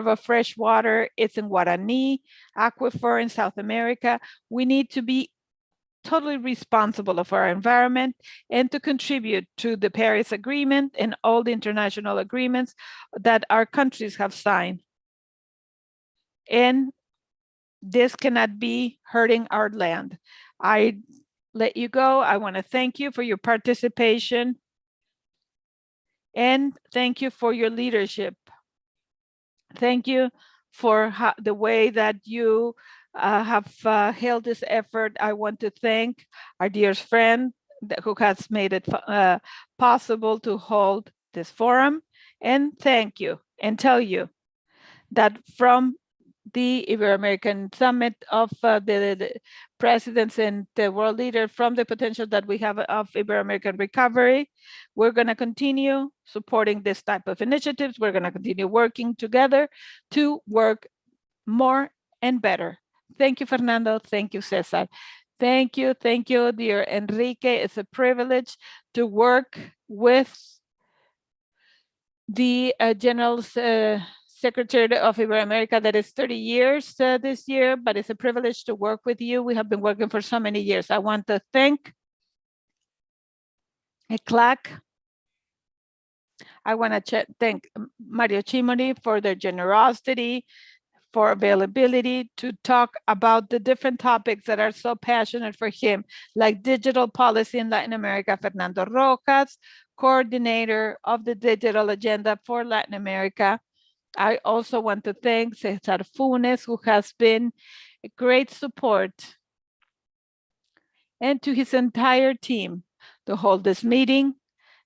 of fresh water is in Guarani Aquifer in South America. We need to be totally responsible of our environment and to contribute to the Paris Agreement and all the international agreements that our countries have signed. And this cannot be hurting our land. I let you go. I want to thank you for your participation and thank you for your leadership. Thank you for the way that you have held this effort. I want to thank our dear friend who has made it possible to hold this forum, and thank you and tell you that from the Ibero-American Summit of the presidents and the world leaders, from the potential that we have of Ibero-American recovery, we're going to continue supporting this type of initiatives. We're going to continue working together to work more and better. Thank you, Fernando. Thank you, Cesar. Thank you, dear Enrique. It's a privilege to work with the General Secretary of Ibero-America that is 30 years this year, but it's a privilege to work with you. We have been working for so many years. I want to thank ECLAC. I want to thank Mario Cimoli for their generosity, for availability to talk about the different topics that are so passionate for him, like digital policy in Latin America. Fernando Rojas, coordinator of the digital agenda for Latin America. I also want to thank Cesar Funes, who has been a great support, and to his entire team to hold this meeting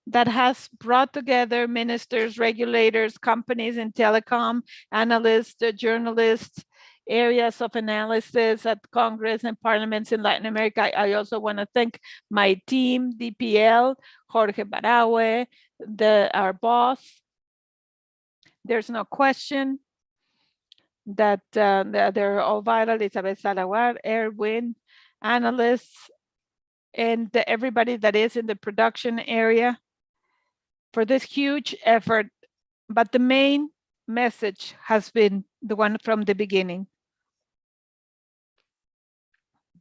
that has brought together ministers, regulators, companies in telecom, analysts, journalists, areas of analysis at Congress and parliaments in Latin America. I also want to thank my team, DPL, Jorge Barawe, our boss. There's no question that they're all vital. Elizabeth Salawar, Erwin, analysts, and everybody that is in the production area for this huge effort. But the main message has been the one from the beginning.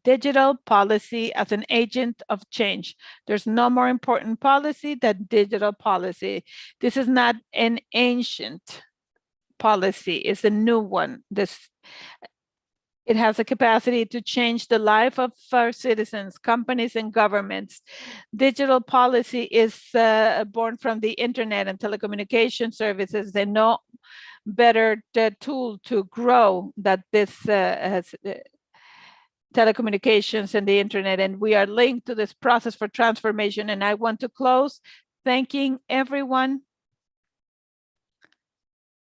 Digital policy as an agent of change. There's no more important policy than digital policy. This is not an ancient policy, it's a new one. It has a capacity to change the life of our citizens, companies, and governments. Digital policy is born from the internet and telecommunication services. They know better tool to grow that this telecommunications and the internet, and we are linked to this process for transformation. And I want to close thanking everyone,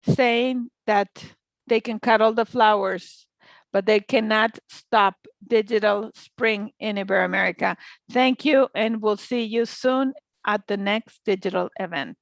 saying that they can cut all the flowers, but they cannot stop digital spring in Ibero-America. Thank you, and we'll see you soon at the next digital event.